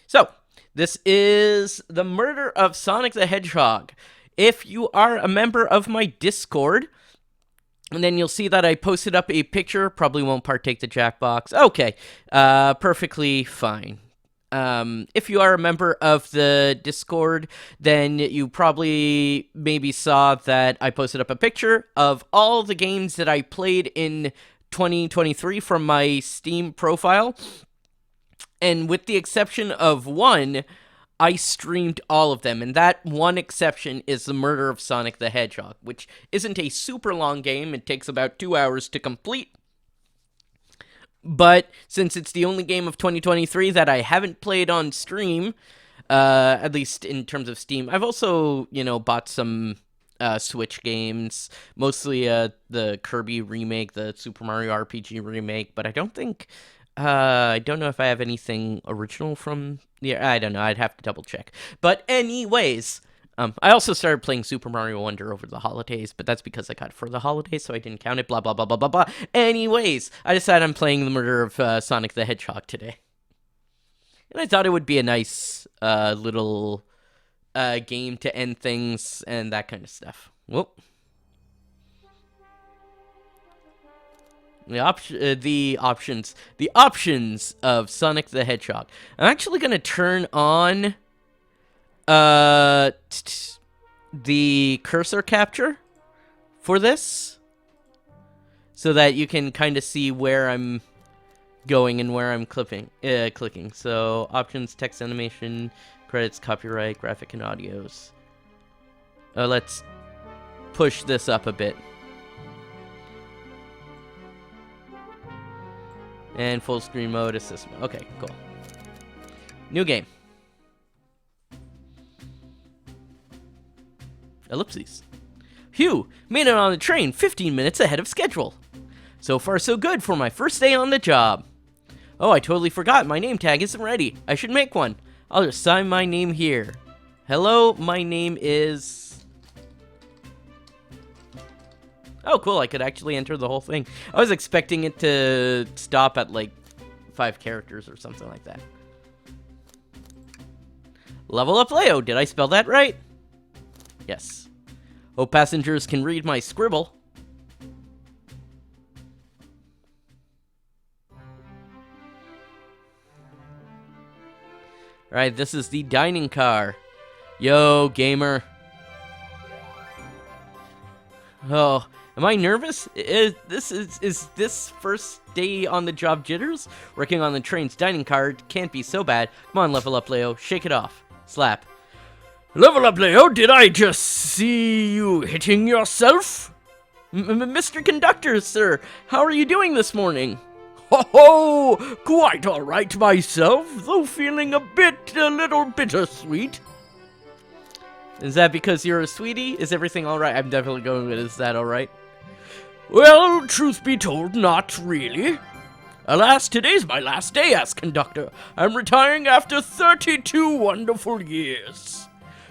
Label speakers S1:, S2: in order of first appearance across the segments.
S1: So, this is the murder of Sonic the Hedgehog. If you are a member of my Discord, and then you'll see that I posted up a picture, probably won't partake the Jackbox. Okay, perfectly fine. If you are a member of the Discord, then you probably maybe saw that I posted up a picture of all the games that I played in 2023 from my Steam profile. And with the exception of one, I streamed all of them. And that one exception is the murder of Sonic the Hedgehog, which isn't a super long game. It takes about 2 hours to complete. But since it's the only game of 2023 that I haven't played on stream, at least in terms of Steam, I've also, bought some Switch games, mostly the Kirby remake, the Super Mario RPG remake, but I don't know if I have anything original from I don't know, I'd have to double check. But anyways, I also started playing Super Mario Wonder over the holidays, but that's because I got it for the holidays, so I didn't count it, blah, blah, blah, blah, blah, blah. Anyways, I decided I'm playing the murder of Sonic the Hedgehog today. And I thought it would be a nice little game to end things and that kind of stuff. Whoop. The options of Sonic the Hedgehog. I'm actually going to turn on the cursor capture for this so that you can kind of see where I'm going and where I'm clicking. So options, text animation, credits, copyright, graphic, and audios. Let's push this up a bit. And full screen mode, assist mode. Okay, cool. New game. Ellipses. Phew, made it on the train 15 minutes ahead of schedule. So far so good for my first day on the job. Oh, I totally forgot, my name tag isn't ready. I should make one. I'll just sign my name here. Hello, my name is... Oh, cool, I could actually enter the whole thing. I was expecting it to stop at, 5 characters or something like that. LevelUpLeo, did I spell that right? Yes. Hope passengers can read my scribble. Alright, this is the dining car. Yo, gamer. Oh... Am I nervous? Is this first day on the job jitters? Working on the train's dining car can't be so bad. Come on, Level Up, Leo. Shake it off. Slap. Level Up, Leo. Did I just see you hitting yourself? Mr. Conductor, sir. How are you doing this morning? Ho ho! Quite all right myself, though feeling a little bittersweet. Is that because you're a sweetie? Is everything all right? I'm definitely going with, is that all right? Well, truth be told, not really. Alas, today's my last day as conductor. I'm retiring after 32 wonderful years.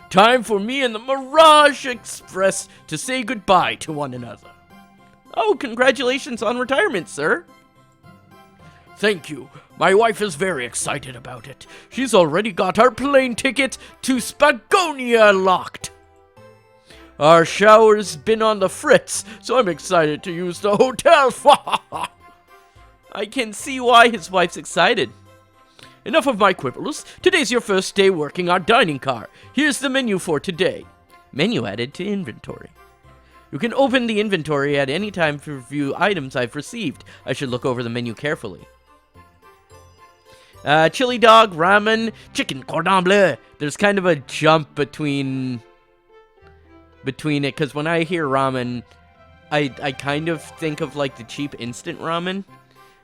S1: Time for me and the Mirage Express to say goodbye to one another. Oh, congratulations on retirement, sir. Thank you. My wife is very excited about it. She's already got our plane ticket to Spagonia locked. Our shower's been on the fritz, so I'm excited to use the hotel. I can see why his wife's excited. Enough of my quibbles. Today's your first day working our dining car. Here's the menu for today. Menu added to inventory. You can open the inventory at any time to review items I've received. I should look over the menu carefully. Chili dog, ramen, chicken, cordon bleu. There's kind of a jump between it, because when I hear ramen, I kind of think of, the cheap instant ramen.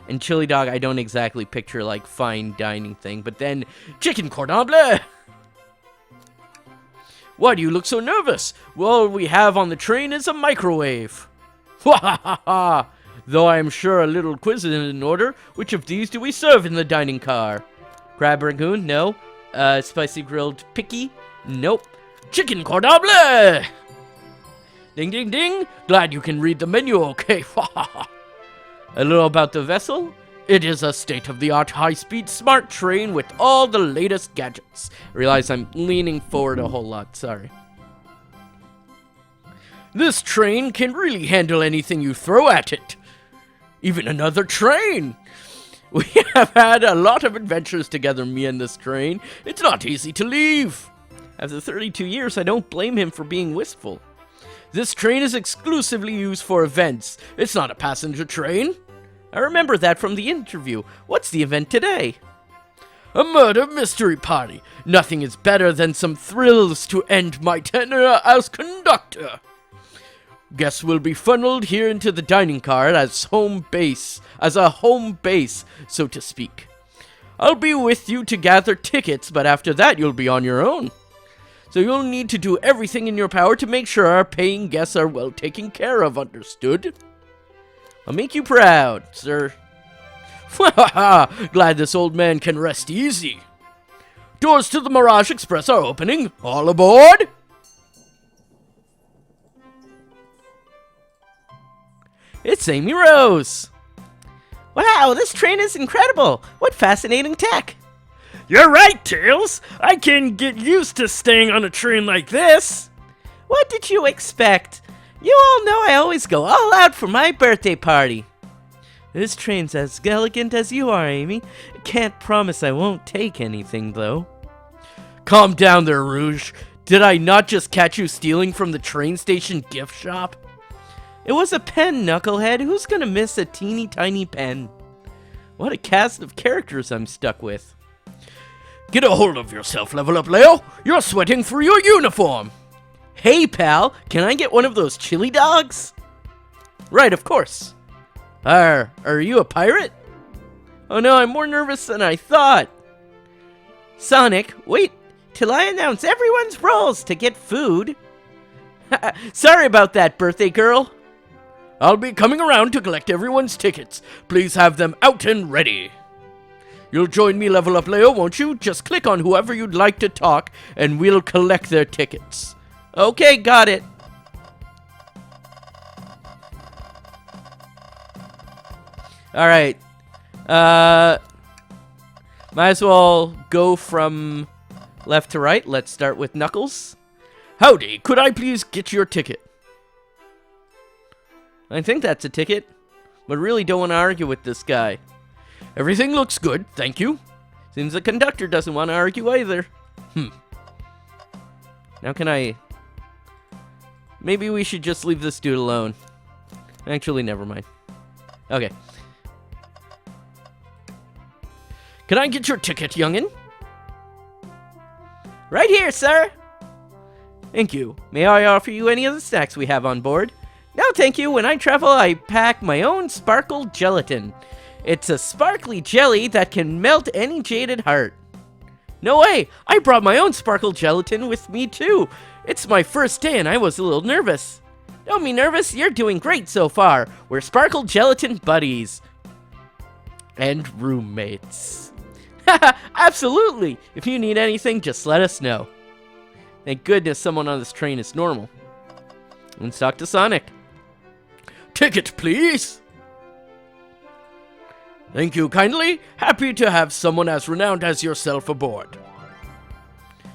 S1: And chili dog, I don't exactly picture, fine dining thing. But then, chicken cordon bleu! Why do you look so nervous? Well, what we have on the train is a microwave. Ha ha ha ha! Though I am sure a little quiz is in order. Which of these do we serve in the dining car? Crab rangoon? No. Spicy grilled picky? Nope. Chicken cordon bleu! Ding ding ding! Glad you can read the menu, okay? A little about the vessel. It is a state-of-the-art high-speed smart train with all the latest gadgets. I realize I'm leaning forward a whole lot, sorry. This train can really handle anything you throw at it. Even another train. We have had a lot of adventures together, me and this train. It's not easy to leave. After 32 years, I don't blame him for being wistful. This train is exclusively used for events. It's not a passenger train. I remember that from the interview. What's the event today? A murder mystery party. Nothing is better than some thrills to end my tenure as conductor. Guests will be funneled here into the dining car as a home base, so to speak. I'll be with you to gather tickets, but after that you'll be on your own. So you'll need to do everything in your power to make sure our paying guests are well taken care of, understood? I'll make you proud, sir. Glad this old man can rest easy. Doors to the Mirage Express are opening. All aboard! It's Amy Rose. Wow, this train is incredible. What fascinating tech.
S2: You're right, Tails. I can get used to staying on a train like this.
S1: What did you expect? You all know I always go all out for my birthday party. This train's as elegant as you are, Amy. Can't promise I won't take anything, though. Calm down there, Rouge. Did I not just catch you stealing from the train station gift shop? It was a pen, Knucklehead. Who's gonna miss a teeny tiny pen? What a cast of characters I'm stuck with. Get a hold of yourself, LevelUpLeo. You're sweating through your uniform. Hey, pal, can I get one of those chili dogs? Right, of course. Are you a pirate? Oh no, I'm more nervous than I thought. Sonic, wait till I announce everyone's roles to get food. Sorry about that, birthday girl. I'll be coming around to collect everyone's tickets. Please have them out and ready. You'll join me, LevelUpLeo, won't you? Just click on whoever you'd like to talk, and we'll collect their tickets. Okay, got it. Alright. Might as well go from left to right. Let's start with Knuckles. Howdy, could I please get your ticket? I think that's a ticket, but really don't want to argue with this guy. Everything looks good, thank you. Seems the conductor doesn't want to argue either. Now can I... Maybe we should just leave this dude alone. Actually, never mind. Okay. Can I get your ticket, youngin? Right here, sir. Thank you. May I offer you any of the snacks we have on board? No, thank you. When I travel, I pack my own sparkle gelatin. It's a sparkly jelly that can melt any jaded heart. No way! I brought my own sparkle gelatin with me, too. It's my first day and I was a little nervous. Don't be nervous. You're doing great so far. We're sparkle gelatin buddies. And roommates. Haha, absolutely. If you need anything, just let us know. Thank goodness someone on this train is normal. Let's talk to Sonic. Ticket, please. Thank you kindly. Happy to have someone as renowned as yourself aboard.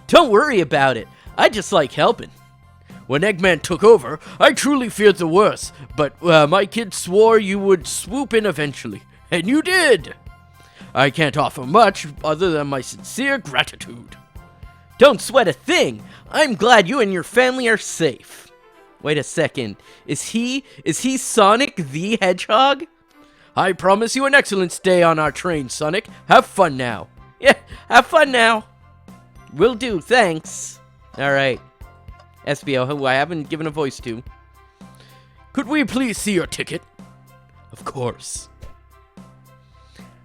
S1: Don't worry about it. I just like helping. When Eggman took over, I truly feared the worst, but my kids swore you would swoop in eventually, and you did. I can't offer much other than my sincere gratitude. Don't sweat a thing. I'm glad you and your family are safe. Wait a second. Is he Sonic the Hedgehog? I promise you an excellent stay on our train, Sonic. Have fun now. Yeah, have fun now. Will do, thanks. Alright. Espio, who I haven't given a voice to. Could we please see your ticket? Of course.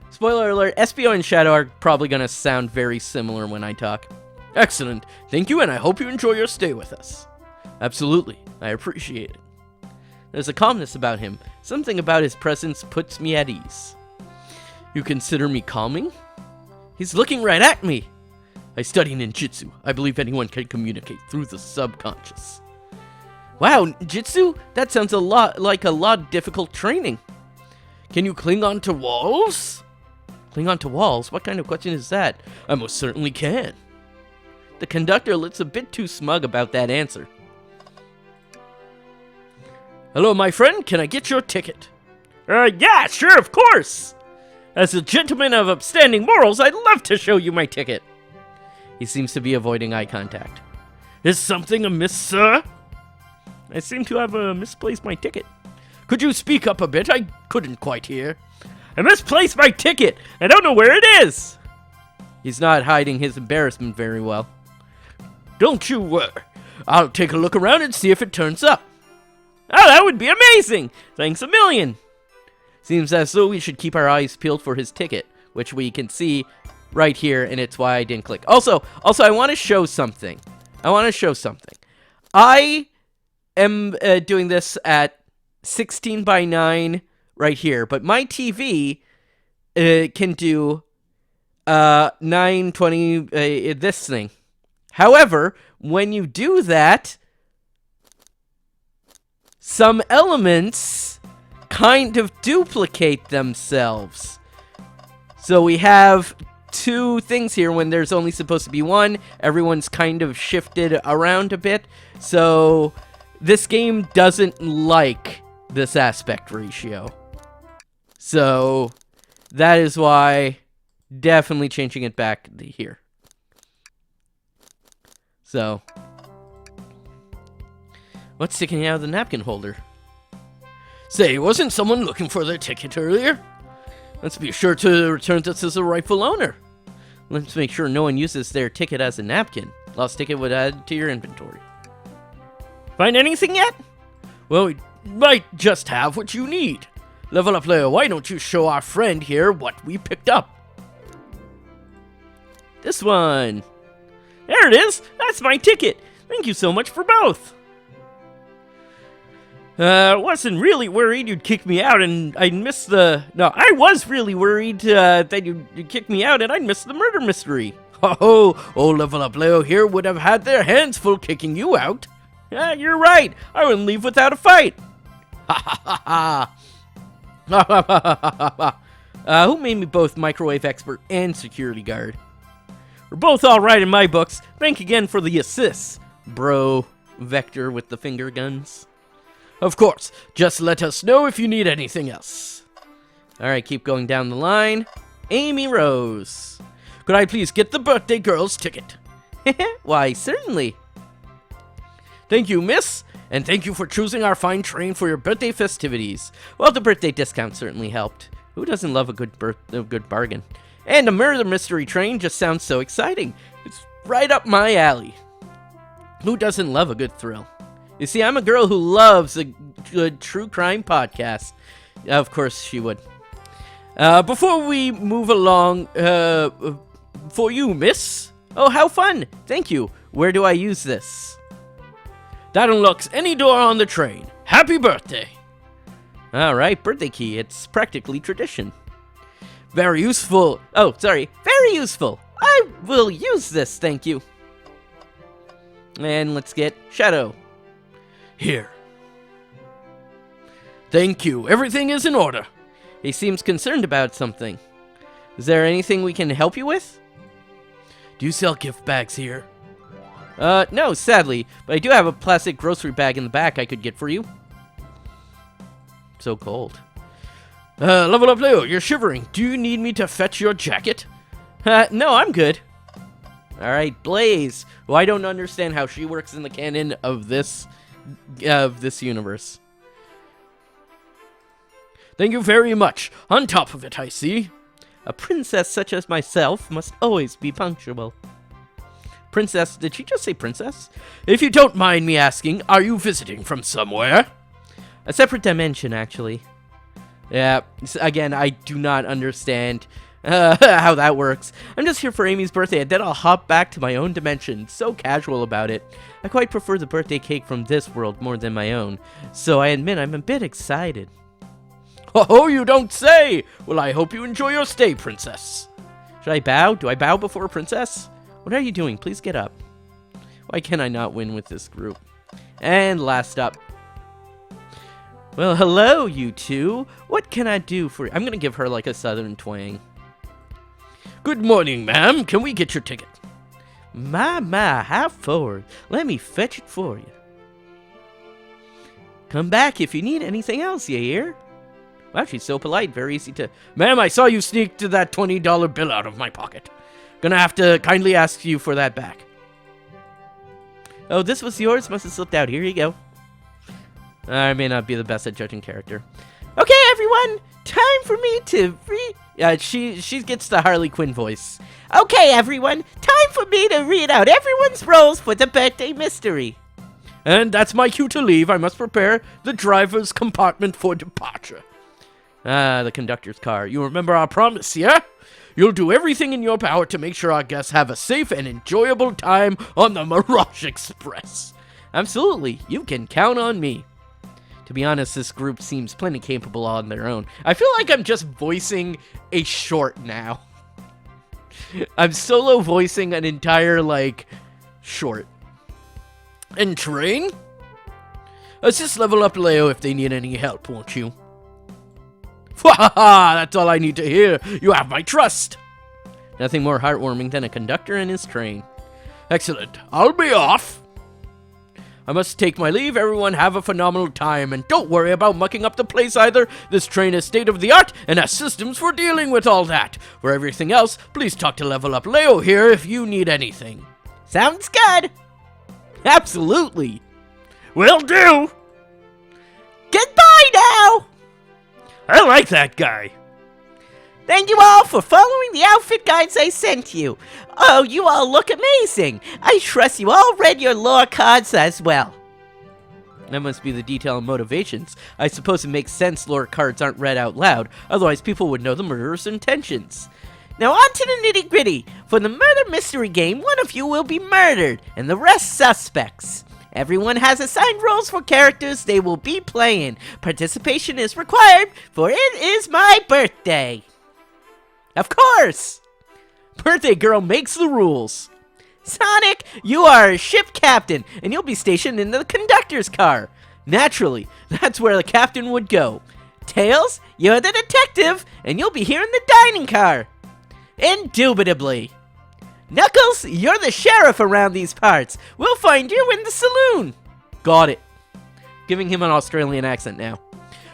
S1: Spoiler alert, Espio and Shadow are probably going to sound very similar when I talk. Excellent. Thank you, and I hope you enjoy your stay with us. Absolutely. I appreciate it. There's a calmness about him. Something about his presence puts me at ease. You consider me calming? He's looking right at me. I study ninjutsu. I believe anyone can communicate through the subconscious. Wow, ninjutsu? That sounds a lot of difficult training. Can you cling onto walls? Cling onto walls? What kind of question is that? I most certainly can. The conductor looks a bit too smug about that answer. Hello, my friend. Can I get your ticket?
S2: Yeah, sure, of course. As a gentleman of upstanding morals, I'd love to show you my ticket.
S1: He seems to be avoiding eye contact.
S2: Is something amiss, sir? I seem to have misplaced my ticket.
S1: Could you speak up a bit? I couldn't quite hear.
S2: I misplaced my ticket. I don't know where it is.
S1: He's not hiding his embarrassment very well.
S2: Don't you worry.
S1: I'll take a look around and see if it turns up.
S2: Oh, that would be amazing. Thanks a million.
S1: Seems as though we should keep our eyes peeled for his ticket, which we can see right here, and it's why I didn't click. Also, I want to show something. I am doing this at 16 by 9 right here, but my TV can do 920 this thing. However, when you do that, some elements kind of duplicate themselves. So we have two things here when there's only supposed to be one. Everyone's kind of shifted around a bit. So this game doesn't like this aspect ratio. So that is why definitely changing it back here. So what's sticking out of the napkin holder? Say, wasn't someone looking for their ticket earlier? Let's be sure to return this as the rightful owner. Let's make sure no one uses their ticket as a napkin. Lost ticket would add to your inventory.
S2: Find anything yet?
S1: Well, we might just have what you need. LevelUpLeo, why don't you show our friend here what we picked up? This one.
S2: There it is. That's my ticket. Thank you so much for both. Wasn't really worried you'd kick me out and I'd miss the... No, I was really worried that you'd kick me out and I'd miss the murder mystery.
S1: Oh, LevelUpLeo here would have had their hands full kicking you out.
S2: Yeah, you're right. I wouldn't leave without a fight.
S1: Who made me both microwave expert and security guard?
S2: We're both alright in my books. Thank again for the assists.
S1: Bro, Vector with the finger guns. Of course, just let us know if you need anything else. Alright, keep going down the line. Amy Rose. Could I please get the birthday girl's ticket? Why, certainly. Thank you, miss. And thank you for choosing our fine train for your birthday festivities. Well, the birthday discount certainly helped. Who doesn't love a good bargain? And a murder mystery train just sounds so exciting. It's right up my alley. Who doesn't love a good thrill? You see, I'm a girl who loves a good true crime podcast. Of course she would. Before we move along, for you, miss. Oh, how fun. Thank you. Where do I use this? That unlocks any door on the train. Happy birthday. All right, birthday key. It's practically tradition. Very useful. Oh, sorry. Very useful. I will use this, thank you. And let's get Shadow. Here. Thank you. Everything is in order. He seems concerned about something. Is there anything we can help you with? Do you sell gift bags here? No, sadly, but I do have a plastic grocery bag in the back I could get for you. So cold. LevelUpLeo, you're shivering. Do you need me to fetch your jacket? No, I'm good. Alright, Blaze, who I don't understand how she works in the canon of this universe. Thank you very much. On top of it, I see. A princess such as myself must always be punctual. Princess, did she just say princess? If you don't mind me asking, are you visiting from somewhere? A separate dimension, actually. Yeah, again, I do not understand how that works. I'm just here for Amy's birthday, and then I'll hop back to my own dimension. So casual about it. I quite prefer the birthday cake from this world more than my own, so I admit I'm a bit excited. Oh, you don't say! Well, I hope you enjoy your stay, princess. Should I bow? Do I bow before a princess? What are you doing? Please get up. Why can I not win with this group? And last up. Well, hello, you two. What can I do for you? I'm gonna give her like a southern twang.
S2: Good morning, ma'am. Can we get your ticket?
S1: My, how forward. Let me fetch it for you. Come back if you need anything else, you hear? Wow, she's so polite, very easy to...
S2: Ma'am, I saw you sneak that $20 bill out of my pocket. Gonna have to kindly ask you for that back.
S1: Oh, this was yours? Must have slipped out. Here you go. I may not be the best at judging character. Okay, everyone, time for me to she gets the Harley Quinn voice. Okay, everyone, time for me to read out everyone's roles for the birthday mystery.
S2: And that's my cue to leave. I must prepare the driver's compartment for departure.
S1: The conductor's car.
S2: You remember our promise, yeah? You'll do everything in your power to make sure our guests have a safe and enjoyable time on the Mirage Express.
S1: Absolutely, you can count on me. To be honest, this group seems plenty capable on their own. I feel like I'm just voicing a short now. I'm solo voicing an entire, short.
S2: And train? Assist LevelUpLeo if they need any help, won't you? Ha! That's all I need to hear. You have my trust.
S1: Nothing more heartwarming than a conductor and his train.
S2: Excellent. I'll be off. I must take my leave. Everyone have a phenomenal time, and don't worry about mucking up the place either. This train is state-of-the-art and has systems for dealing with all that. For everything else, please talk to LevelUpLeo here if you need anything.
S1: Sounds good. Absolutely.
S2: Will do.
S1: Goodbye now.
S2: I like that guy.
S1: Thank you all for following the outfit guides I sent you. Oh, you all look amazing. I trust you all read your lore cards as well. That must be the detail and motivations. I suppose it makes sense lore cards aren't read out loud, otherwise people would know the murderer's intentions. Now on to the nitty-gritty. For the murder mystery game, one of you will be murdered, and the rest suspects. Everyone has assigned roles for characters they will be playing. Participation is required, for it is my birthday. Of course! Birthday girl makes the rules. Sonic, you are a ship captain, and you'll be stationed in the conductor's car. Naturally, that's where the captain would go. Tails, you're the detective, and you'll be here in the dining car. Indubitably. Knuckles, you're the sheriff around these parts. We'll find you in the saloon. Got it. Giving him an Australian accent now.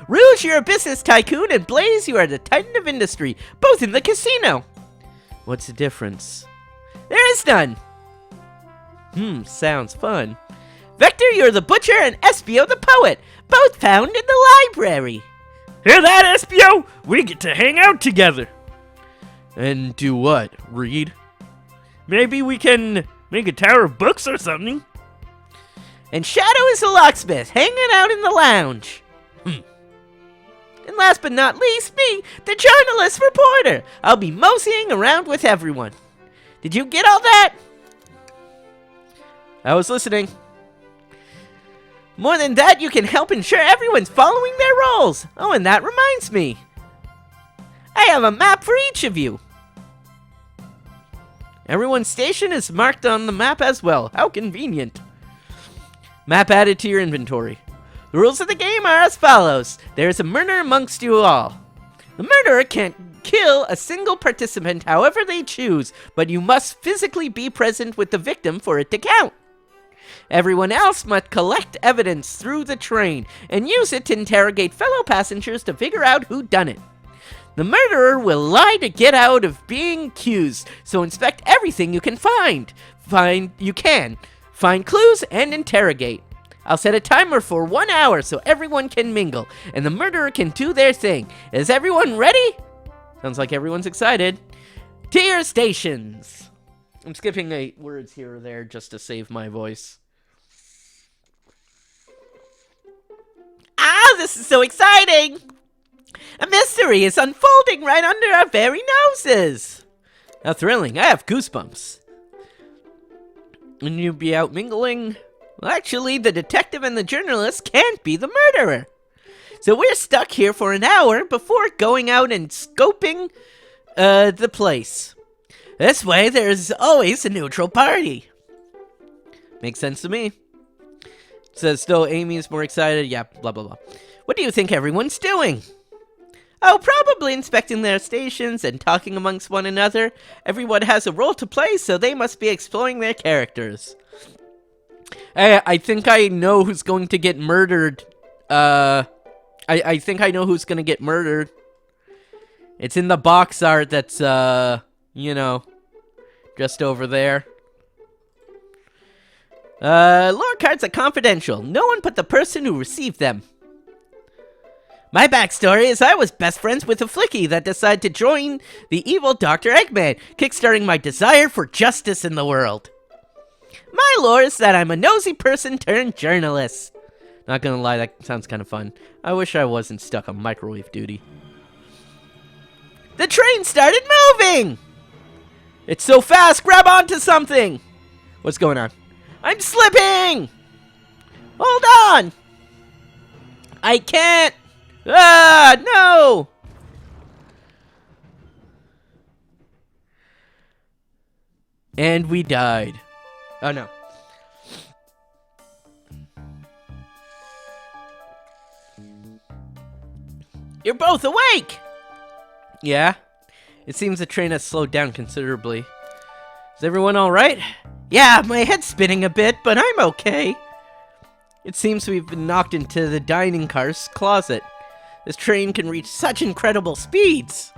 S1: Rouge, you're a business tycoon, and Blaze, you are the titan of industry, both in the casino. What's the difference? There is none. Sounds fun. Vector, you're the butcher, and Espio the poet, both found in the library.
S2: Hear that, Espio? We get to hang out together.
S1: And do what? Read?
S2: Maybe we can make a tower of books or something.
S1: And Shadow is the locksmith, hanging out in the lounge. And last but not least, me, the journalist reporter. I'll be moseying around with everyone. Did you get all that? I was listening. More than that, you can help ensure everyone's following their roles. Oh, and that reminds me. I have a map for each of you. Everyone's station is marked on the map as well. How convenient. Map added to your inventory. The rules of the game are as follows. There is a murder amongst you all. The murderer can't kill a single participant however they choose, but you must physically be present with the victim for it to count. Everyone else must collect evidence through the train and use it to interrogate fellow passengers to figure out who done it. The murderer will lie to get out of being accused, so inspect everything you can find. Find clues and interrogate. I'll set a timer for 1 hour so everyone can mingle, and the murderer can do their thing. Is everyone ready? Sounds like everyone's excited. To your stations. I'm skipping words here or there just to save my voice. Ah, this is so exciting! A mystery is unfolding right under our very noses. How thrilling. I have goosebumps. And you'll be out mingling? Well, actually, the detective and the journalist can't be the murderer. So we're stuck here for an hour before going out and scoping the place. This way, there's always a neutral party. Makes sense to me. Says, though Amy's more excited. Yeah, blah, blah, blah. What do you think everyone's doing? Oh, probably inspecting their stations and talking amongst one another. Everyone has a role to play, so they must be exploring their characters.
S2: I think I know who's going to get murdered. I think I know who's going to get murdered. It's in the box art that's, you know, just over there.
S1: Lore cards are confidential. No one but the person who received them. My backstory is I was best friends with a flicky that decided to join the evil Dr. Eggman, kickstarting my desire for justice in the world. My lore is that I'm a nosy person turned journalist.
S2: Not gonna lie, that sounds kind of fun. I wish I wasn't stuck on microwave duty.
S1: The train started moving!
S2: It's so fast, grab onto something! What's going on?
S1: I'm slipping! Hold on! I can't! Ah, no!
S2: And we died. Oh, no.
S1: You're both awake!
S2: Yeah? It seems the train has slowed down considerably. Is everyone alright?
S1: Yeah, my head's spinning a bit, but I'm okay.
S2: It seems we've been knocked into the dining car's closet. This train can reach such incredible speeds.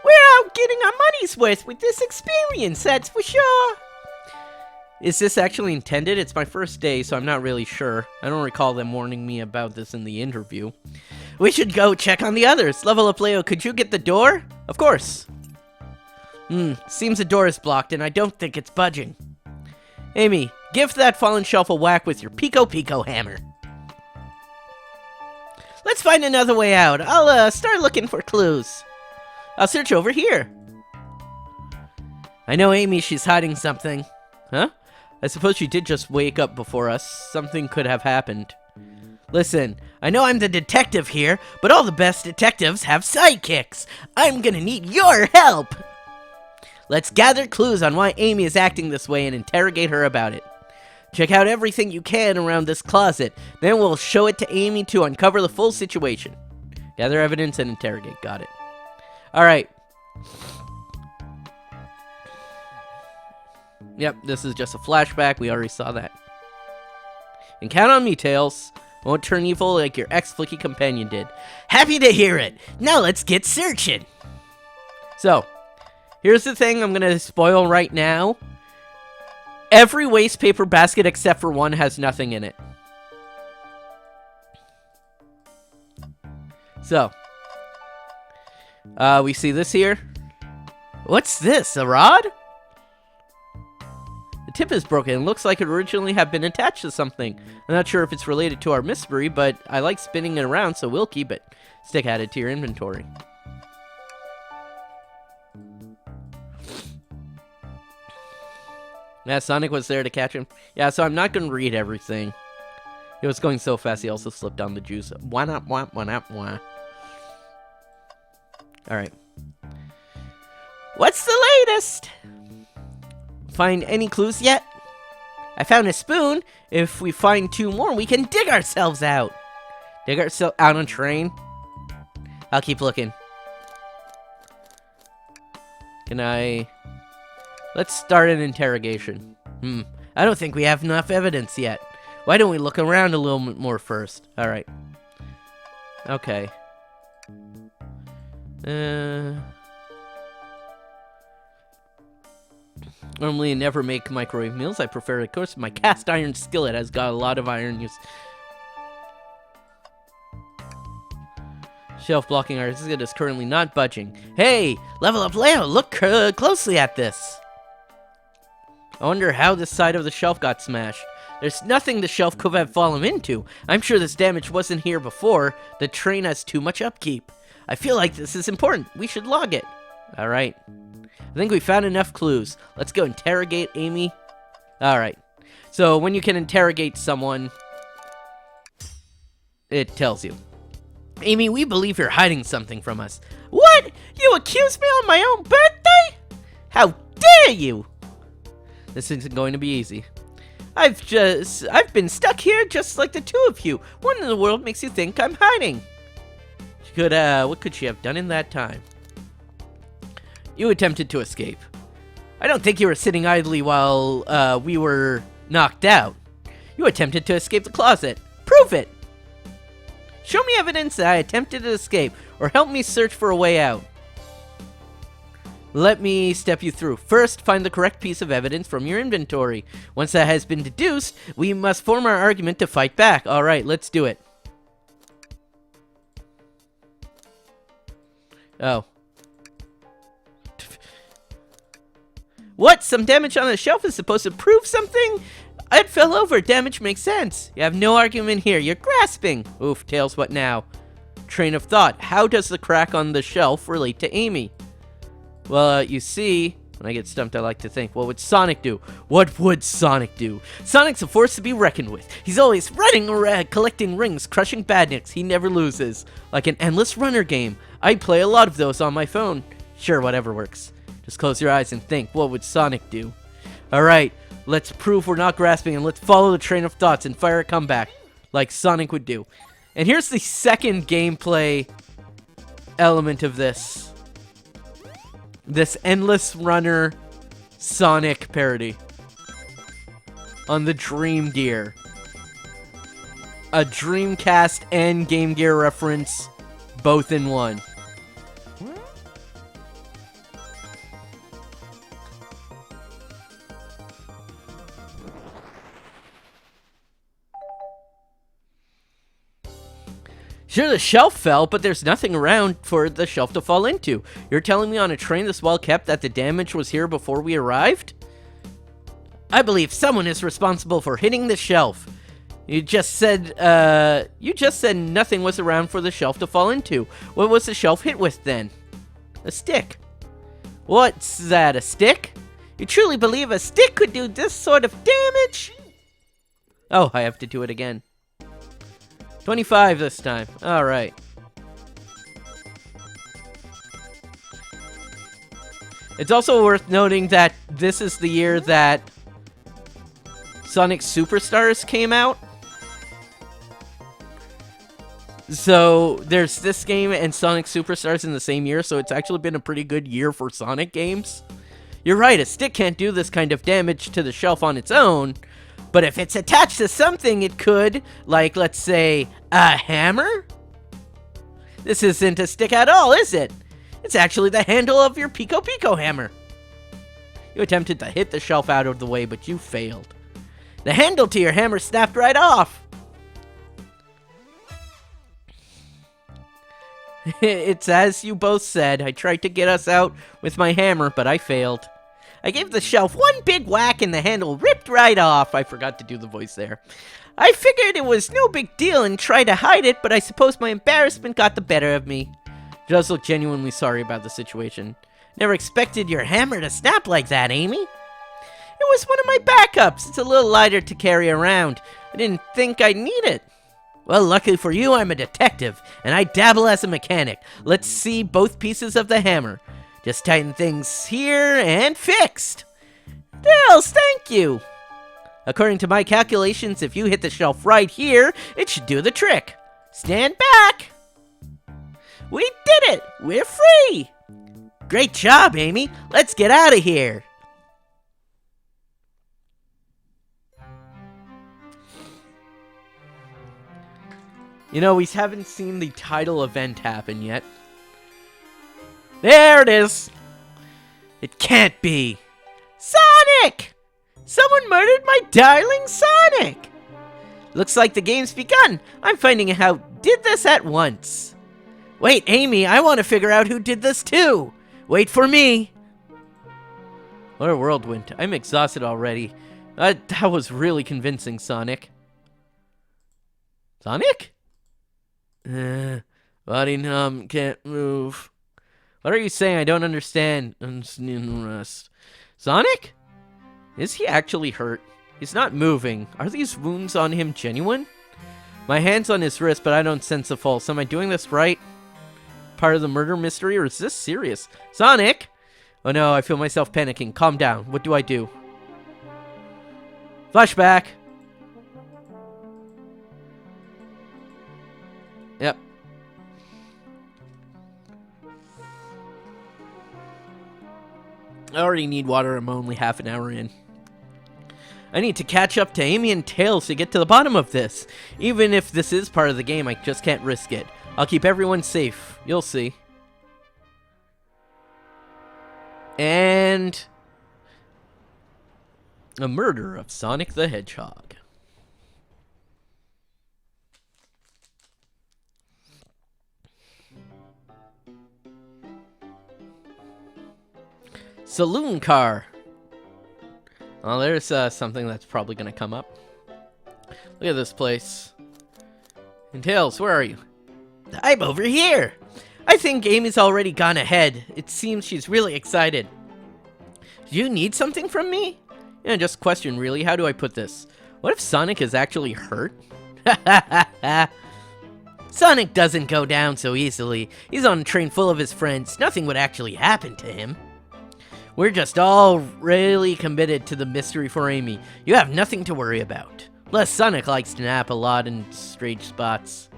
S1: We're out getting our money's worth with this experience, that's for sure.
S2: Is this actually intended? It's my first day, so I'm not really sure. I don't recall them warning me about this in the interview.
S1: We should go check on the others. LevelUpLeo, could you get the door?
S2: Of course.
S1: Seems the door is blocked, and I don't think it's budging.
S2: Amy, give that fallen shelf a whack with your Pico hammer.
S1: Let's find another way out. I'll start looking for clues.
S2: I'll search over here. I know Amy, she's hiding something. Huh? I suppose she did just wake up before us. Something could have happened.
S1: Listen, I know I'm the detective here, but all the best detectives have sidekicks. I'm gonna need your help. Let's gather clues on why Amy is acting this way and interrogate her about it. Check out everything you can around this closet. Then we'll show it to Amy to uncover the full situation.
S2: Gather evidence and interrogate. Got it. Alright. Yep, this is just a flashback. We already saw that. And count on me, Tails. I won't turn evil like your ex-flicky companion did.
S1: Happy to hear it. Now let's get searching.
S2: So, here's the thing I'm going to spoil right now. Every waste paper basket except for one has nothing in it. So, we see this here.
S1: What's this, a rod?
S2: The tip is broken. It looks like it originally had been attached to something. I'm not sure if it's related to our mystery, but I like spinning it around, so we'll keep it. Stick added to your inventory. Yeah, Sonic was there to catch him. Yeah, so I'm not going to read everything. It was going so fast, he also slipped down the juice. Why not? Why? Alright.
S1: What's the latest?
S2: Find any clues yet?
S1: I found a spoon. If we find 2 more, we can dig ourselves out.
S2: Dig ourselves out on a train? I'll keep looking. Can I... Let's start an interrogation. I don't think we have enough evidence yet. Why don't we look around a little bit more first? Alright. Okay. Normally I never make microwave meals. I prefer, of course, my cast iron skillet has got a lot of iron use. Shelf blocking our skillet is currently not budging. Hey, LevelUpLeo, look closely at this. I wonder how this side of the shelf got smashed. There's nothing the shelf could have fallen into. I'm sure this damage wasn't here before. The train has too much upkeep. I feel like this is important. We should log it. Alright. I think we found enough clues. Let's go interrogate Amy. Alright. So, when you can interrogate someone, it tells you. Amy, we believe you're hiding something from us.
S1: What? You accuse me on my own birthday? How dare you?
S2: This isn't going to be easy.
S1: I've been stuck here just like the two of you. What in the world makes you think I'm hiding? What could she have done in that time? You attempted to escape. I don't think you were sitting idly while we were knocked out. You attempted to escape the closet. Prove it! Show me evidence that I attempted to escape, or help me search for a way out. Let me step you through. First, find the correct piece of evidence from your inventory. Once that has been deduced, we must form our argument to fight back. Alright, let's do it. Oh. What? Some damage on the shelf is supposed to prove something? It fell over. Damage makes sense. You have no argument here. You're grasping. Oof, Tails, what now? Train of thought. How does the crack on the shelf relate to Amy? Well, you see, when I get stumped, I like to think, what would Sonic do? What would Sonic do? Sonic's a force to be reckoned with. He's always running around, collecting rings, crushing badniks. He never loses. Like an endless runner game. I play a lot of those on my phone. Sure, whatever works. Just close your eyes and think, what would Sonic do? Alright, let's prove we're not grasping, and let's follow the train of thoughts and fire a comeback, like Sonic would do. And here's the second gameplay element of this. This endless runner Sonic parody on the Dream Gear. A Dreamcast and Game Gear reference, both in one. Sure, the shelf fell, but there's nothing around for the shelf to fall into. You're telling me on a train this well kept that the damage was here before we arrived? I believe someone is responsible for hitting the shelf. You just said nothing was around for the shelf to fall into. What was the shelf hit with then? A stick. What's that, a stick? You truly believe a stick could do this sort of damage? Oh, I have to do it again. 25 this time. Alright. It's also worth noting that this is the year that Sonic Superstars came out. So there's this game and Sonic Superstars in the same year, so it's actually been a pretty good year for Sonic games. You're right, a stick can't do this kind of damage to the shelf on its own. But if it's attached to something, it could, like, let's say, a hammer? This isn't a stick at all, is it? It's actually the handle of your Pico Pico hammer. You attempted to hit the shelf out of the way, but you failed. The handle to your hammer snapped right off. It's as you both said. I tried to get us out with my hammer, but I failed. I gave the shelf one big whack and the handle ripped right off. I forgot to do the voice there. I figured it was no big deal and tried to hide it, but I suppose my embarrassment got the better of me. She does look genuinely sorry about the situation. Never expected your hammer to snap like that, Amy. It was one of my backups. It's a little lighter to carry around. I didn't think I'd need it. Well, luckily for you, I'm a detective, and I dabble as a mechanic. Let's see both pieces of the hammer. Just tighten things here and fixed. Tails, thank you. According to my calculations, if you hit the shelf right here, it should do the trick. Stand back. We did it. We're free. Great job, Amy. Let's get out of here. You know, we haven't seen the title event happen yet. There it is! It can't be! Sonic! Someone murdered my darling Sonic! Looks like the game's begun. I'm finding out who did this at once. Wait, Amy, I want to figure out who did this too. Wait for me. What a whirlwind. I'm exhausted already. That was really convincing, Sonic. Sonic? Body numb, can't move. What are you saying? I don't understand. Rest. Sonic? Is he actually hurt? He's not moving. Are these wounds on him genuine? My hand's on his wrist, but I don't sense a pulse. Am I doing this right? Part of the murder mystery, or is this serious? Sonic? Oh no, I feel myself panicking. Calm down. What do I do? Flashback. Yep. I already need water. I'm only half an hour in. I need to catch up to Amy and Tails to get to the bottom of this. Even if this is part of the game, I just can't risk it. I'll keep everyone safe. You'll see. And a murder of Sonic the Hedgehog. Saloon car. Oh, there's something that's probably going to come up. Look at this place. And Tails, where are you? I'm over here. I think Amy's already gone ahead. It seems she's really excited. Do you need something from me? Yeah, just question, really. How do I put this? What if Sonic is actually hurt? Sonic doesn't go down so easily. He's on a train full of his friends. Nothing would actually happen to him. We're just all really committed to the mystery for Amy. You have nothing to worry about. Plus, Sonic likes to nap a lot in strange spots.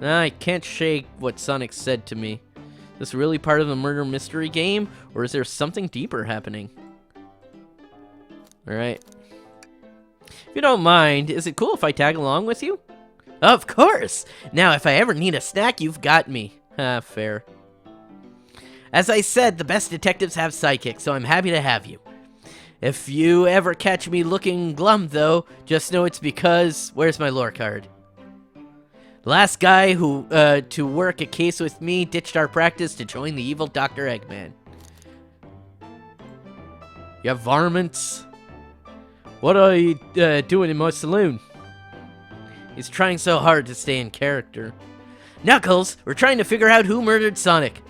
S1: I can't shake what Sonic said to me. Is this really part of the murder mystery game, or is there something deeper happening? Alright. If you don't mind, is it cool if I tag along with you? Of course! Now, if I ever need a snack, you've got me. Fair. As I said, the best detectives have sidekicks, so I'm happy to have you. If you ever catch me looking glum, though, just know it's because... Where's my lore card? The last guy who, to work a case with me ditched our practice to join the evil Dr. Eggman. You have varmints? What are you, doing in my saloon? He's trying so hard to stay in character. Knuckles, we're trying to figure out who murdered Sonic.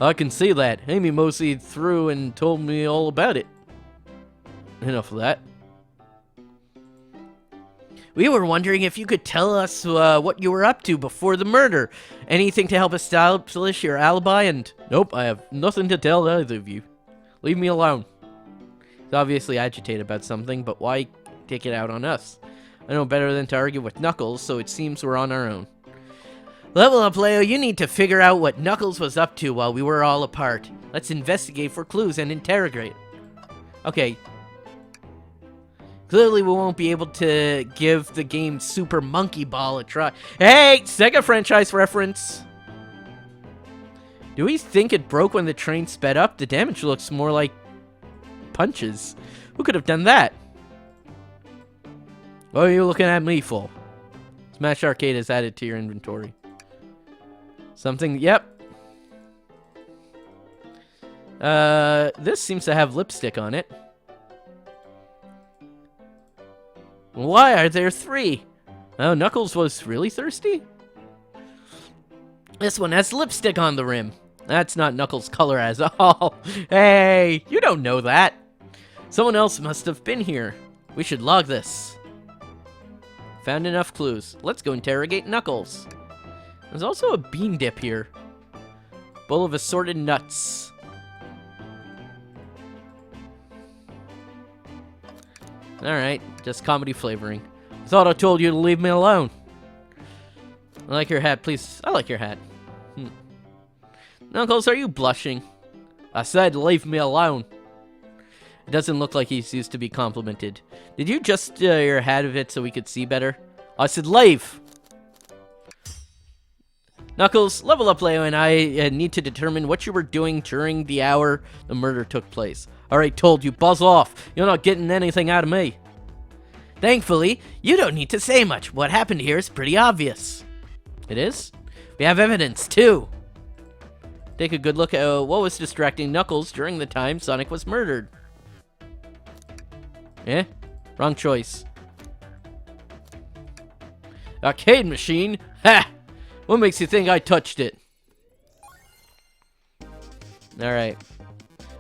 S1: I can see that. Amy mostly through and told me all about it. Enough of that. We were wondering if you could tell us what you were up to before the murder. Anything to help establish your alibi, and... Nope, I have nothing to tell either of you. Leave me alone. He's obviously agitated about something, but why take it out on us? I know better than to argue with Knuckles, so it seems we're on our own. LevelUpLeo, you need to figure out what Knuckles was up to while we were all apart. Let's investigate for clues and interrogate. Okay. Clearly we won't be able to give the game Super Monkey Ball a try. Hey! Sega franchise reference! Do we think it broke when the train sped up? The damage looks more like punches. Who could have done that? What are you looking at me for? Smash Arcade is added to your inventory. Something, yep. This seems to have lipstick on it. Why are there 3? Oh, Knuckles was really thirsty? This one has lipstick on the rim. That's not Knuckles' color at all. Hey, you don't know that. Someone else must have been here. We should log this. Found enough clues. Let's go interrogate Knuckles. There's also a bean dip here. Bowl of assorted nuts. Alright, just comedy flavoring. I thought I told you to leave me alone. I like your hat, please. I like your hat. Knuckles, are you blushing? I said leave me alone. It doesn't look like he's used to be complimented. Did you adjust your hat a bit so we could see better? I said leave! Knuckles, LevelUpLeo and I need to determine what you were doing during the hour the murder took place. Alright, told you, buzz off. You're not getting anything out of me. Thankfully, you don't need to say much. What happened here is pretty obvious. It is? We have evidence, too. Take a good look at what was distracting Knuckles during the time Sonic was murdered. Eh? Wrong choice. Arcade machine? Ha! What makes you think I touched it? Alright.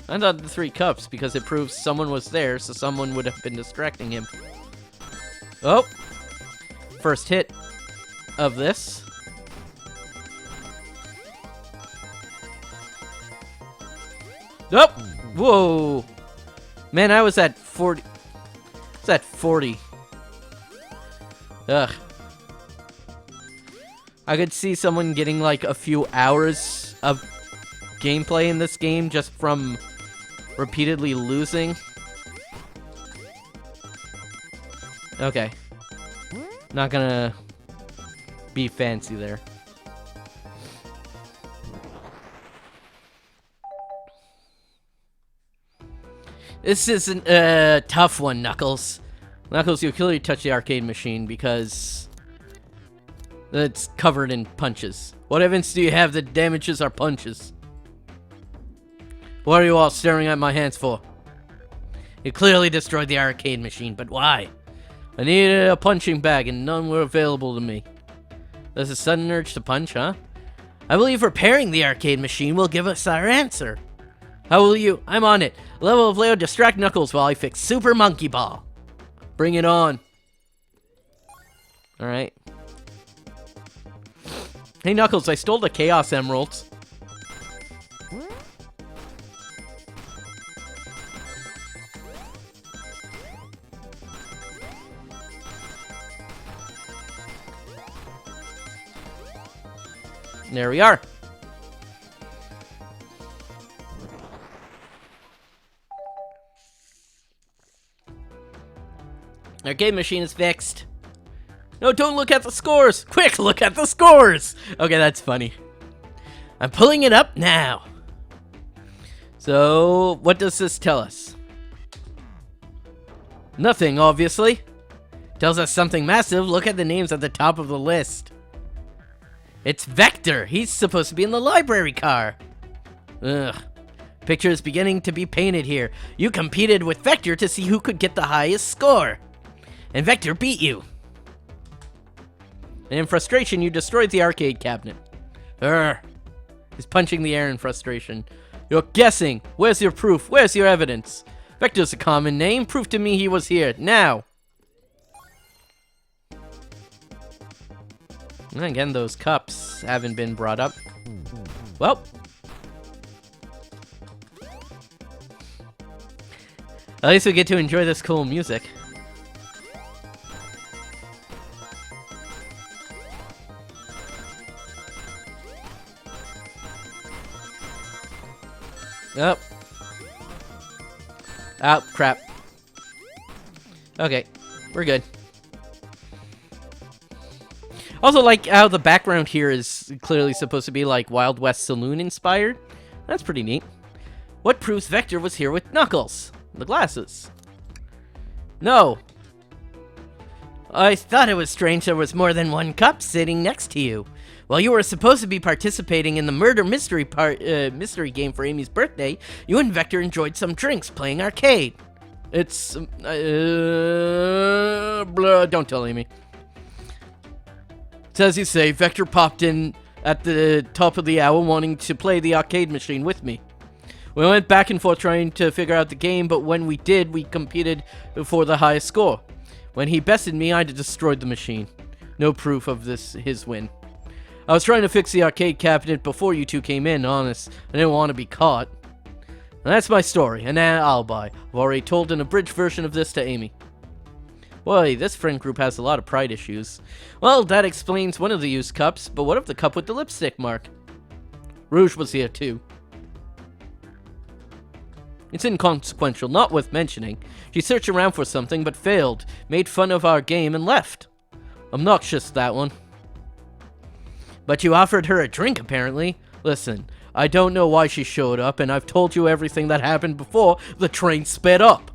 S1: I thought the 3 cups because it proves someone was there, so someone would have been distracting him. Oh! First hit of this. Nope! Whoa! Man, I was at 40... It's at 40. Ugh. I could see someone getting like a few hours of gameplay in this game just from repeatedly losing. Okay. Not gonna be fancy there. This isn't a tough one, Knuckles. Knuckles, you clearly touched the arcade machine because it's covered in punches. What evidence do you have that damages our punches? What are you all staring at my hands for? You clearly destroyed the arcade machine, but why? I needed a punching bag and none were available to me. There's a sudden urge to punch, huh? I believe repairing the arcade machine will give us our answer. How will you? I'm on it. LevelUpLeo, distract Knuckles while I fix Super Monkey Ball. Bring it on. Alright. Hey Knuckles, I stole the Chaos Emeralds. There we are. Arcade machine is fixed. No, don't look at the scores. Quick, look at the scores. Okay, that's funny. I'm pulling it up now. So, what does this tell us? Nothing, obviously. Tells us something massive. Look at the names at the top of the list. It's Vector. He's supposed to be in the library car. Ugh. Picture is beginning to be painted here. You competed with Vector to see who could get the highest score. And Vector beat you. And in frustration, you destroyed the arcade cabinet. He's punching the air in frustration. You're guessing. Where's your proof? Where's your evidence? Vector's a common name. Prove to me he was here. Now. And again, those cups haven't been brought up. Well. At least we get to enjoy this cool music. Oh. Oh, crap. Okay, we're good. Also, like how the background here is clearly supposed to be like Wild West Saloon inspired. That's pretty neat. What proves Vector was here with Knuckles? The glasses. No. I thought it was strange there was more than one cup sitting next to you. While you were supposed to be participating in the murder mystery mystery game for Amy's birthday, you and Vector enjoyed some drinks playing arcade. It's blah, don't tell Amy. It's as you say, Vector popped in at the top of the hour wanting to play the arcade machine with me. We went back and forth trying to figure out the game, but when we did, we competed for the highest score. When he bested me, I destroyed the machine. No proof of his win. I was trying to fix the arcade cabinet before you two came in, honest. I didn't want to be caught. And that's my story, and an alibi. I've already told an abridged version of this to Amy. Boy, this friend group has a lot of pride issues. Well, that explains one of the used cups, but what of the cup with the lipstick mark? Rouge was here too. It's inconsequential, not worth mentioning. She searched around for something, but failed, made fun of our game, and left. Obnoxious, that one. But you offered her a drink, apparently. Listen, I don't know why she showed up, and I've told you everything that happened before the train sped up.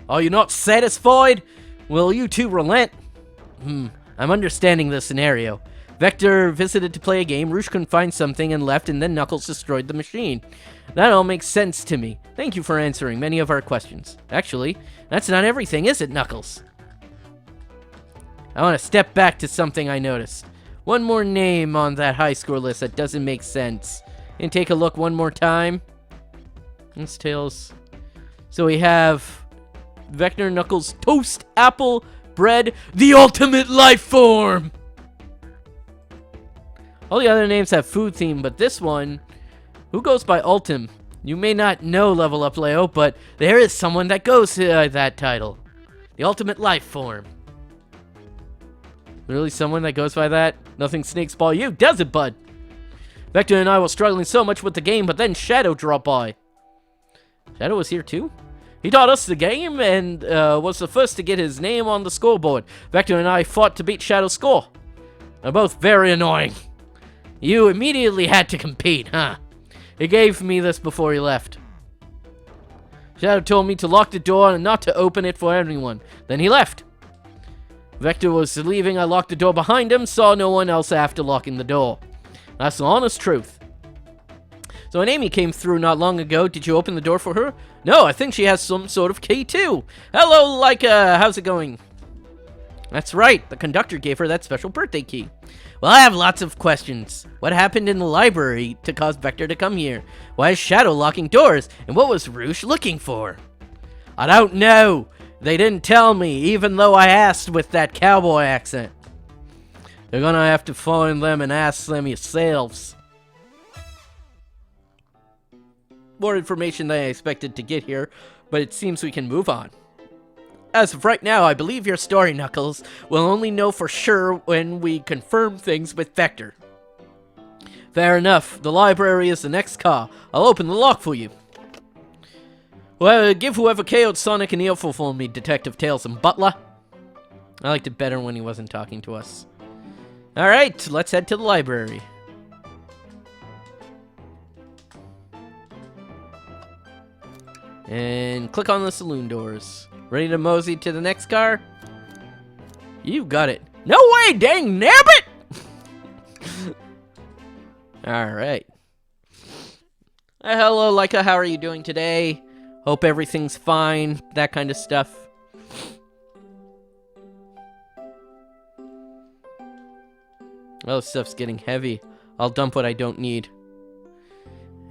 S1: Are you not satisfied? Will you two relent? I'm understanding the scenario. Vector visited to play a game, Rouge couldn't find something and left, and then Knuckles destroyed the machine. That all makes sense to me. Thank you for answering many of our questions. Actually, that's not everything, is it, Knuckles? I want to step back to something I noticed. One more name on that high score list that doesn't make sense. And take a look one more time. It's Tails. So we have Vector, Knuckles, Toast, Apple, Bread, the ultimate life form! All the other names have food theme, but this one, who goes by Ultim? You may not know LevelUpLeo, but there is someone that goes to that title. The ultimate life form. Really someone that goes by that? Nothing snakes ball you, does it, bud? Vector and I were struggling so much with the game, but then Shadow dropped by. Shadow was here too? He taught us the game and was the first to get his name on the scoreboard. Vector and I fought to beat Shadow's score. They're both very annoying. You immediately had to compete, huh? He gave me this before he left. Shadow told me to lock the door and not to open it for anyone. Then he left. Vector was leaving, I locked the door behind him, saw no one else after locking the door. That's the honest truth. So when Amy came through not long ago, did you open the door for her? No, I think she has some sort of key too. Hello, Leica, how's it going? That's right, the conductor gave her that special birthday key. Well, I have lots of questions. What happened in the library to cause Vector to come here? Why is Shadow locking doors? And what was Rouge looking for? I don't know. They didn't tell me, even though I asked with that cowboy accent. You're gonna have to find them and ask them yourselves. More information than I expected to get here, but it seems we can move on. As of right now, I believe your story, Knuckles. We'll only know for sure when we confirm things with Vector. Fair enough. The library is the next car. I'll open the lock for you. Well, give whoever KO'd Sonic an earful for me, Detective Tails and Butler. I liked it better when he wasn't talking to us. Alright, let's head to the library. And click on the saloon doors. Ready to mosey to the next car? You got it. No way, dang nabbit! Alright. Hello, Leica, how are you doing today? Hope everything's fine, that kind of stuff. Oh, stuff's getting heavy. I'll dump what I don't need.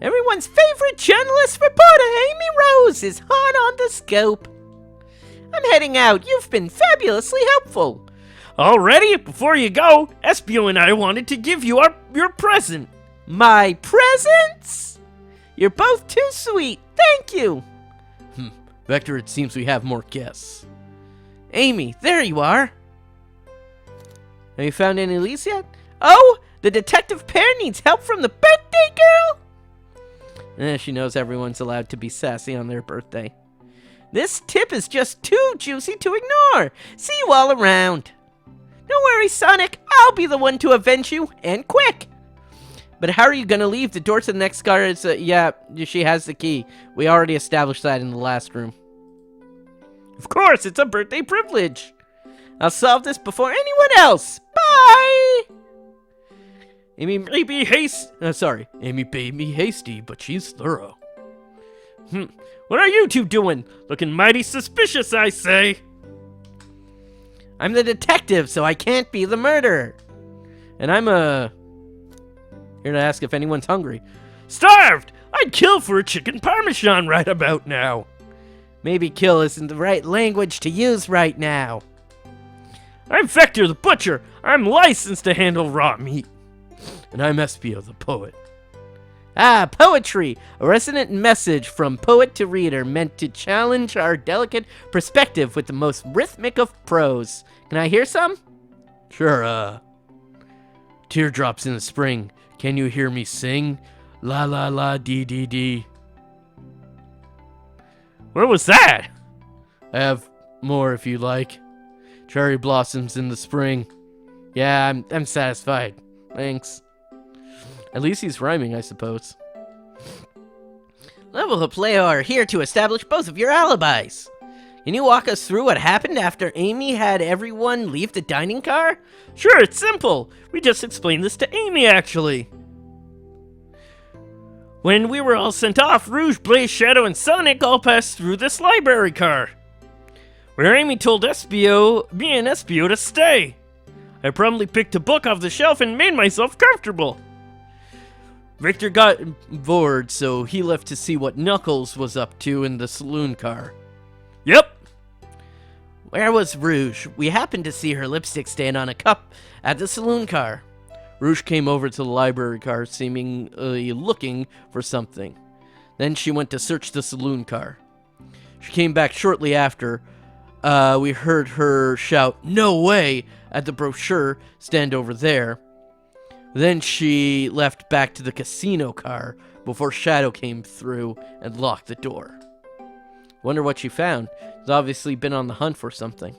S1: Everyone's favorite journalist reporter, Amy Rose, is hot on the scope. I'm heading out. You've been fabulously helpful.
S2: Already? Before you go, Espio and I wanted to give you your present.
S1: My presents? You're both too sweet. Thank you.
S2: Vector, it seems we have more guests.
S1: Amy, there you are. Have you found any leads yet? Oh, the detective pair needs help from the birthday girl? She knows everyone's allowed to be sassy on their birthday. This tip is just too juicy to ignore. See you all around. Don't worry, Sonic. I'll be the one to avenge you, and quick. But how are you going to leave? The door to the next car is, yeah, she has the key. We already established that in the last room. Of course, it's a birthday privilege. I'll solve this before anyone else. Bye! Amy may be Amy may be hasty, but she's thorough.
S2: What are you two doing? Looking mighty suspicious, I say.
S1: I'm the detective, so I can't be the murderer. And I'm, here to ask if anyone's hungry.
S2: Starved! I'd kill for a chicken parmesan right about now.
S1: Maybe kill isn't the right language to use right now.
S2: I'm Vector the Butcher. I'm licensed to handle raw meat. And I'm Espio the Poet.
S1: Ah, poetry! A resonant message from poet to reader meant to challenge our delicate perspective with the most rhythmic of prose. Can I hear some?
S2: Sure, Teardrops in the spring. Can you hear me sing? La la la dee dee dee. Where was that? I have more if you like. Cherry blossoms in the spring. Yeah, I'm satisfied. Thanks. At least he's rhyming, I suppose.
S1: LevelUpLeo are here to establish both of your alibis. Can you walk us through what happened after Amy had everyone leave the dining car?
S2: Sure, it's simple. We just explained this to Amy, actually. When we were all sent off, Rouge, Blaze, Shadow, and Sonic all passed through this library car, where Amy told me and Espio to stay. I promptly picked a book off the shelf and made myself comfortable. Victor got bored, so he left to see what Knuckles was up to in the saloon car. Yep.
S1: Where was Rouge? We happened to see her lipstick stain on a cup at the saloon car.
S2: Rouge came over to the library car, seemingly looking for something. Then she went to search the saloon car. She came back shortly after. we heard her shout, "No way!" at the brochure stand over there. Then she left back to the casino car before Shadow came through and locked the door. Wonder what she found. She's obviously been on the hunt for something.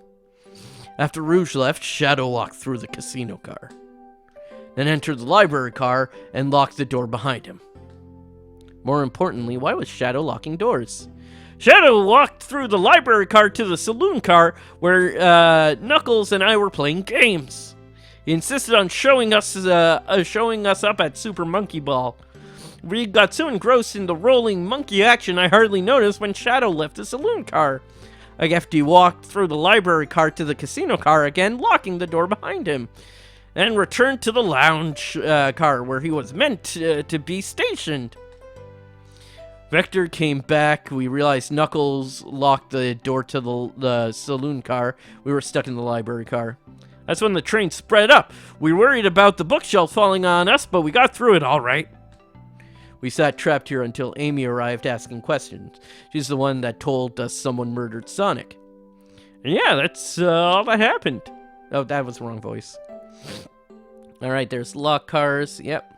S2: After Rouge left, Shadow walked through the casino car, then entered the library car and locked the door behind him. More importantly, why was Shadow locking doors? Shadow walked through the library car to the saloon car where Knuckles and I were playing games. He insisted on showing us up at Super Monkey Ball. We got so engrossed in the rolling monkey action I hardly noticed when Shadow left the saloon car. After he walked through the library car to the casino car again, locking the door behind him, and returned to the lounge car where he was meant to be stationed. Vector came back. We realized Knuckles locked the door to the saloon car. We were stuck in the library car. That's when the train spread up. We worried about the bookshelf falling on us, but we got through it all right. We sat trapped here until Amy arrived asking questions. She's the one that told us someone murdered Sonic. And yeah, that's all that happened. Oh, that was the wrong voice. Alright, there's lock cars. Yep.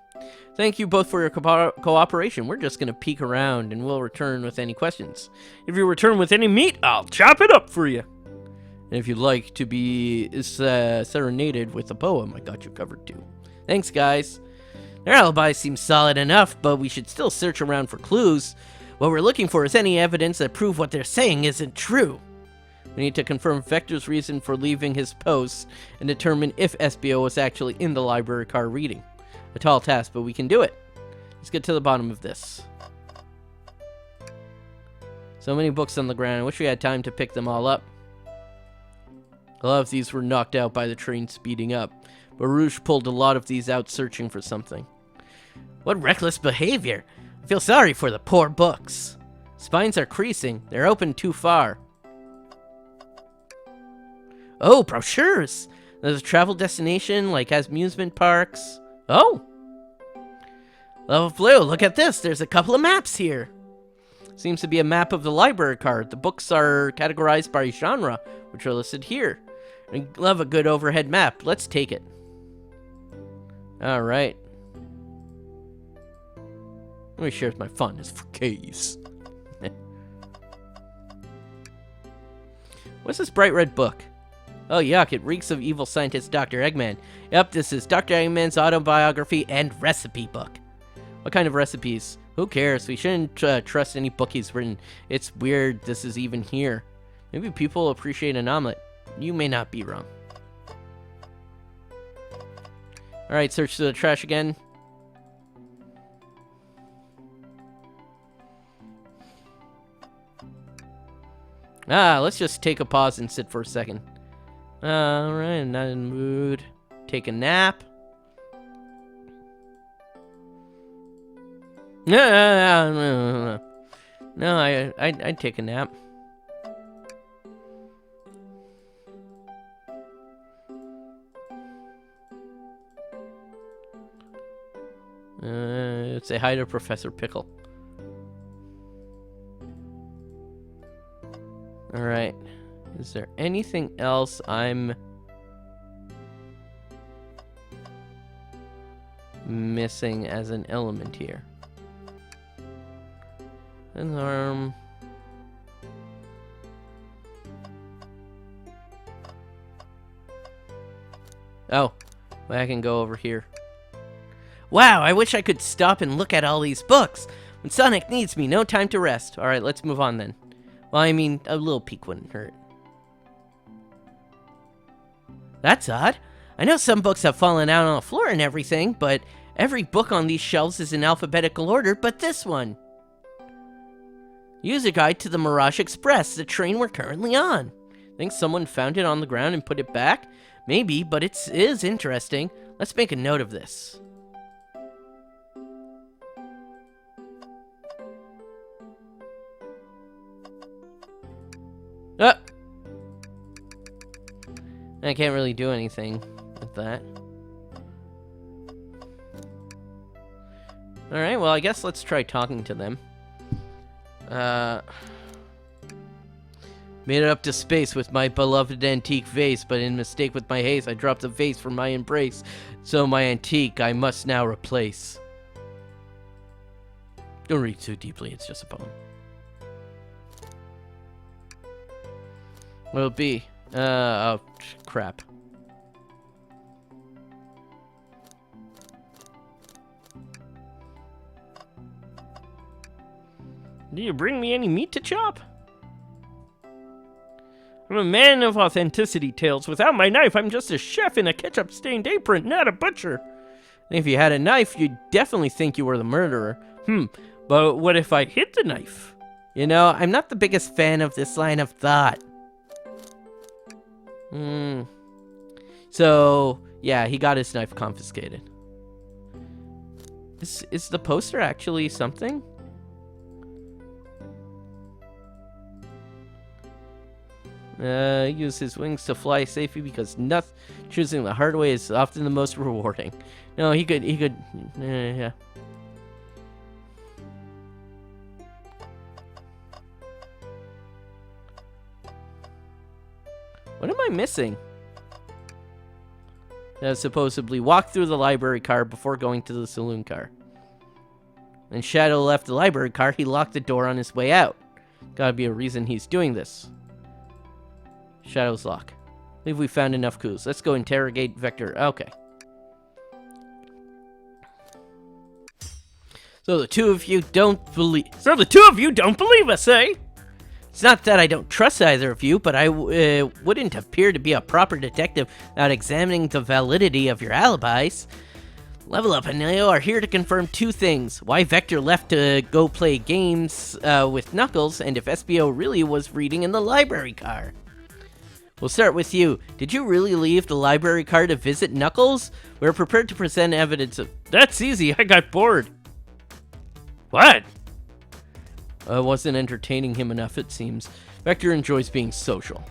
S2: Thank you both for your cooperation. We're just going to peek around and we'll return with any questions. If you return with any meat, I'll chop it up for you. And if you'd like to be serenaded with a poem, I got you covered too. Thanks, guys. Their alibi seems solid enough, but we should still search around for clues. What we're looking for is any evidence that prove what they're saying isn't true. We need to confirm Vector's reason for leaving his post and determine if SBO was actually in the library car reading. A tall task, but we can do it. Let's get to the bottom of this. So many books on the ground. I wish we had time to pick them all up. A lot of these were knocked out by the train speeding up, but Rouge pulled a lot of these out searching for something. What reckless behavior! I feel sorry for the poor books. Spines are creasing. They're open too far. Oh, brochures! There's a travel destination, like amusement parks. Oh! LevelUpLeo, look at this! There's a couple of maps here! Seems to be a map of the library card. The books are categorized by genre, which are listed here. I love a good overhead map. Let's take it. Alright. Let me share my fun. It's for caves. What's this bright red book? Oh, yuck. It reeks of evil scientist Dr. Eggman. Yep, this is Dr. Eggman's autobiography and recipe book. What kind of recipes? Who cares? We shouldn't trust any book he's written. It's weird this is even here. Maybe people appreciate an omelet. You may not be wrong. Alright, search the trash again. Let's just take a pause and sit for a second. Alright, not in the mood. Take a nap. No, I'd take a nap. Say hi to Professor Pickle. Alright. Is there anything else I'm missing as an element here? An arm. Oh, well, I can go over here. Wow, I wish I could stop and look at all these books. When Sonic needs me, no time to rest. Alright, let's move on then. Well, I mean, a little peek wouldn't hurt. That's odd. I know some books have fallen out on the floor and everything, but every book on these shelves is in alphabetical order but this one. User guide to the Mirage Express, the train we're currently on. Think someone found it on the ground and put it back? Maybe, but it is interesting. Let's make a note of this. I can't really do anything with that. Alright, well, I guess let's try talking to them.
S1: Made it up to space with my beloved antique vase, but in mistake with my haste, I dropped the vase from my embrace. So my antique I must now replace. Don't read too deeply, it's just a poem. What'll it be? Oh, crap.
S2: Do you bring me any meat to chop? I'm a man of authenticity, Tails. Without my knife, I'm just a chef in a ketchup-stained apron, not a butcher.
S1: And if you had a knife, you'd definitely think you were the murderer.
S2: But what if I hid the knife?
S1: You know, I'm not the biggest fan of this line of thought. So, yeah, he got his knife confiscated. Is the poster actually something? Use his wings to fly safely because choosing the hard way is often the most rewarding. No, he could, yeah. What am I missing? Supposedly walk through the library car before going to the saloon car. When Shadow left the library car, he locked the door on his way out. Gotta be a reason he's doing this. Shadow's lock. I believe we found enough clues. Let's go interrogate Vector. Okay. So the two of you don't believe
S2: us, eh?
S1: It's not that I don't trust either of you, but I wouldn't appear to be a proper detective without examining the validity of your alibis. Level Up and Leo are here to confirm two things. Why Vector left to go play games with Knuckles, and if SBO really was reading in the library car. We'll start with you. Did you really leave the library car to visit Knuckles? We're prepared to present evidence of...
S2: That's easy, I got bored. What?
S1: I wasn't entertaining him enough, it seems. Vector enjoys being social.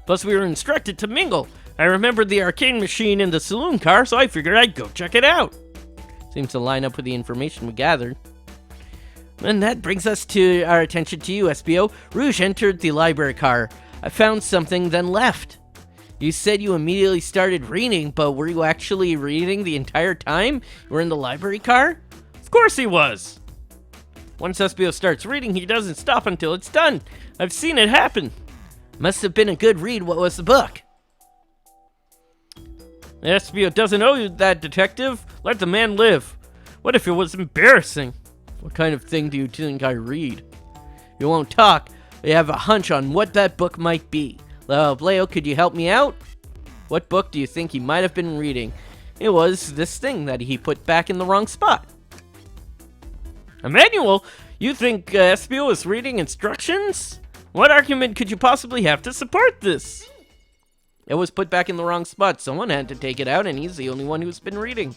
S2: Plus, we were instructed to mingle. I remembered the arcade machine in the saloon car, so I figured I'd go check it out.
S1: Seems to line up with the information we gathered. And that brings us to our attention to you, SBO. Rouge entered the library car. I found something, then left. You said you immediately started reading, but were you actually reading the entire time you were in the library car?
S2: Of course he was. Once SBO starts reading, he doesn't stop until it's done. I've seen it happen.
S1: Must have been a good read. What was the book?
S2: SBO doesn't owe you that, detective. Let the man live. What if it was embarrassing?
S1: What kind of thing do you think I read? You won't talk. I have a hunch on what that book might be. LevelUpLeo, could you help me out? What book do you think he might have been reading? It was this thing that he put back in the wrong spot.
S2: A manual? You think SBO is reading instructions? What argument could you possibly have to support this?
S1: It was put back in the wrong spot. Someone had to take it out, and he's the only one who's been reading.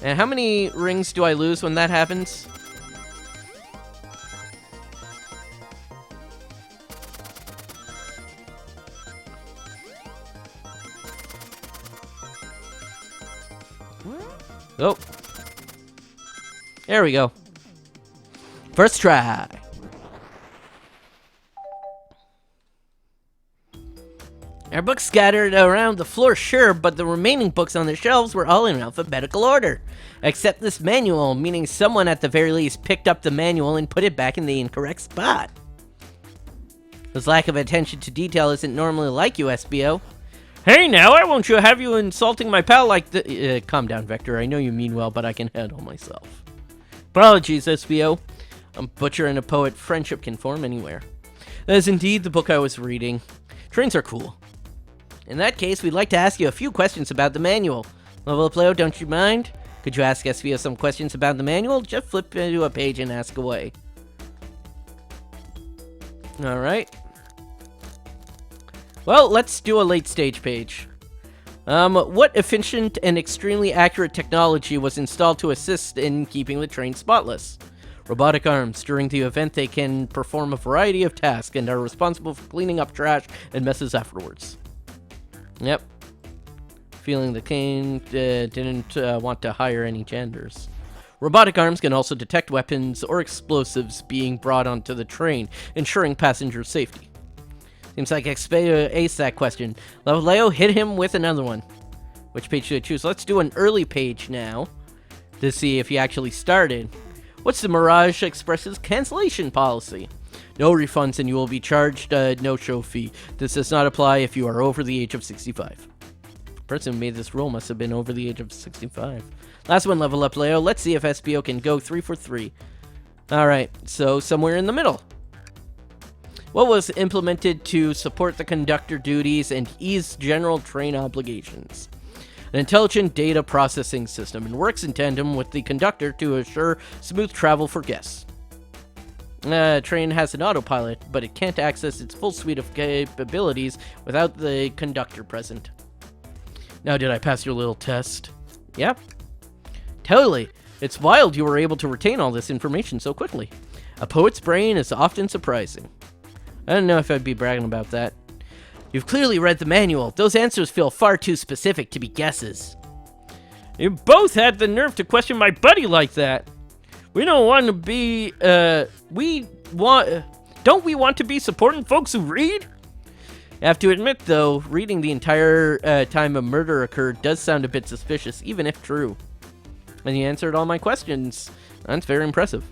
S1: And how many rings do I lose when that happens? Oh. There we go. First try. Our books scattered around the floor, sure, but the remaining books on the shelves were all in alphabetical order. Except this manual, meaning someone at the very least picked up the manual and put it back in the incorrect spot. This lack of attention to detail isn't normally like you, SBO.
S2: Hey now, I won't have you insulting my pal like the...
S1: Calm down, Vector. I know you mean well, but I can handle myself. Apologies, SBO. A butcher and a poet, friendship can form anywhere. That is indeed the book I was reading. Trains are cool. In that case, we'd like to ask you a few questions about the manual. LevelUpLeo, don't you mind? Could you ask SBO some questions about the manual? Just flip into a page and ask away. Alright. Well, let's do a late stage page. What efficient and extremely accurate technology was installed to assist in keeping the train spotless? Robotic arms. During the event, they can perform a variety of tasks and are responsible for cleaning up trash and messes afterwards. Yep. Feeling the king didn't want to hire any janitors. Robotic arms can also detect weapons or explosives being brought onto the train, ensuring passenger safety. Seems like Xperia aced that question. LevelUpLeo, hit him with another one. Which page should I choose? Let's do an early page now to see if he actually started. What's the Mirage Express's cancellation policy? No refunds and you will be charged a no-show fee. This does not apply if you are over the age of 65. The person who made this rule must have been over the age of 65. Last one, LevelUpLeo. Let's see if SBO can go 3 for 3. Alright, so somewhere in the middle. What was implemented to support the conductor duties and ease general train obligations? An intelligent data processing system and works in tandem with the conductor to assure smooth travel for guests. Train has an autopilot, but it can't access its full suite of capabilities without the conductor present. Now, did I pass your little test? Yep. Totally. It's wild you were able to retain all this information so quickly. A poet's brain is often surprising. I don't know if I'd be bragging about that. You've clearly read the manual. Those answers feel far too specific to be guesses.
S2: You both had the nerve to question my buddy like that. We don't want to be, don't we want to be supporting folks who read?
S1: I have to admit, though, reading the entire time a murder occurred does sound a bit suspicious, even if true. And you answered all my questions. That's very impressive.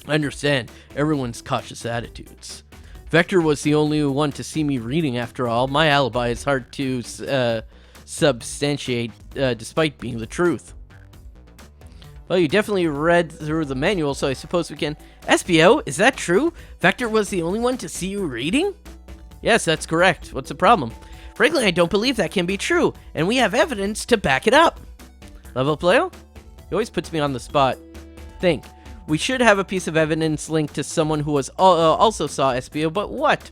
S1: I understand everyone's cautious attitudes. Vector was the only one to see me reading, after all. My alibi is hard to substantiate, despite being the truth. Well, you definitely read through the manual, so I suppose we can... SBO, is that true? Vector was the only one to see you reading? Yes, that's correct. What's the problem? Frankly, I don't believe that can be true, and we have evidence to back it up. LevelUpLeo? He always puts me on the spot. Think. We should have a piece of evidence linked to someone who was also saw SBO, but what?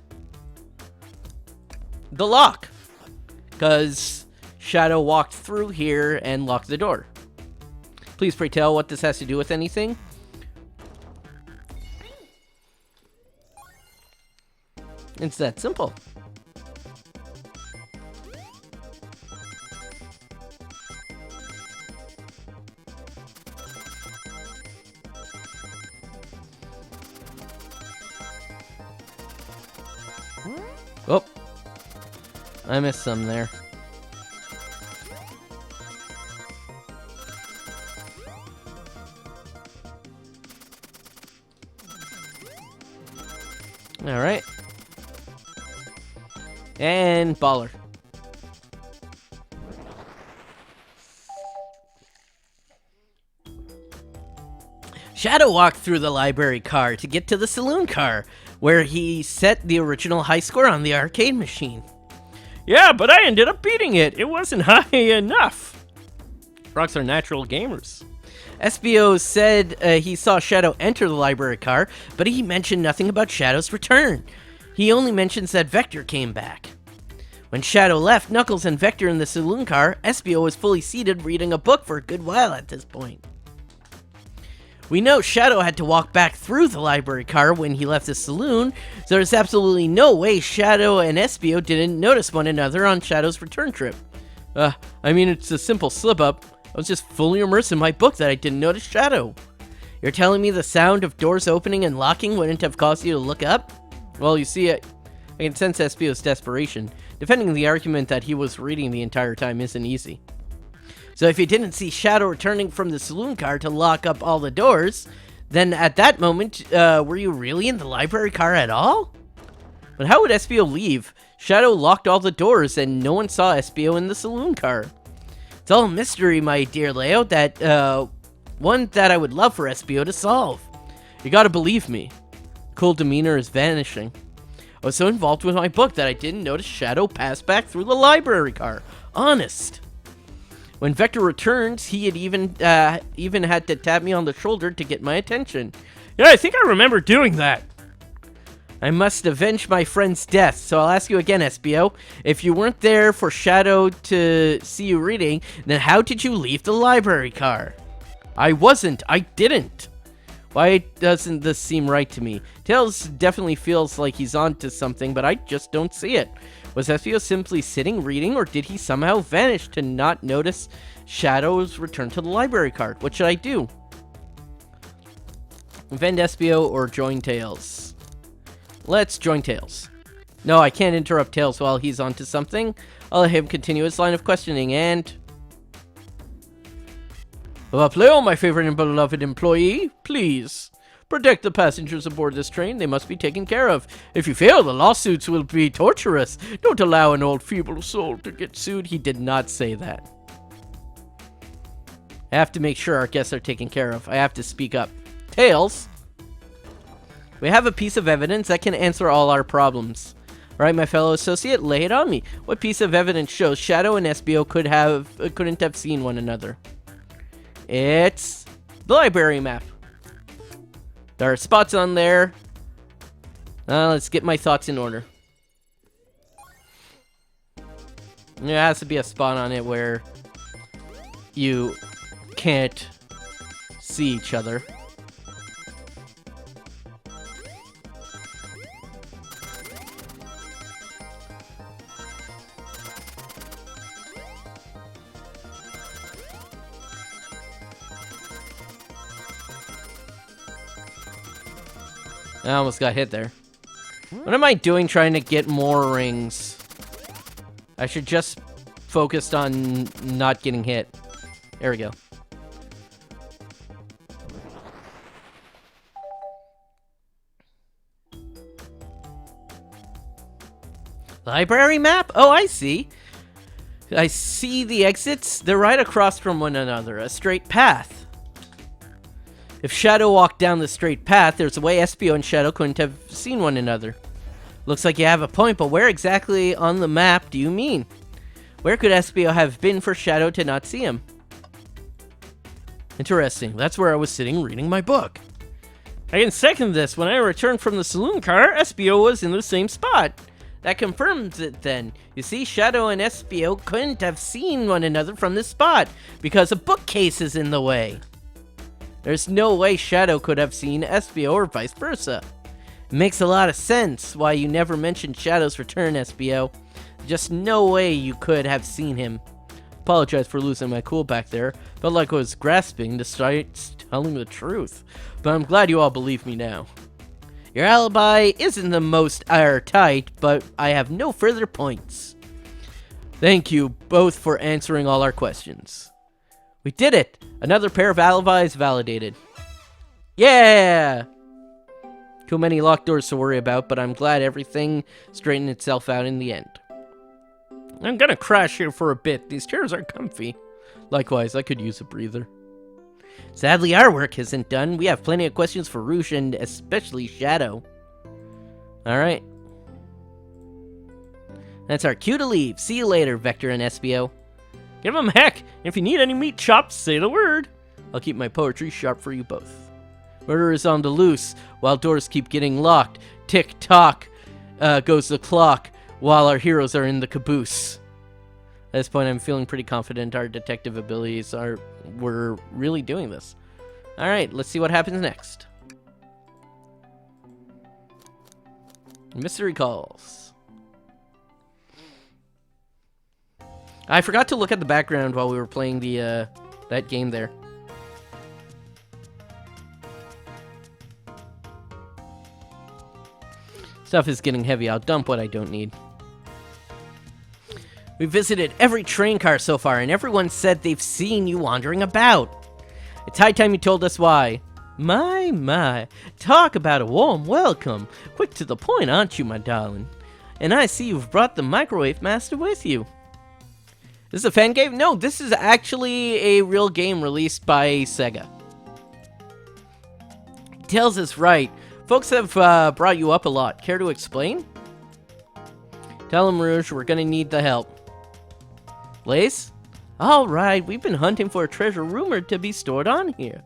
S1: The lock. Because Shadow walked through here and locked the door. Please pray tell what this has to do with anything. It's that simple. Oh, I missed some there. All right. And baller. Shadow walked through the library car to get to the saloon car, where he set the original high score on the arcade machine.
S2: Yeah, but I ended up beating it. It wasn't high enough. Rocks are natural gamers.
S1: SBO said he saw Shadow enter the library car, but he mentioned nothing about Shadow's return. He only mentions that Vector came back. When Shadow left Knuckles and Vector in the saloon car, SBO was fully seated reading a book for a good while at this point. We know Shadow had to walk back through the library car when he left the saloon, so there's absolutely no way Shadow and SBO didn't notice one another on Shadow's return trip. I mean, it's a simple slip-up. I was just fully immersed in my book that I didn't notice Shadow. You're telling me the sound of doors opening and locking wouldn't have caused you to look up? Well, you see, I can sense SBO's desperation. Defending the argument that he was reading the entire time isn't easy. So if you didn't see Shadow returning from the saloon car to lock up all the doors, then at that moment, were you really in the library car at all? But how would SBO leave? Shadow locked all the doors and no one saw SBO in the saloon car. It's all a mystery, my dear Leo, that, one that I would love for SBO to solve. You gotta believe me. Cool demeanor is vanishing. I was so involved with my book that I didn't notice Shadow pass back through the library car. Honest. When Vector returns, he had even had to tap me on the shoulder to get my attention.
S2: Yeah, I think I remember doing that.
S1: I must avenge my friend's death, so I'll ask you again, SBO. If you weren't there for Shadow to see you reading, then how did you leave the library car? I wasn't. I didn't. Why doesn't this seem right to me? Tails definitely feels like he's on to something, but I just don't see it. Was SBO simply sitting reading, or did he somehow vanish to not notice Shadow's return to the library car? What should I do? Vend SBO or join Tails? Let's join Tails. No, I can't interrupt Tails while he's onto something. I'll let him continue his line of questioning and... LevelUpLeo, my favorite and beloved employee, please protect the passengers aboard this train. They must be taken care of. If you fail, the lawsuits will be torturous. Don't allow an old feeble soul to get sued. He did not say that. I have to make sure our guests are taken care of. I have to speak up. Tails, we have a piece of evidence that can answer all our problems. All right, my fellow associate, lay it on me. What piece of evidence shows Shadow and SBO couldn't have seen one another? It's the library map. There are spots on there. Let's get my thoughts in order. There has to be a spot on it where you can't see each other. I almost got hit there. What am I doing trying to get more rings? I should just focus on not getting hit. There we go. Library map? Oh, I see. I see the exits. They're right across from one another. A straight path. If Shadow walked down the straight path, there's a way SBO and Shadow couldn't have seen one another. Looks like you have a point, but where exactly on the map do you mean? Where could SBO have been for Shadow to not see him? Interesting. That's where I was sitting reading my book. I can second this. When I returned from the saloon car, SBO was in the same spot. That confirms it then. You see, Shadow and SBO couldn't have seen one another from this spot because a bookcase is in the way. There's no way Shadow could have seen SBO or vice versa. It makes a lot of sense why you never mentioned Shadow's return, SBO. Just no way you could have seen him. Apologize for losing my cool back there. Felt like I was grasping to start telling the truth. But I'm glad you all believe me now. Your alibi isn't the most airtight, but I have no further points. Thank you both for answering all our questions. We did it! Another pair of alibis validated. Yeah! Too many locked doors to worry about, but I'm glad everything straightened itself out in the end. I'm gonna crash here for a bit. These chairs are comfy. Likewise, I could use a breather. Sadly, our work isn't done. We have plenty of questions for Rouge and especially Shadow. Alright. That's our cue to leave. See you later, Vector and SBO. Give him heck. If you need any meat chops, say the word. I'll keep my poetry sharp for you both. Murder is on the loose, while doors keep getting locked. Tick-tock goes the clock, while our heroes are in the caboose. At this point, I'm feeling pretty confident our detective abilities we're really doing this. Alright, let's see what happens next. Mystery calls. I forgot to look at the background while we were playing the that game there. Stuff is getting heavy. I'll dump what I don't need. We visited every train car so far, and everyone said they've seen you wandering about. It's high time you told us why. My. Talk about a warm welcome. Quick to the point, aren't you, my darling? And I see you've brought the Microwave Master with you. This is a fan game? No, this is actually a real game released by Sega. Tails is right. Folks have brought you up a lot. Care to explain? Tell him, Rouge, we're gonna need the help. Blaze? Alright, we've been hunting for a treasure rumored to be stored on here.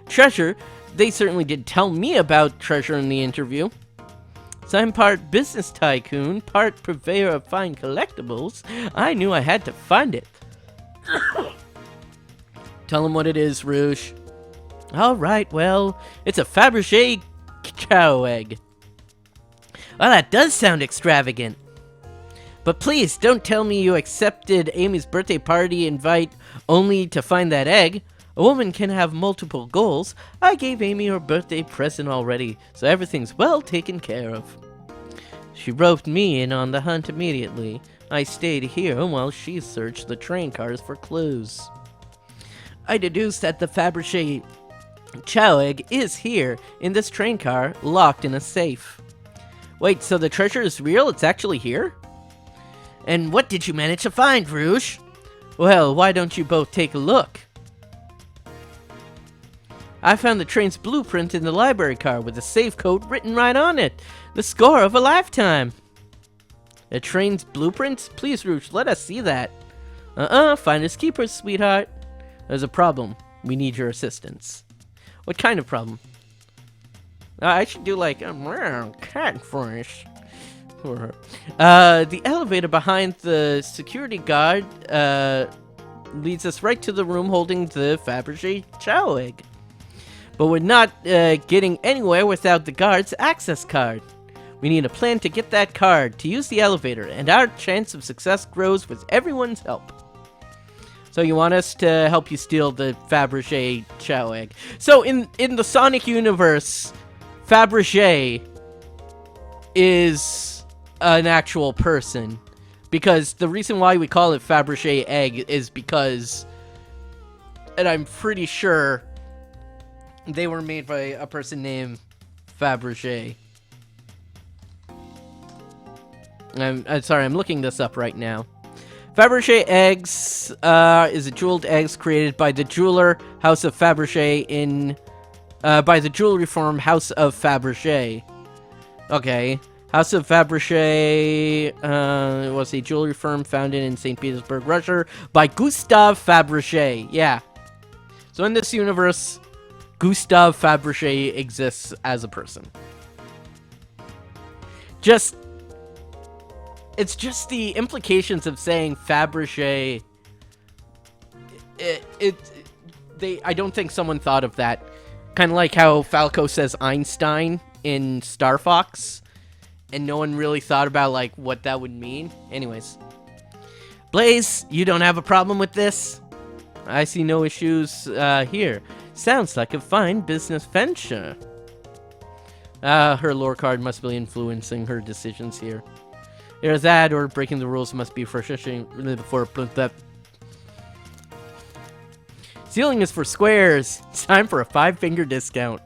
S1: Treasure? They certainly did tell me about treasure in the interview. So I'm part business tycoon, part purveyor of fine collectibles. I knew I had to find it. Tell him what it is, Rouge. Alright, well, it's a Fabergé cow egg. Well, that does sound extravagant. But please, don't tell me you accepted Amy's birthday party invite only to find that egg. A woman can have multiple goals. I gave Amy her birthday present already, so everything's well taken care of. She roped me in on the hunt immediately. I stayed here while she searched the train cars for clues. I deduced that the Fabergé Chow egg is here, in this train car, locked in a safe. Wait, so the treasure is real? It's actually here? And what did you manage to find, Rouge? Well, why don't you both take a look? I found the train's blueprint in the library car with a safe code written right on it. The score of a lifetime. A train's blueprint? Please, Rouge, let us see that. Finders keepers, sweetheart. There's a problem. We need your assistance. What kind of problem? I should do like a catfish for her. The elevator behind the security guard leads us right to the room holding the Fabergé Chow egg. But we're not getting anywhere without the guard's access card. We need a plan to get that card to use the elevator, and our chance of success grows with everyone's help. So you want us to help you steal the Fabergé Chow egg. So in the Sonic universe, Fabergé is an actual person. Because the reason why we call it Fabergé egg is because, and I'm pretty sure, they were made by a person named Fabergé. I'm sorry, I'm looking this up right now. Fabergé eggs is a jeweled eggs created by the jeweler House of Fabergé by the jewelry firm House of Fabergé. Okay, House of Fabergé was a jewelry firm founded in St. Petersburg, Russia by Gustave Fabergé. Yeah. So in this universe, Gustave Fabergé exists as a person. It's just the implications of saying Fabergé. I don't think someone thought of that. Kind of like how Falco says Einstein in Star Fox, and no one really thought about like what that would mean. Anyways, Blaze, you don't have a problem with this? I see no issues here. Sounds like a fine business venture. Her lore card must be influencing her decisions here. Either that or breaking the rules must be frustrating for that. Ceiling is for squares. It's time for a 5-finger discount.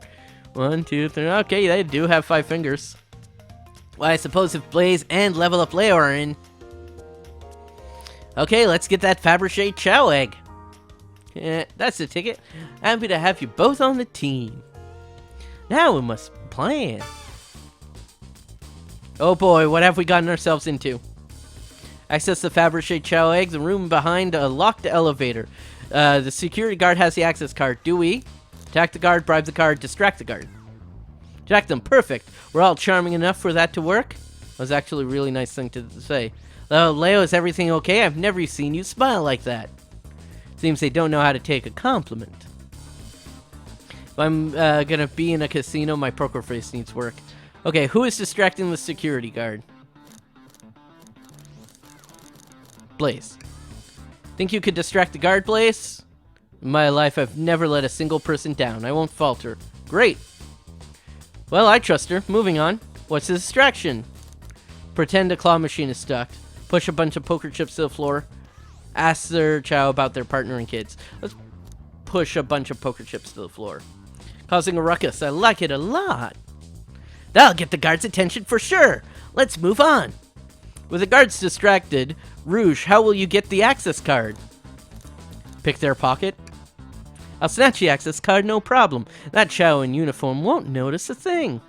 S1: 1, 2, 3. Okay, they do have 5 fingers. Well, I suppose if Blaze and LevelUpLeo are in. Okay, let's get that Fabergé Chow egg. Yeah, that's the ticket. Happy to have you both on the team. Now we must plan. Oh boy, what have we gotten ourselves into? Access the Fabergé Chow egg, the room behind a locked elevator. The security guard has the access card. Do we? Attack the guard, bribe the guard, distract the guard. Distract them, perfect. We're all charming enough for that to work. That was actually a really nice thing to say. Leo, is everything okay? I've never seen you smile like that. Seems they don't know how to take a compliment. If I'm gonna be in a casino, my poker face needs work. Okay, who is distracting the security guard? Blaze. Think you could distract the guard, Blaze? In my life, I've never let a single person down. I won't falter. Great. Well, I trust her. Moving on. What's the distraction? Pretend a claw machine is stuck. Push a bunch of poker chips to the floor. Ask their chow about their partner and kids. Let's push a bunch of poker chips to the floor. Causing a ruckus. I like it a lot. That'll get the guards' attention for sure. Let's move on. With the guards distracted, Rouge, how will you get the access card? Pick their pocket. I'll snatch the access card, no problem. That chow in uniform won't notice a thing.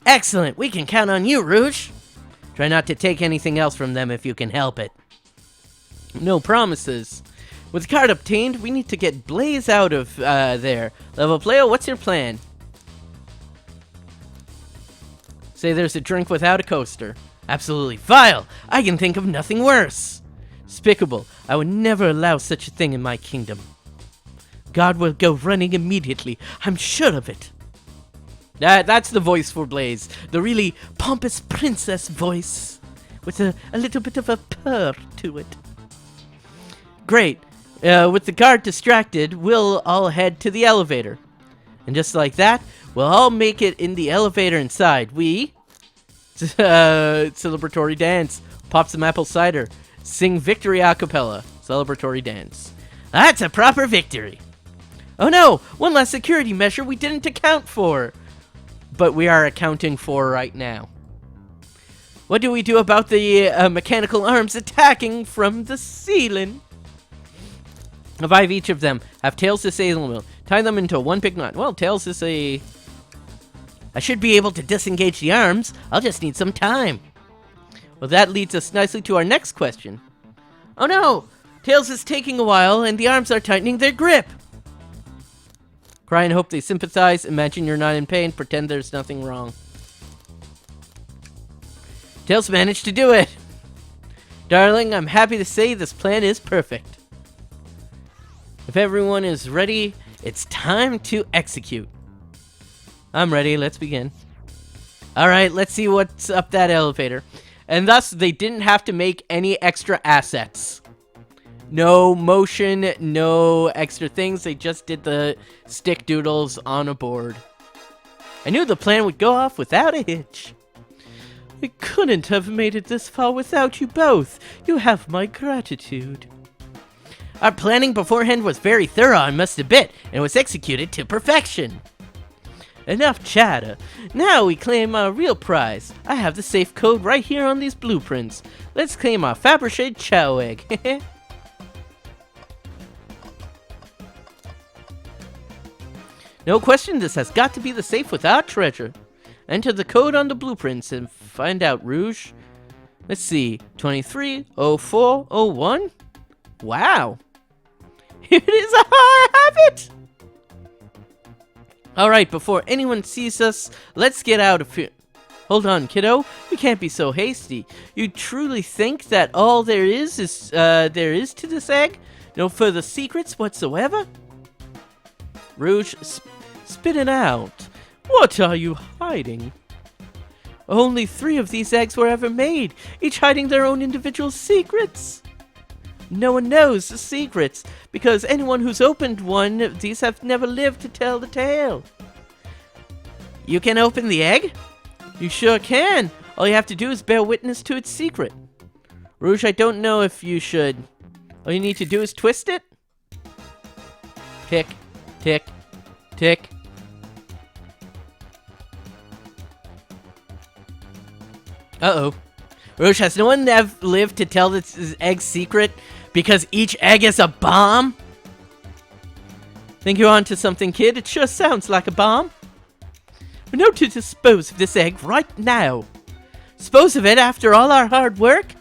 S1: Excellent. We can count on you, Rouge. Try not to take anything else from them if you can help it. No promises. With the card obtained, we need to get Blaze out of there. LevelUpLeo, what's your plan? Say there's a drink without a coaster. Absolutely vile. I can think of nothing worse. Despicable. I would never allow such a thing in my kingdom. God will go running immediately. I'm sure of it. That's the voice for Blaze. The really pompous princess voice. With a little bit of a purr to it. Great. With the guard distracted, we'll all head to the elevator. And just like that, we'll all make it in the elevator inside. We... celebratory dance. Pop some apple cider. Sing victory a cappella. Celebratory dance. That's a proper victory. Oh no! One last security measure we didn't account for. But we are accounting for right now. What do we do about the mechanical arms attacking from the ceiling? Revive each of them. Have Tails disable them. Tie them into one big knot. Well, Tails is a... I should be able to disengage the arms. I'll just need some time. Well, that leads us nicely to our next question. Oh no! Tails is taking a while, and the arms are tightening their grip. Cry and hope they sympathize. Imagine you're not in pain. Pretend there's nothing wrong. Tails managed to do it. Darling, I'm happy to say this plan is perfect. If everyone is ready, it's time to execute. I'm ready. Let's begin. Alright, let's see what's up that elevator. And thus, they didn't have to make any extra assets. No motion, no extra things. They just did the stick doodles on a board. I knew the plan would go off without a hitch. I couldn't have made it this far without you both. You have my gratitude. Our planning beforehand was very thorough, I must admit, and was executed to perfection. Enough chatter. Now we claim our real prize. I have the safe code right here on these blueprints. Let's claim our Fabergé Chow egg. No question, this has got to be the safe with our treasure. Enter the code on the blueprints and find out, Rouge. Let's see, 230401? Wow. Here it is, I have it! Alright, before anyone sees us, let's get out of here. Hold on, kiddo. You can't be so hasty. You truly think that all there is to this egg? No further secrets whatsoever? Rouge, spit it out. What are you hiding? Only 3 of these eggs were ever made, each hiding their own individual secrets. No one knows the secrets, because anyone who's opened one of these have never lived to tell the tale. You can open the egg? You sure can. All you have to do is bear witness to its secret. Rouge, I don't know if you should. All you need to do is twist it. Tick, tick, tick. Uh-oh. Rouge, has no one lived to tell this egg's secret because each egg is a bomb? Think you're onto something, kid? It sure sounds like a bomb. We know to dispose of this egg right now. Dispose of it after all our hard work?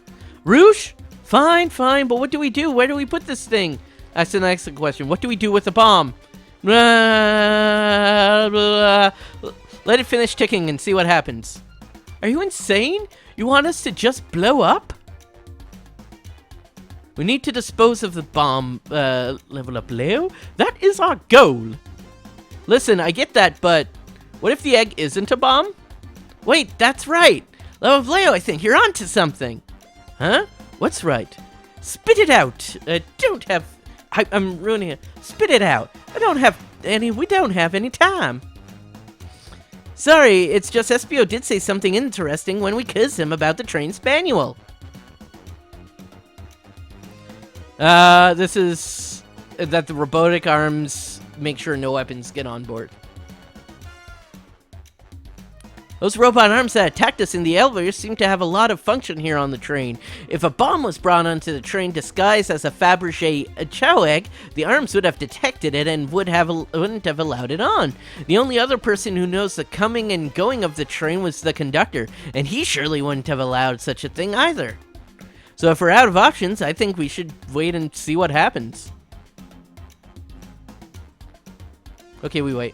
S1: Rouge? Fine, fine, but what do we do? Where do we put this thing? That's an excellent question. What do we do with the bomb? Let it finish ticking and see what happens. Are you insane? You want us to just blow up? We need to dispose of the bomb, LevelUpLeo. That is our goal. Listen, I get that, but what if the egg isn't a bomb? Wait, that's right. LevelUpLeo, I think you're onto something. Huh? What's right? Spit it out. I'm ruining it. Spit it out. We don't have any time. Sorry, it's just Espio did say something interesting when we quizzed him about the train spaniel. This is that the robotic arms make sure no weapons get on board. Those robot arms that attacked us in the elevator seem to have a lot of function here on the train. If a bomb was brought onto the train disguised as a Fabergé Chow egg, the arms would have detected it and wouldn't have allowed it on. The only other person who knows the coming and going of the train was the conductor, and he surely wouldn't have allowed such a thing either. So if we're out of options, I think we should wait and see what happens. Okay, we wait.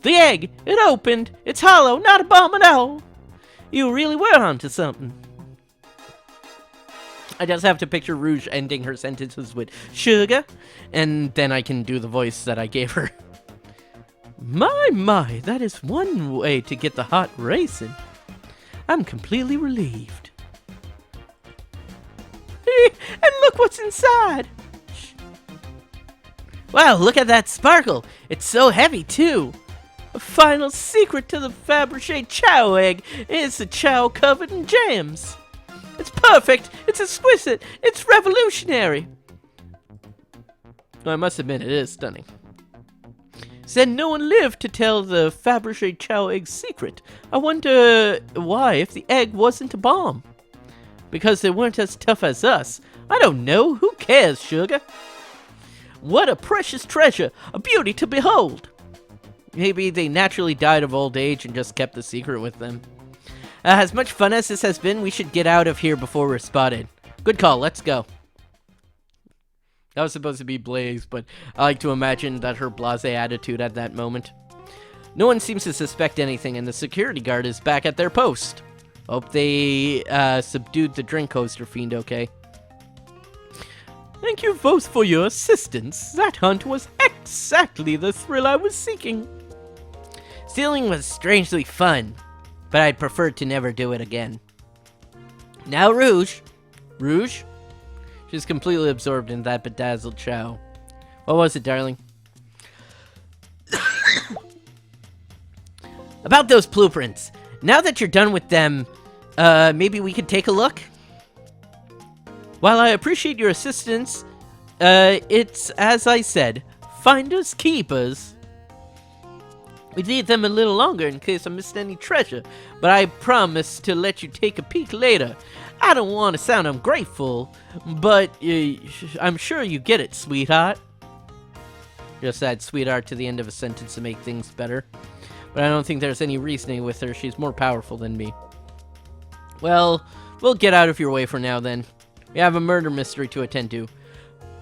S1: The egg! It opened! It's hollow, not a bomb at all! You really were onto something. I just have to picture Rouge ending her sentences with sugar, and then I can do the voice that I gave her.
S2: My, that is one way to get the heart racing. I'm completely relieved. And look what's inside!
S1: Wow, look at that sparkle! It's so heavy, too!
S2: A final secret to the Fabergé chow egg is the chow covered in jams. It's perfect, it's exquisite, it's revolutionary. I must admit, it is stunning. Said no one lived to tell the Fabergé chow egg secret. I wonder why, if the egg wasn't a bomb. Because they weren't as tough as us. I don't know, who cares, sugar? What a precious treasure, a beauty to behold. Maybe they naturally died of old age and just kept the secret with them. As much fun as this has been, we should get out of here before we're spotted. Good call, let's go. That was supposed to be Blaze, but I like to imagine that her blasé attitude at that moment. No one seems to suspect anything, and the security guard is back at their post. Hope they subdued the drink coaster fiend okay. Thank you both for your assistance. That hunt was exactly the thrill I was seeking.
S1: Stealing was strangely fun, but I'd prefer to never do it again. Now Rouge.
S2: Rouge? She's completely absorbed in that bedazzled chow. What was it, darling?
S1: About those blueprints. Now that you're done with them, maybe we could take a look?
S2: While I appreciate your assistance, it's, as I said, finders keepers. We need them a little longer in case I missed any treasure, but I promise to let you take a peek later. I don't want to sound ungrateful, but I'm sure you get it, sweetheart. Just add sweetheart to the end of a sentence to make things better. But I don't think there's any reasoning with her. She's more powerful than me. Well, we'll get out of your way for now then. We have a murder mystery to attend to.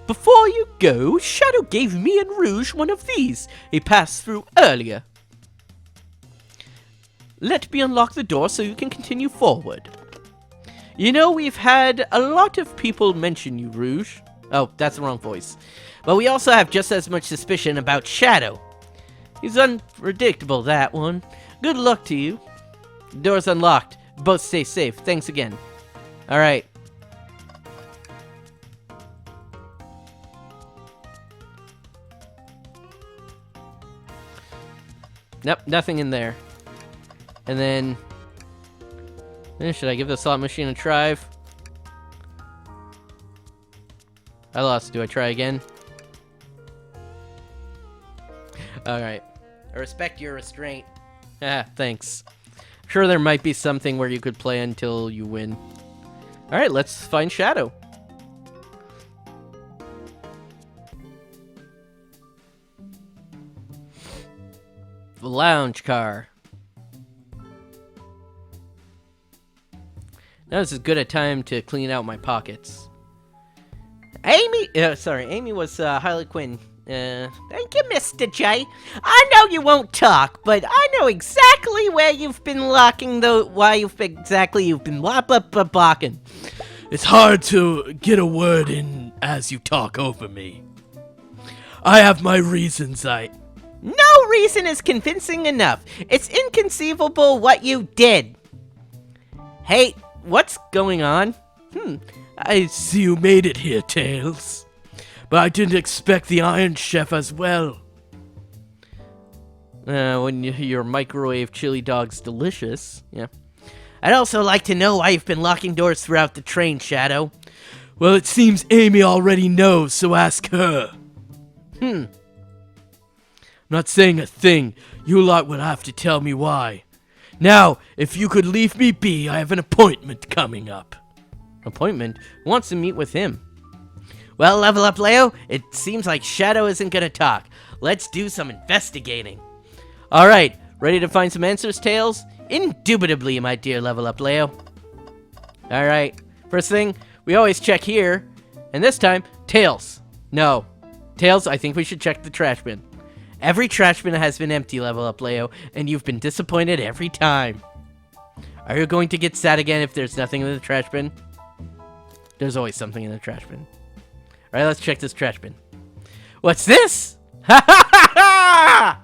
S2: Before you go, Shadow gave me and Rouge one of these. He passed through earlier. Let me unlock the door so you can continue forward. You know, we've had a lot of people mention you, Rouge. Oh, that's the wrong voice.
S1: But we also have just as much suspicion about Shadow.
S2: He's unpredictable, that one. Good luck to you. The door's unlocked. Both stay safe. Thanks again.
S1: Alright.
S2: Nope, nothing in there. And then... should I give the slot machine a try? I lost. Do I try again? Alright.
S1: I respect your restraint.
S2: Ah, thanks. Sure, there might be something where you could play until you win. Alright, let's find Shadow. The lounge car. Now this is good a time to clean out my pockets.
S1: Amy was Harley Quinn. Thank you, Mr. J. I know you won't talk, but I know exactly where you've been locking you've been blocking.
S2: It's hard to get a word in as you talk over me. I have my reasons,
S1: No reason is convincing enough. It's inconceivable what you did. Hey, what's going on?
S2: I see you made it here, Tails. But I didn't expect the Iron Chef as well. When your microwave chili dog's delicious, yeah.
S1: I'd also like to know why you've been locking doors throughout the train, Shadow.
S2: Well, it seems Amy already knows, so ask her. I'm not saying a thing. You lot will have to tell me why. Now, if you could leave me be, I have an appointment coming up.
S1: Appointment? Who wants to meet with him? Well, Level Up Leo, it seems like Shadow isn't gonna talk. Let's do some investigating.
S2: Alright, ready to find some answers, Tails?
S1: Indubitably, my dear Level Up Leo.
S2: Alright, first thing, we always check here. And this time, Tails. No. Tails, I think we should check the trash bin.
S1: Every trash bin has been empty, Level Up Leo, and you've been disappointed every time.
S2: Are you going to get sad again if there's nothing in the trash bin? There's always something in the trash bin. Alright, let's check this trash bin. What's this? Ha ha ha ha!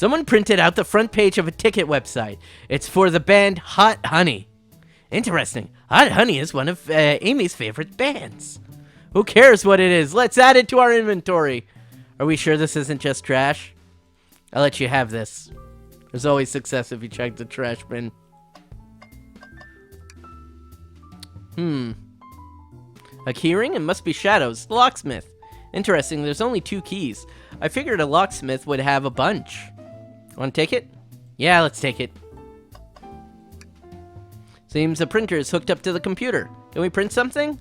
S1: Someone printed out the front page of a ticket website. It's for the band Hot Honey. Interesting. Hot Honey is one of Amy's favorite bands. Who cares what it is? Let's add it to our inventory. Are we sure this isn't just trash? I'll let you have this. There's always success if you check the trash bin. A keyring? It must be Shadow's. The locksmith. Interesting, there's only 2 keys. I figured a locksmith would have a bunch. Want to take it? Yeah, let's take it. Seems the printer is hooked up to the computer. Can we print something?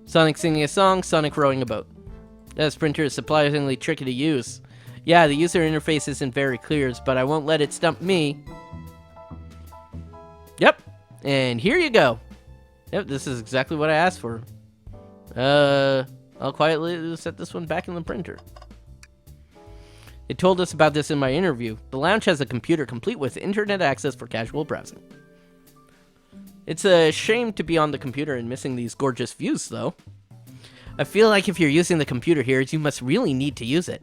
S1: Sonic singing a song, Sonic rowing a boat. This printer is surprisingly tricky to use. Yeah, the user interface isn't very clear, but I won't let it stump me. Yep, and here you go. Yep, this is exactly what I asked for. I'll quietly set this one back in the printer. They told us about this in my interview. The lounge has a computer complete with internet access for casual browsing. It's a shame to be on the computer and missing these gorgeous views, though. I feel like if you're using the computer here, you must really need to use it.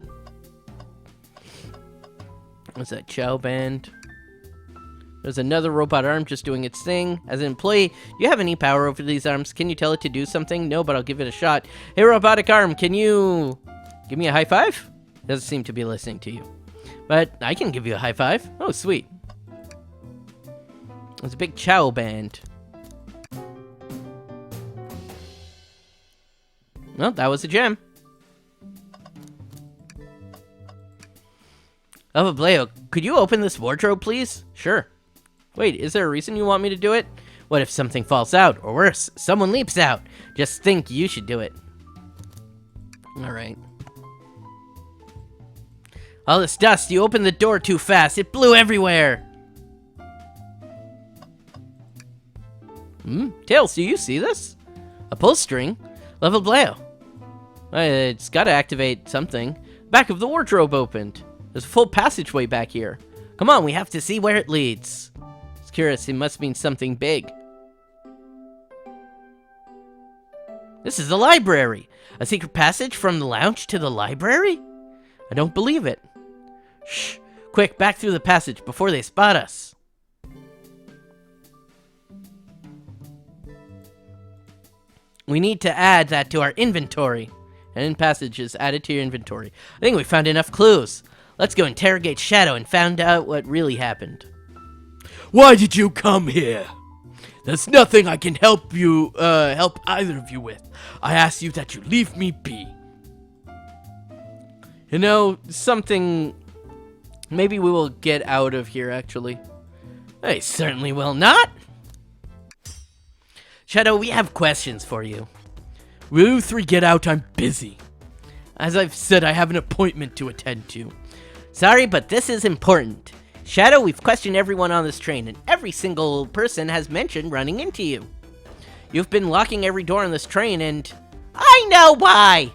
S1: What's that, Chow Band? There's another robot arm just doing its thing. As an employee, do you have any power over these arms? Can you tell it to do something? No, but I'll give it a shot. Hey, robotic arm, can you give me a high five? Doesn't seem to be listening to you. But I can give you a high five. Oh, sweet. It's a big Chow Band. Well, that was a gem. LevelUpLeo, could you open this wardrobe, please? Sure. Wait, is there a reason you want me to do it? What if something falls out? Or worse, someone leaps out? Just think you should do it. Alright. All this dust, you opened the door too fast. It blew everywhere. Tails, do you see this? A pull string? LevelUpLeo. It's gotta activate something. Back of the wardrobe opened. There's a full passageway back here. Come on, we have to see where it leads. It's curious, it must mean something big. This is the library. A secret passage from the lounge to the library? I don't believe it. Shh, quick, back through the passage before they spot us. We need to add that to our inventory. And in passages added to your inventory. I think we found enough clues. Let's go interrogate Shadow and find out what really happened.
S2: Why did you come here? There's nothing I can help either of you with. I ask you that you leave me be.
S1: You know, something... Maybe we will get out of here, actually. I certainly will not. Shadow, we have questions for you.
S2: Will you 3 get out? I'm busy. As I've said, I have an appointment to attend to.
S1: Sorry, but this is important. Shadow, we've questioned everyone on this train, and every single person has mentioned running into you. You've been locking every door on this train, and... I know why!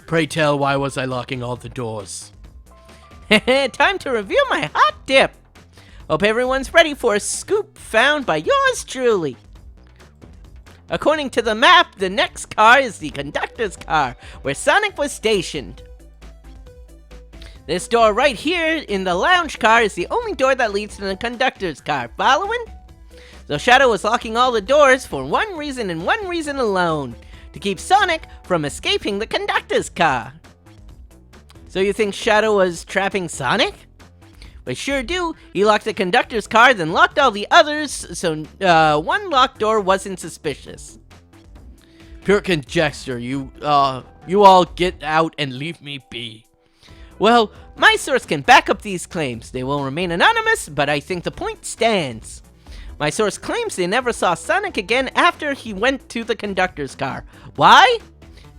S2: Pray tell, why was I locking all the doors?
S1: Time to reveal my hot dip! Hope everyone's ready for a scoop found by yours truly. According to the map, the next car is the conductor's car, where Sonic was stationed. This door right here in the lounge car is the only door that leads to the conductor's car. Following? So Shadow was locking all the doors for one reason and one reason alone. To keep Sonic from escaping the conductor's car. So you think Shadow was trapping Sonic? We sure do. He locked the conductor's car, then locked all the others, so one locked door wasn't suspicious.
S2: Pure conjecture. You all get out and leave me be.
S1: Well, my source can back up these claims. They will remain anonymous, but I think the point stands. My source claims they never saw Sonic again after he went to the conductor's car. Why?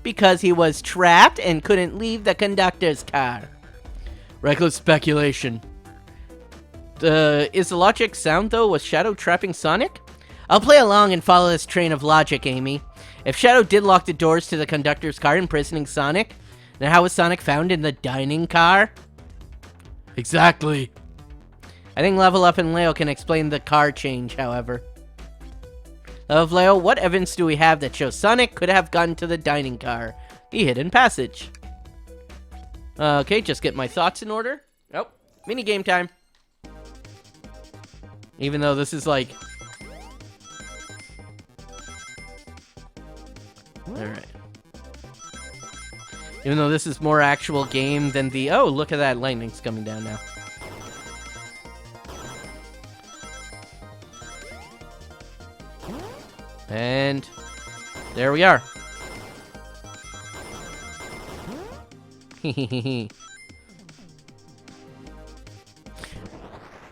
S1: Because he was trapped and couldn't leave the conductor's car.
S2: Reckless speculation.
S1: Is the logic sound, though? Was Shadow trapping Sonic? I'll play along and follow this train of logic, Amy. If Shadow did lock the doors to the conductor's car, imprisoning Sonic, then how was Sonic found in the dining car?
S2: Exactly.
S1: I think LevelUpLeo can explain the car change, however. LevelUpLeo, what evidence do we have that shows Sonic could have gone to the dining car? The hidden passage. Okay, just get my thoughts in order. Oh, mini game time. Even though this is like... Alright. Even though this is more actual game than the... Oh, look at that, lightning's coming down now. And... there we are. I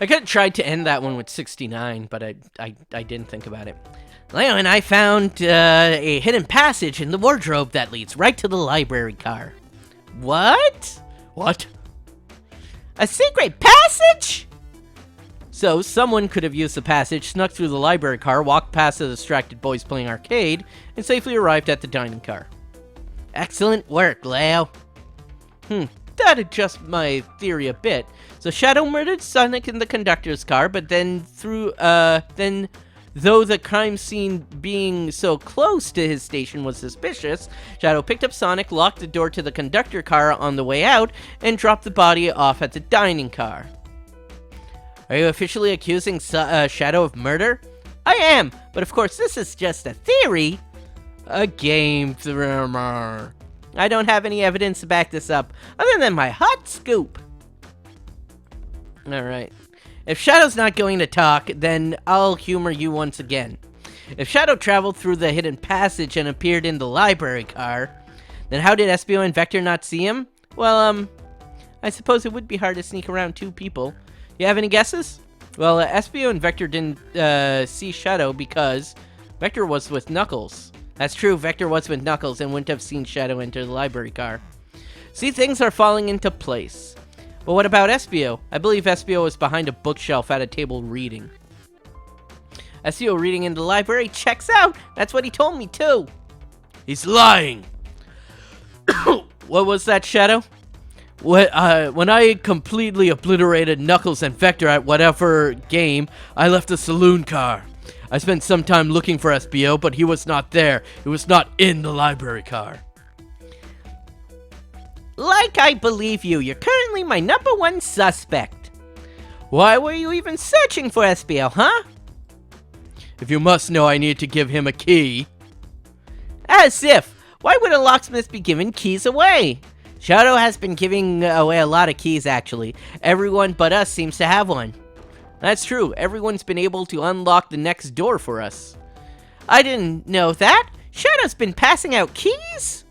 S1: could have tried to end that one with 69, but I didn't think about it. Leo and I found a hidden passage in the wardrobe that leads right to the library car. What?
S2: What?
S1: A secret passage? So, someone could have used the passage, snuck through the library car, walked past the distracted boys playing arcade, and safely arrived at the dining car. Excellent work, Leo. That adjusts my theory a bit. So Shadow murdered Sonic in the conductor's car, but then though the crime scene being so close to his station was suspicious, Shadow picked up Sonic, locked the door to the conductor car on the way out, and dropped the body off at the dining car. Are you officially accusing Shadow of murder? I am, but of course this is just a theory. A game thriller. I don't have any evidence to back this up, other than my hot scoop. Alright. If Shadow's not going to talk, then I'll humor you once again. If Shadow traveled through the hidden passage and appeared in the library car, then how did Espio and Vector not see him? Well, I suppose it would be hard to sneak around two people. You have any guesses? Well, Espio and Vector didn't see Shadow because Vector was with Knuckles. That's true, Vector was with Knuckles and wouldn't have seen Shadow enter the library car. See, things are falling into place. But what about Espio? I believe Espio was behind a bookshelf at a table reading. Espio reading in the library checks out! That's what he told me too!
S2: He's lying!
S1: What was that, Shadow?
S2: When I completely obliterated Knuckles and Vector at whatever game, I left the saloon car. I spent some time looking for Espio, but he was not there. He was not in the library car.
S1: Like I believe you, you're currently my #1 suspect. Why were you even searching for Espio, huh?
S2: If you must know, I need to give him a key.
S1: As if! Why would a locksmith be giving keys away? Shadow has been giving away a lot of keys, actually. Everyone but us seems to have one. That's true, everyone's been able to unlock the next door for us. I didn't know that. Shadow's been passing out keys?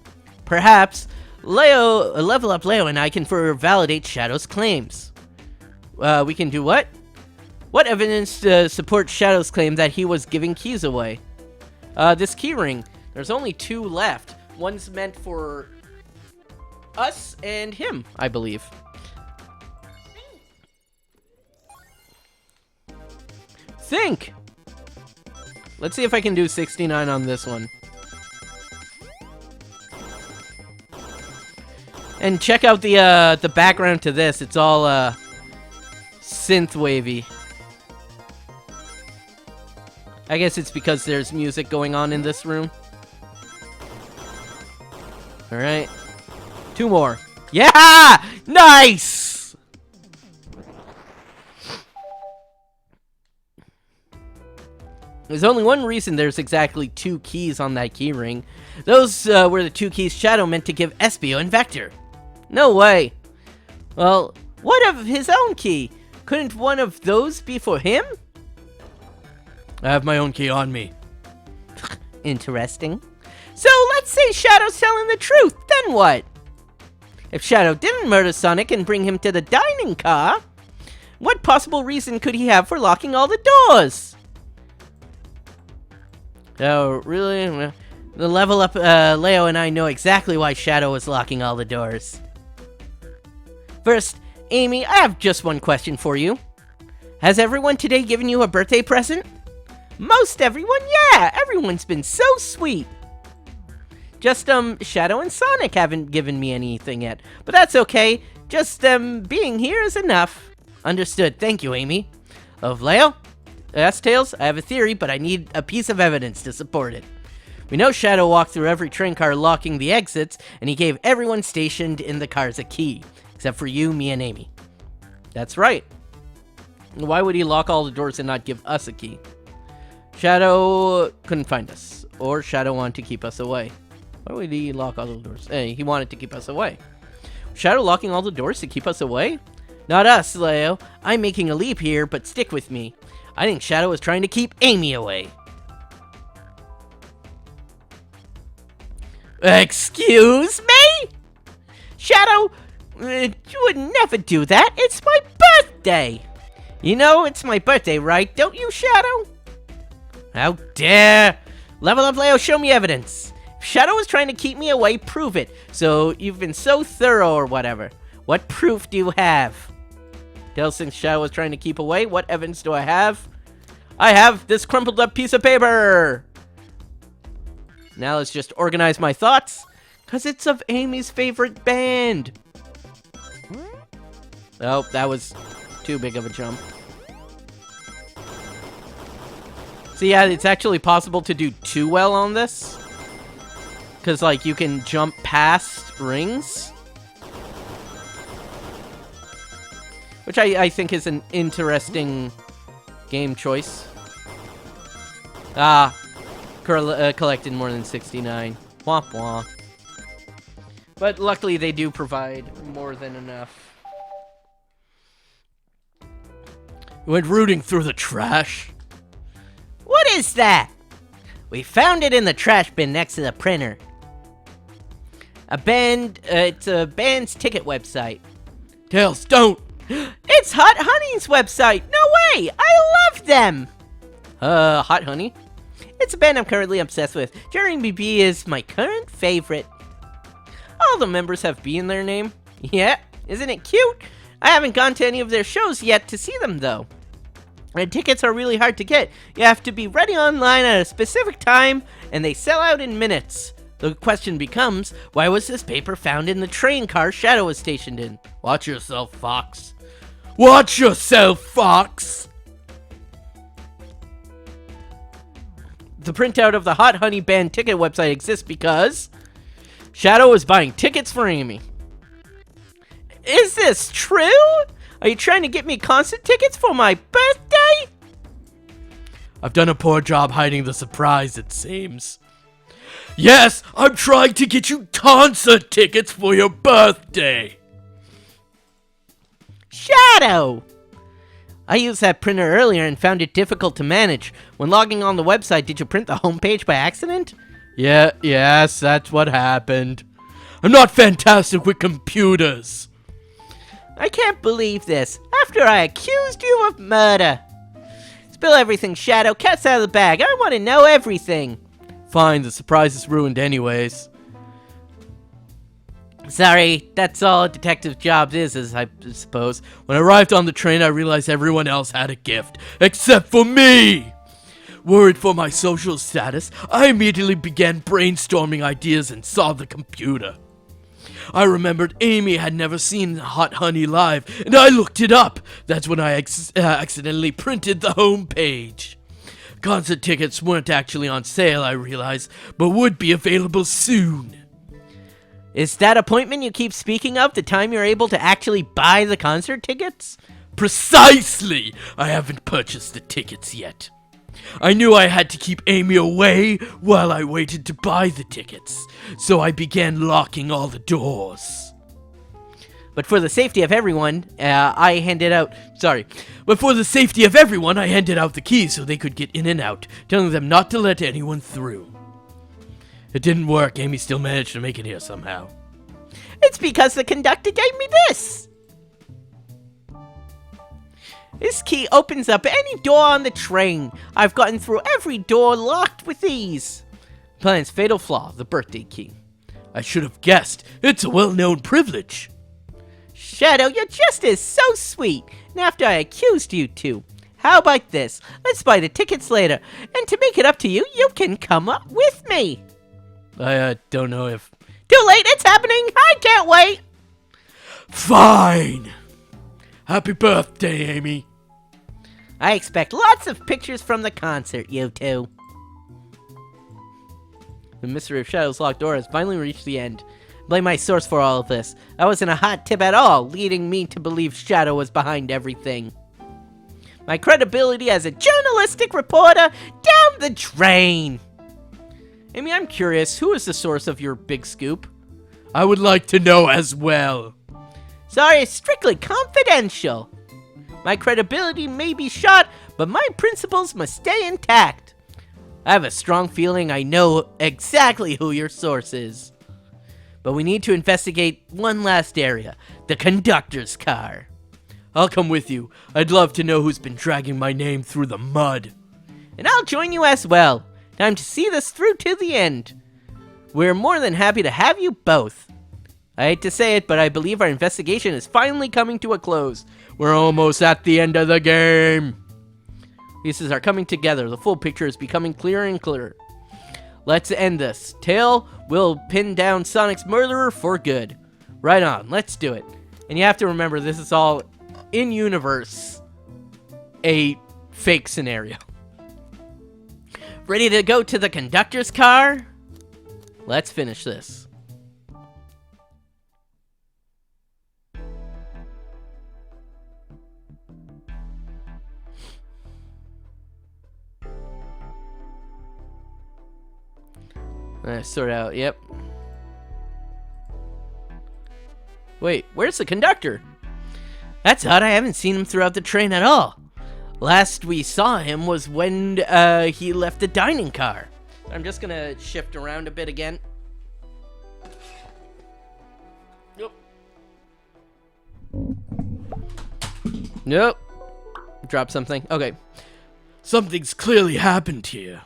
S1: Perhaps LevelUpLeo and I can validate Shadow's claims. We can do what? What evidence supports Shadow's claim that he was giving keys away? This key ring. There's only 2 left. One's meant for us and him, I believe. Think! Let's see if I can do 69 on this one. And check out the background to this. It's all synth wavy. I guess it's because there's music going on in this room. Alright. 2 more. Yeah! Nice! There's only one reason there's exactly 2 keys on that key ring. Those were the 2 keys Shadow meant to give Espio and Vector. No way. Well, what of his own key? Couldn't one of those be for him?
S2: I have my own key on me.
S1: Interesting. So let's say Shadow's telling the truth, then what? If Shadow didn't murder Sonic and bring him to the dining car, what possible reason could he have for locking all the doors? Oh, really? The Level Up Leo and I know exactly why Shadow was locking all the doors. First, Amy, I have just one question for you. Has everyone today given you a birthday present? Most everyone, yeah! Everyone's been so sweet. Just, Shadow and Sonic haven't given me anything yet. But that's okay. Just, being here is enough. Understood. Thank you, Amy. Leo? Yes, Tails, I have a theory, but I need a piece of evidence to support it. We know Shadow walked through every train car locking the exits, and he gave everyone stationed in the cars a key. Except for you, me, and Amy. That's right. Why would he lock all the doors and not give us a key? Shadow couldn't find us. Or Shadow wanted to keep us away. Why would he lock all the doors? He wanted to keep us away. Shadow locking all the doors to keep us away? Not us, Leo. I'm making a leap here, but stick with me. I think Shadow is trying to keep Amy away. Excuse me? Shadow, you would never do that. It's my birthday. You know it's my birthday, right? Don't you, Shadow? How dare! LevelUpLeo, show me evidence. If Shadow is trying to keep me away, prove it. So you've been so thorough or whatever. What proof do you have? Tails thinks Shadow is trying to keep away. What evidence do I have? I have this crumpled up piece of paper. Now let's just organize my thoughts. Because it's of Amy's favorite band. Oh, that was too big of a jump. So yeah, it's actually possible to do too well on this. Because, like, you can jump past rings. Which I think is an interesting game choice. Collected more than 69. Womp womp. But luckily they do provide more than enough.
S2: You went rooting through the trash?
S1: What is that? We found it in the trash bin next to the printer. It's a band's ticket website.
S2: Tails, don't!
S1: It's Hot Honey's website! No way! I love them! Hot Honey? It's a band I'm currently obsessed with. Jeremy B is my current favorite. All the members have B in their name. Yeah, isn't it cute? I haven't gone to any of their shows yet to see them, though. And tickets are really hard to get. You have to be ready online at a specific time, and they sell out in minutes. The question becomes, why was this paper found in the train car Shadow was stationed in?
S2: Watch yourself, Fox. Watch yourself, Fox!
S1: The printout of the Hot Honey Band ticket website exists because Shadow was buying tickets for Amy. Is this true? Are you trying to get me concert tickets for my birthday?
S2: I've done a poor job hiding the surprise, it seems. Yes, I'm trying to get you concert tickets for your birthday.
S1: Shadow! I used that printer earlier and found it difficult to manage. When logging on the website, did you print the homepage by accident?
S2: Yes, that's what happened. I'm not fantastic with computers.
S1: I can't believe this. After I accused you of murder. Spill everything, Shadow. Cat's out of the bag. I want to know everything.
S2: Fine, the surprise is ruined anyways.
S1: Sorry, that's all a detective's job is, I suppose.
S2: When I arrived on the train, I realized everyone else had a gift, except for me! Worried for my social status, I immediately began brainstorming ideas and saw the computer. I remembered Amy had never seen Hot Honey live, and I looked it up. That's when I accidentally printed the homepage. Concert tickets weren't actually on sale, I realized, but would be available soon.
S1: Is that appointment you keep speaking of the time you're able to actually buy the concert tickets?
S2: Precisely! I haven't purchased the tickets yet. I knew I had to keep Amy away while I waited to buy the tickets, so I began locking all the doors.
S1: But for the safety of everyone, I handed out
S2: the keys so they could get in and out, telling them not to let anyone through. It didn't work. Amy still managed to make it here somehow.
S1: It's because the conductor gave me this. This key opens up any door on the train. I've gotten through every door locked with these. Plan's fatal flaw, the birthday key.
S2: I should have guessed. It's a well-known privilege.
S1: Shadow, you're just as so sweet. And after I accused you two, how about this? Let's buy the tickets later. And to make it up to you, you can come up with me.
S2: I don't know if...
S1: Too late, it's happening. I can't wait.
S2: Fine. Happy birthday, Amy.
S1: I expect lots of pictures from the concert, you two. The mystery of Shadow's locked door has finally reached the end. Blame my source for all of this. That wasn't a hot tip at all, leading me to believe Shadow was behind everything. My credibility as a journalistic reporter down the drain. Amy, I'm curious, who is the source of your big scoop?
S2: I would like to know as well.
S1: Sorry, it's strictly confidential. My credibility may be shot, but my principles must stay intact. I have a strong feeling I know exactly who your source is. But we need to investigate one last area, the conductor's car.
S2: I'll come with you. I'd love to know who's been dragging my name through the mud.
S1: And I'll join you as well. Time to see this through to the end. We're more than happy to have you both. I hate to say it, but I believe our investigation is finally coming to a close.
S2: We're almost at the end of the game.
S1: Pieces are coming together. The full picture is becoming clearer and clearer. Let's end this. Tail will pin down Sonic's murderer for good. Right on. Let's do it. And you have to remember, this is all in-universe, a fake scenario. Ready to go to the conductor's car? Let's finish this. Sort out, yep. Wait, where's the conductor? That's odd, I haven't seen him throughout the train at all. Last we saw him was when he left the dining car. I'm just gonna shift around a bit again. Nope. Drop something. Okay.
S2: Something's clearly happened here.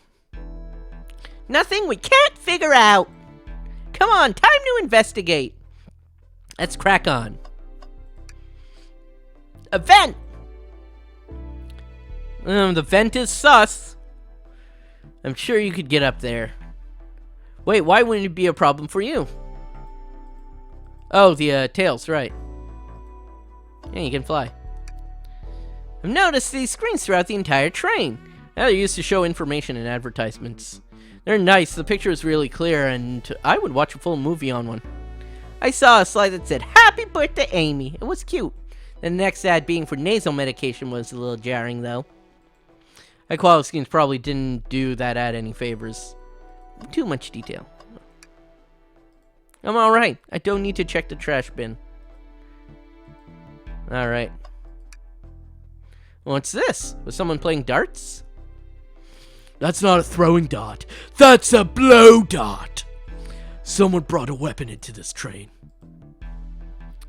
S1: Nothing we can't figure out. Come on, time to investigate. Let's crack on. A vent. The vent is sus. I'm sure you could get up there. Wait, why wouldn't it be a problem for you? Oh, the tails, right. Yeah, you can fly. I've noticed these screens throughout the entire train. Now they're used to show information and advertisements. They're nice, the picture is really clear, and I would watch a full movie on one. I saw a slide that said, "Happy birthday, Amy." It was cute. The next ad being for nasal medication was a little jarring, though. High quality screens probably didn't do that ad any favors. Too much detail. I'm alright. I don't need to check the trash bin. Alright. What's this? Was someone playing darts?
S2: That's not a throwing dart. That's a blow dart. Someone brought a weapon into this train.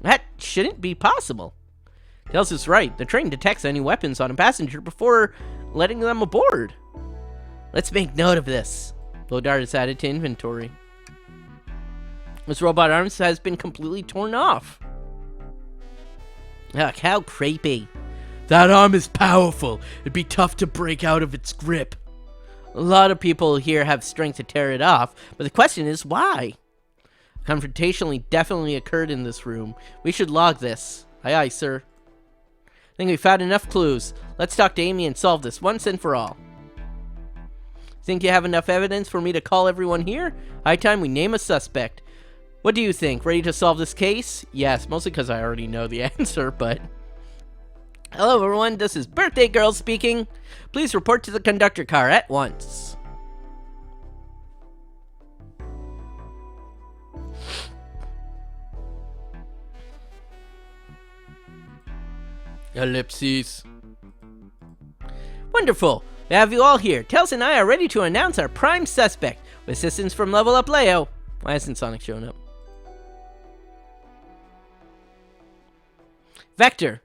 S1: That shouldn't be possible. Tails is right. The train detects any weapons on a passenger before letting them aboard. Let's make note of this. Blow dart is added to inventory. This robot arm has been completely torn off. Ugh, how creepy.
S2: That arm is powerful. It'd be tough to break out of its grip.
S1: A lot of people here have strength to tear it off, but the question is why? Confrontation definitely occurred in this room. We should log this. Aye, aye, sir. I think we found enough clues. Let's talk to Amy and solve this once and for all. Think you have enough evidence for me to call everyone here? High time we name a suspect. What do you think? Ready to solve this case? Yes, mostly because I already know the answer, but... Hello everyone, this is Birthday Girl speaking. Please report to the conductor car at once.
S2: Ellipses.
S1: Wonderful. We have you all here. Tails and I are ready to announce our prime suspect. With assistance from LevelUpLeo. Why hasn't Sonic shown up? Vector.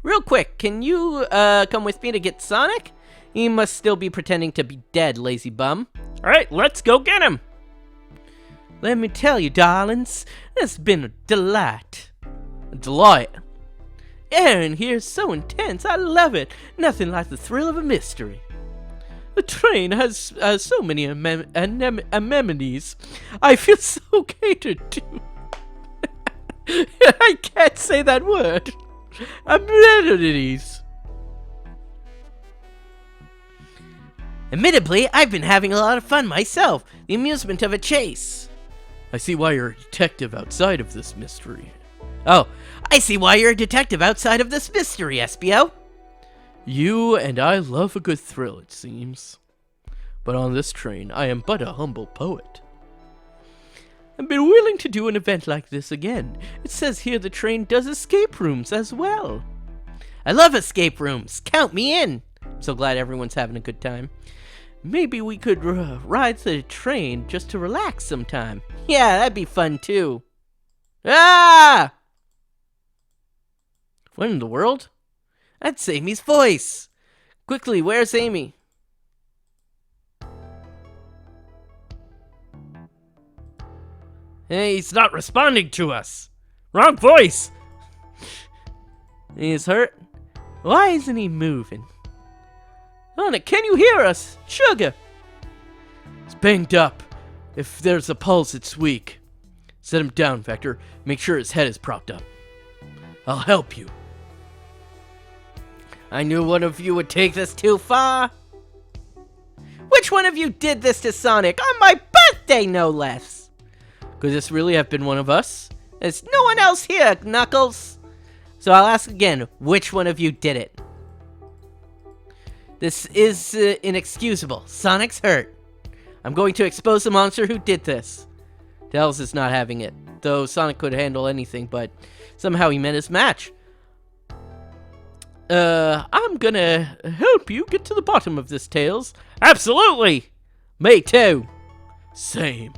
S1: Real quick, can you come with me to get Sonic? He must still be pretending to be dead, lazy bum. Alright, let's go get him. Let me tell you, darlings, it's been a delight. A delight? Aaron here is so intense, I love it. Nothing like the thrill of a mystery. The train has so many amenities. I feel so catered to. I can't say that word. Amenities. Admittedly, I've been having a lot of fun myself. The amusement of a chase.
S2: I see why you're a detective outside of this mystery.
S1: Oh, I see why you're a detective outside of this mystery, Espio.
S2: You and I love a good thrill, it seems. But on this train, I am but a humble poet. I've been willing to do an event like this again. It says here the train does escape rooms as well.
S1: I love escape rooms. Count me in. I'm so glad everyone's having a good time.
S2: Maybe we could ride the train just to relax sometime.
S1: Yeah, that'd be fun too. Ah!
S2: What in the world?
S1: That's Amy's voice. Quickly, where's Amy?
S2: Hey, he's not responding to us. Wrong voice.
S1: He's hurt. Why isn't he moving? Sonic, can you hear us? Sugar!
S2: He's banged up. If there's a pulse, it's weak. Set him down, Vector. Make sure his head is propped up. I'll help you.
S1: I knew one of you would take this too far. Which one of you did this to Sonic? On my birthday, no less.
S2: Could this really have been one of us?
S1: There's no one else here, Knuckles. So I'll ask again, which one of you did it? This is inexcusable. Sonic's hurt. I'm going to expose the monster who did this. Tails is not having it, though Sonic could handle anything, but somehow he met his match.
S2: I'm gonna help you get to the bottom of this, Tails.
S1: Absolutely! Me too.
S2: Same.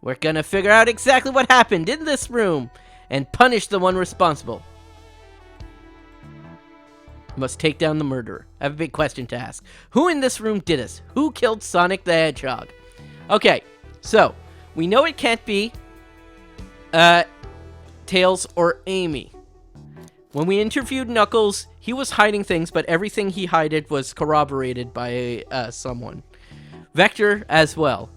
S1: We're gonna figure out exactly what happened in this room and punish the one responsible. Must take down the murderer. I have a big question to ask. Who in this room did this? Who killed Sonic the Hedgehog? Okay, so we know it can't be Tails or Amy. When we interviewed Knuckles, he was hiding things, but everything he hided was corroborated by someone. Vector as well.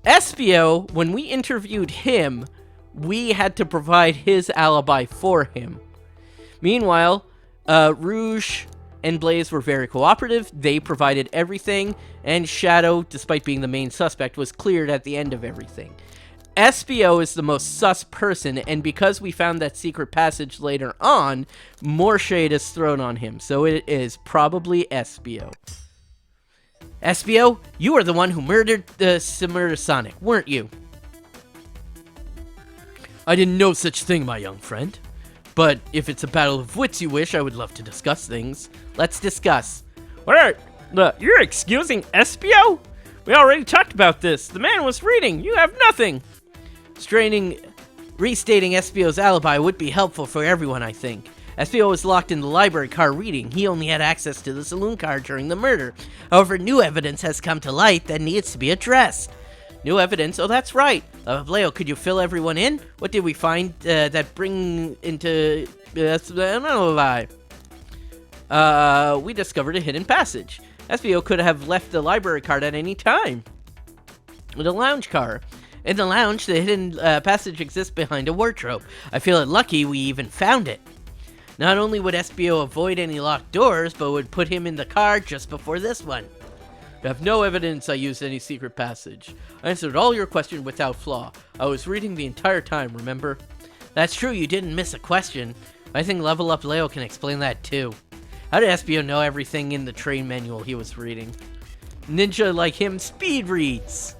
S1: Espio, when we interviewed him, we had to provide his alibi for him. Meanwhile, Rouge and Blaze were very cooperative. They provided everything, and Shadow, despite being the main suspect, was cleared at the end of everything. Espio is the most sus person, and because we found that secret passage later on, more shade is thrown on him, so it is probably Espio. Espio, you are the one who murdered Sonic, weren't you?
S2: I didn't know such thing, my young friend. But if it's a battle of wits you wish, I would love to discuss things.
S1: Let's discuss.
S2: What you're excusing Espio? We already talked about this. The man was reading. You have nothing.
S1: Restating Espio's alibi would be helpful for everyone, I think. Espio was locked in the library car reading. He only had access to the saloon car during the murder. However, new evidence has come to light that needs to be addressed. New evidence? Oh, that's right. LevelUpLeo, could you fill everyone in? What did we find that bring into... we discovered a hidden passage. Espio could have left the library card at any time. With a lounge car. In the lounge, the hidden passage exists behind a wardrobe. I feel it lucky we even found it. Not only would Espio avoid any locked doors, but would put him in the car just before this one.
S2: You have no evidence I used any secret passage. I answered all your questions without flaw. I was reading the entire time, remember?
S1: That's true, you didn't miss a question. I think LevelUpLeo can explain that too. How did Espio know everything in the train manual he was reading? Ninja like him speed reads.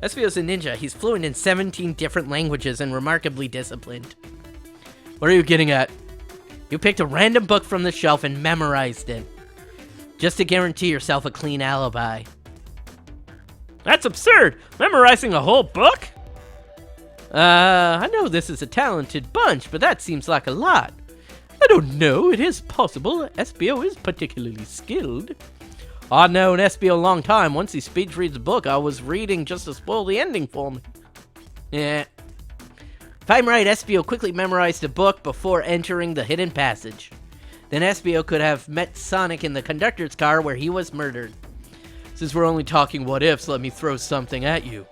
S1: Espio's a ninja. He's fluent in 17 different languages and remarkably disciplined.
S2: What are you getting at?
S1: You picked a random book from the shelf and memorized it. Just to guarantee yourself a clean alibi.
S2: That's absurd! Memorizing a whole book?
S1: I know this is a talented bunch, but that seems like a lot.
S2: I don't know, it is possible. Espio is particularly skilled.
S1: I've known Espio a long time. Once he speed reads a book, I was reading just to spoil the ending for me. Yeah. If I'm right, Espio quickly memorized a book before entering the hidden passage. Then Espio could have met Sonic in the conductor's car where he was murdered.
S2: Since we're only talking what ifs, let me throw something at you.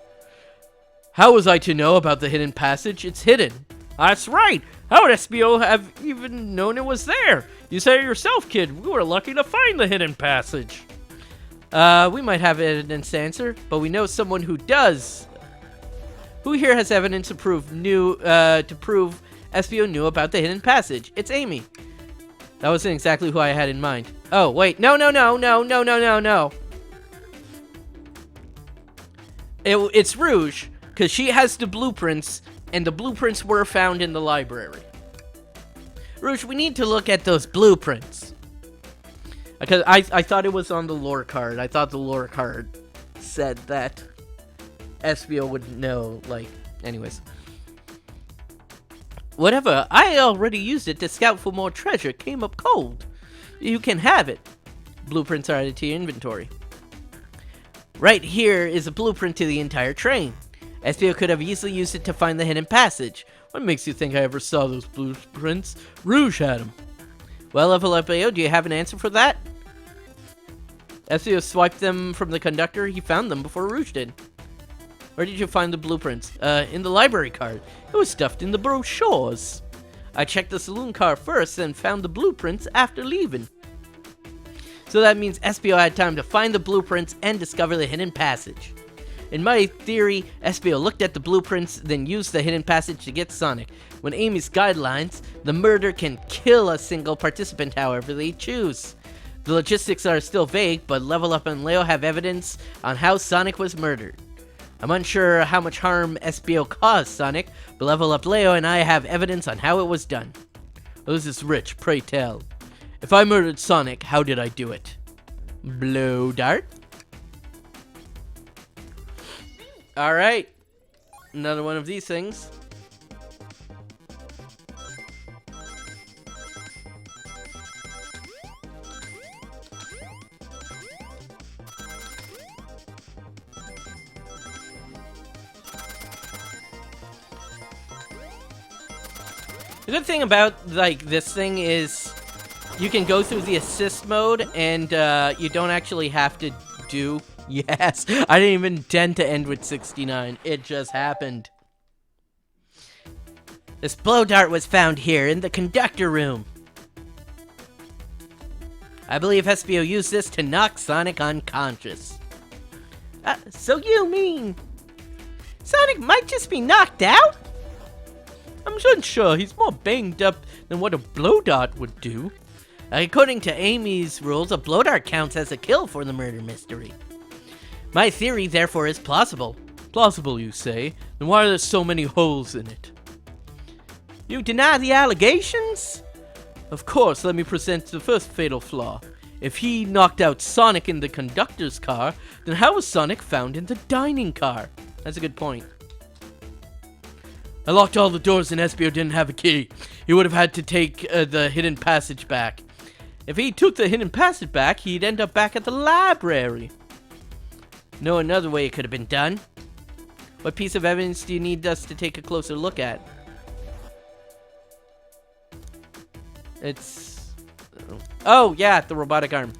S2: How was I to know about the hidden passage? It's hidden.
S1: That's right. How would Espio have even known it was there? You said it yourself, kid. We were lucky to find the hidden passage. We might have evidence to answer, but we know someone who does. Who here has evidence to prove SBO knew about the hidden passage? It's Amy. That wasn't exactly who I had in mind. Oh, wait. No. It's Rouge, because she has the blueprints, and the blueprints were found in the library. Rouge, we need to look at those blueprints. Because I thought it was on the lore card. I thought the lore card said that SBO would know, like, anyways. Whatever, I already used it to scout for more treasure. Came up cold. You can have it. Blueprints are added to your inventory. Right here is a blueprint to the entire train. SBO could have easily used it to find the hidden passage. What makes you think I ever saw those blueprints? Rouge had them. Well, LevelUpLeo, do you have an answer for that? SBO swiped them from the conductor. He found them before Rouge did. Where did you find the blueprints? In the library card. It was stuffed in the brochures. I checked the saloon car first and found the blueprints after leaving. So that means SBO had time to find the blueprints and discover the hidden passage. In my theory, SBO looked at the blueprints, then used the hidden passage to get Sonic. When Amy's guidelines, the murder can kill a single participant however they choose. The logistics are still vague, but Level Up and Leo have evidence on how Sonic was murdered. I'm unsure how much harm SBO caused Sonic, but Level Up Leo and I have evidence on how it was done. Who's this rich, pray tell? If I murdered Sonic, how did I do it? Blow dart? Alright. Another one of these things. The good thing about, like, this thing is you can go through the assist mode and you don't actually have to do... Yes, I didn't even intend to end with 69. It just happened. This blow dart was found here in the conductor room. I believe SBO used this to knock Sonic unconscious. So you mean Sonic might just be knocked out? I'm unsure. He's more banged up than what a blow dart would do. According to Amy's rules, a blow dart counts as a kill for the murder mystery. My theory, therefore, is plausible. Plausible, you say? Then why are there so many holes in it? You deny the allegations? Of course, let me present the first fatal flaw. If he knocked out Sonic in the conductor's car, then how was Sonic found in the dining car? That's a good point. I locked all the doors and SBO didn't have a key. He would have had to take the hidden passage back. If he took the hidden passage back, he'd end up back at the library. No, another way it could have been done. What piece of evidence do you need us to take a closer look at? It's... Oh, yeah, the robotic arm.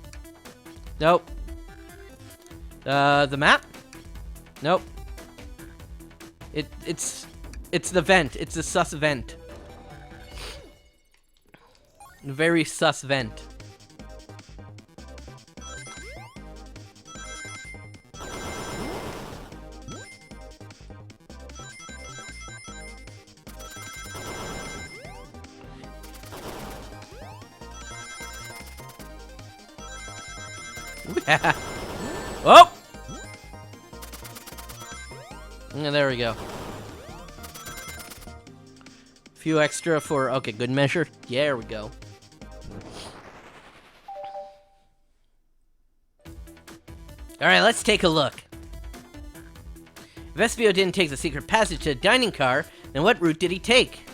S1: Nope. The map? Nope. It's the vent. It's a sus vent. Very sus vent. Oh! Yeah, there we go. Few extra for, okay, good measure. Yeah, there we go. Alright, let's take a look. If SBO didn't take the secret passage to the dining car, then what route did he take?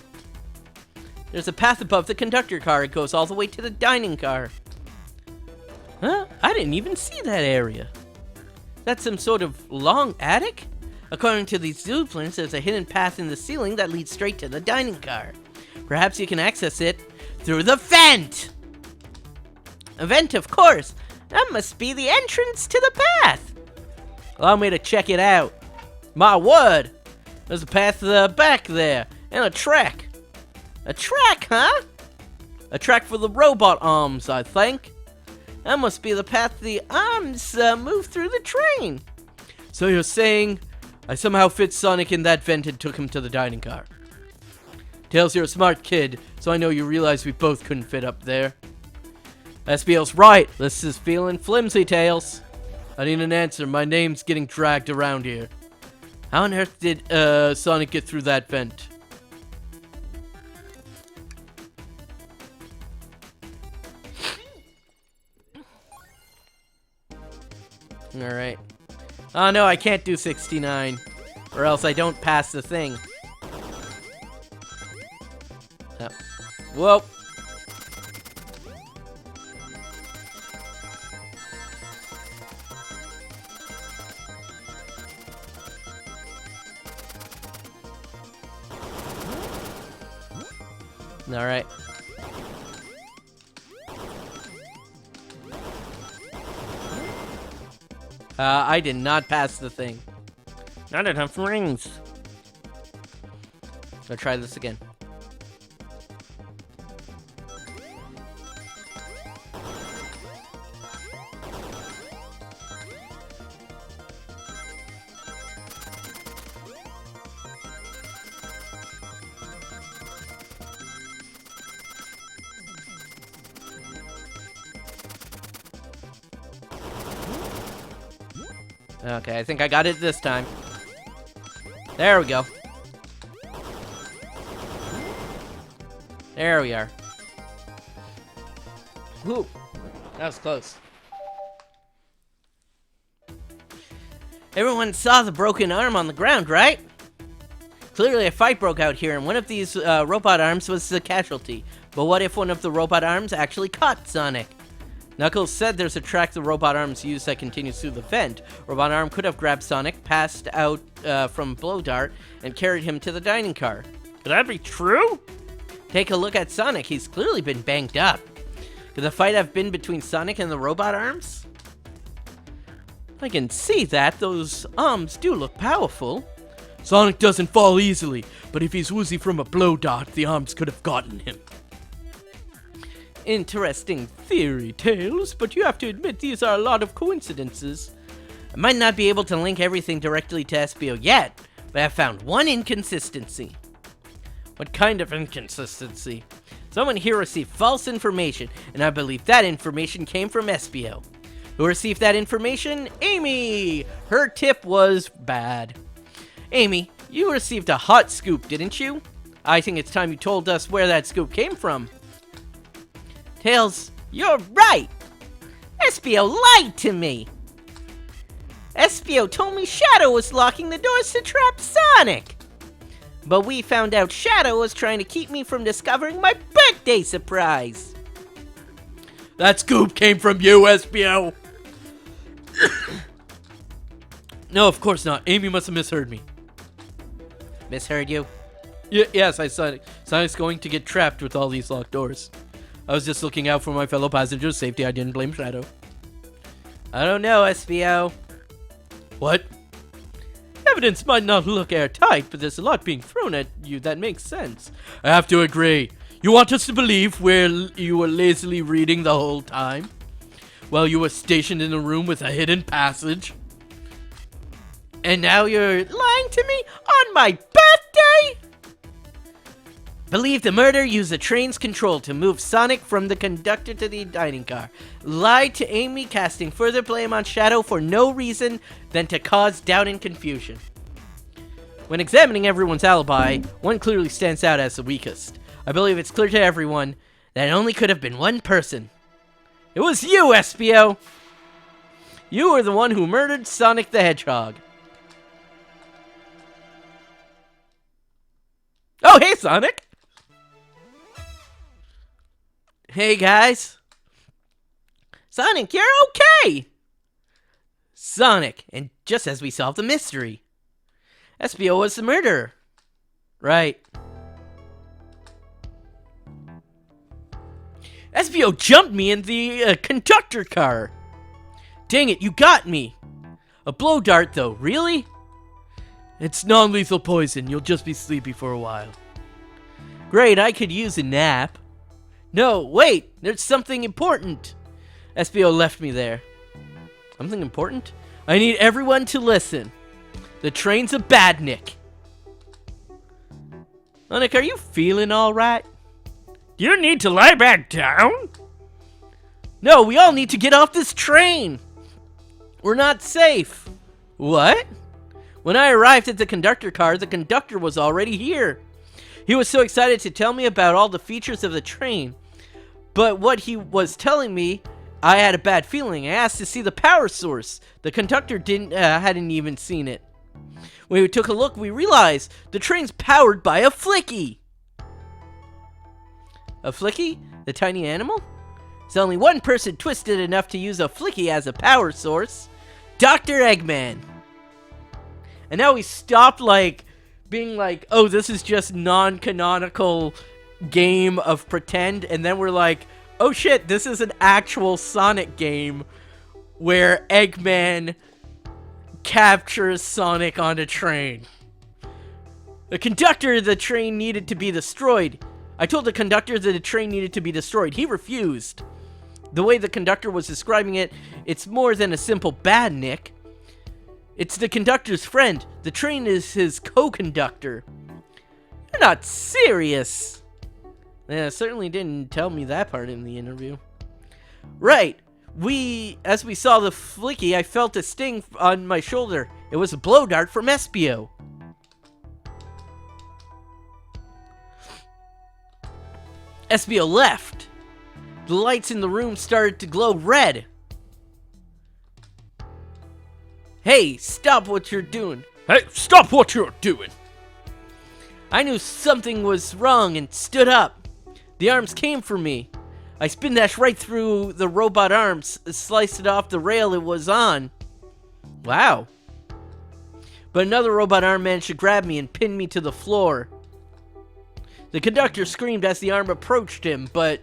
S1: There's a path above the conductor car. It goes all the way to the dining car. Huh? I didn't even see that area. That's some sort of long attic? According to these blueprints, there's a hidden path in the ceiling that leads straight to the dining car. Perhaps you can access it through the vent! A vent, of course! That must be the entrance to the path! Allow me to check it out. My word! There's a path back there, and a track. A track, huh? A track for the robot arms, I think. That must be the path the arms move through the train.
S2: So you're saying I somehow fit Sonic in that vent and took him to the dining car? Tails, you're a smart kid, so I know you realize we both couldn't fit up there. SBO's right. This is feeling flimsy, Tails. I need an answer. My name's getting dragged around here. How on earth did Sonic get through that vent?
S1: Alright. Oh no, I can't do 69. Or else I don't pass the thing. Oh. Whoa. Alright. I did not pass the thing. Not enough rings. I'll try this again. Okay, I think I got it this time. There we go. There we are. Whew. That was close. Everyone saw the broken arm on the ground, right? Clearly a fight broke out here, and one of these robot arms was the casualty. But what if one of the robot arms actually caught Sonic? Knuckles said there's a track the robot arms use that continues through the vent. Robot arm could have grabbed Sonic, passed out from Blow Dart, and carried him to the dining car. Could that be true? Take a look at Sonic. He's clearly been banged up. Could the fight have been between Sonic and the robot arms? I can see that. Those arms do look powerful.
S2: Sonic doesn't fall easily, but if he's woozy from a blow dart, the arms could have gotten him.
S1: Interesting theory, Tails, but you have to admit these are a lot of coincidences. I might not be able to link everything directly to SBO yet, but I've found one inconsistency. What kind of inconsistency? Someone here received false information, and I believe that information came from SBO. Who received that information? Amy! Her tip was bad. Amy, you received a hot scoop, didn't you? I think it's time you told us where that scoop came from. Tails, you're right! SBO lied to me! SBO told me Shadow was locking the doors to trap Sonic! But we found out Shadow was trying to keep me from discovering my birthday surprise!
S2: That scoop came from you, SBO! No, of course not. Amy must have misheard me.
S1: Misheard you?
S2: Yes, I said Sonic's going to get trapped with all these locked doors. I was just looking out for my fellow passengers' safety. I didn't blame Shadow.
S1: I don't know, SBO.
S2: What? Evidence might not look airtight, but there's a lot being thrown at you that makes sense. I have to agree. You want us to believe you were lazily reading the whole time? While you were stationed in a room with a hidden passage?
S1: And now you're lying to me on my birthday? Believe the murderer used the train's control to move Sonic from the conductor to the dining car. Lied to Amy, casting further blame on Shadow for no reason than to cause doubt and confusion. When examining everyone's alibi, one clearly stands out as the weakest. I believe it's clear to everyone that it only could have been one person. It was you, SBO! You were the one who murdered Sonic the Hedgehog. Oh, hey, Sonic! Hey, guys. Sonic, you're okay! Sonic, and just as we solved the mystery. SBO was the murderer. Right. SBO jumped me in the conductor car. Dang it, you got me. A blow dart, though, really?
S2: It's non-lethal poison. You'll just be sleepy for a while.
S1: Great, I could use a nap. No, wait, there's something important. SBO left me there. Something important? I need everyone to listen. The train's a badnik. Sonic, are you feeling alright?
S2: Do you need to lie back down?
S1: No, we all need to get off this train. We're not safe. What? When I arrived at the conductor car, the conductor was already here. He was so excited to tell me about all the features of the train. But what he was telling me, I had a bad feeling. I asked to see the power source. The conductor hadn't even seen it. When we took a look, we realized the train's powered by a flicky. A flicky? The tiny animal? There's only one person twisted enough to use a flicky as a power source. Dr. Eggman. And now we stopped, being like, oh, this is just non-canonical game of pretend. And then we're like, oh shit, this is an actual Sonic game where Eggman captures Sonic on a train. The conductor of the train needed to be destroyed. I told the conductor that the train needed to be destroyed. He refused. The way the conductor was describing it, it's more than a simple badnik. It's the conductor's friend. The train is his co-conductor. You're not serious. Yeah, certainly didn't tell me that part in the interview. Right. As we saw the flicky, I felt a sting on my shoulder. It was a blow dart from Espio. Espio left. The lights in the room started to glow red. Hey, stop what you're doing.
S2: Hey, stop what you're doing.
S1: I knew something was wrong and stood up. The arms came for me. I spin dashed right through the robot arms, sliced it off the rail it was on. Wow. But another robot arm managed to grab me and pin me to the floor. The conductor screamed as the arm approached him, but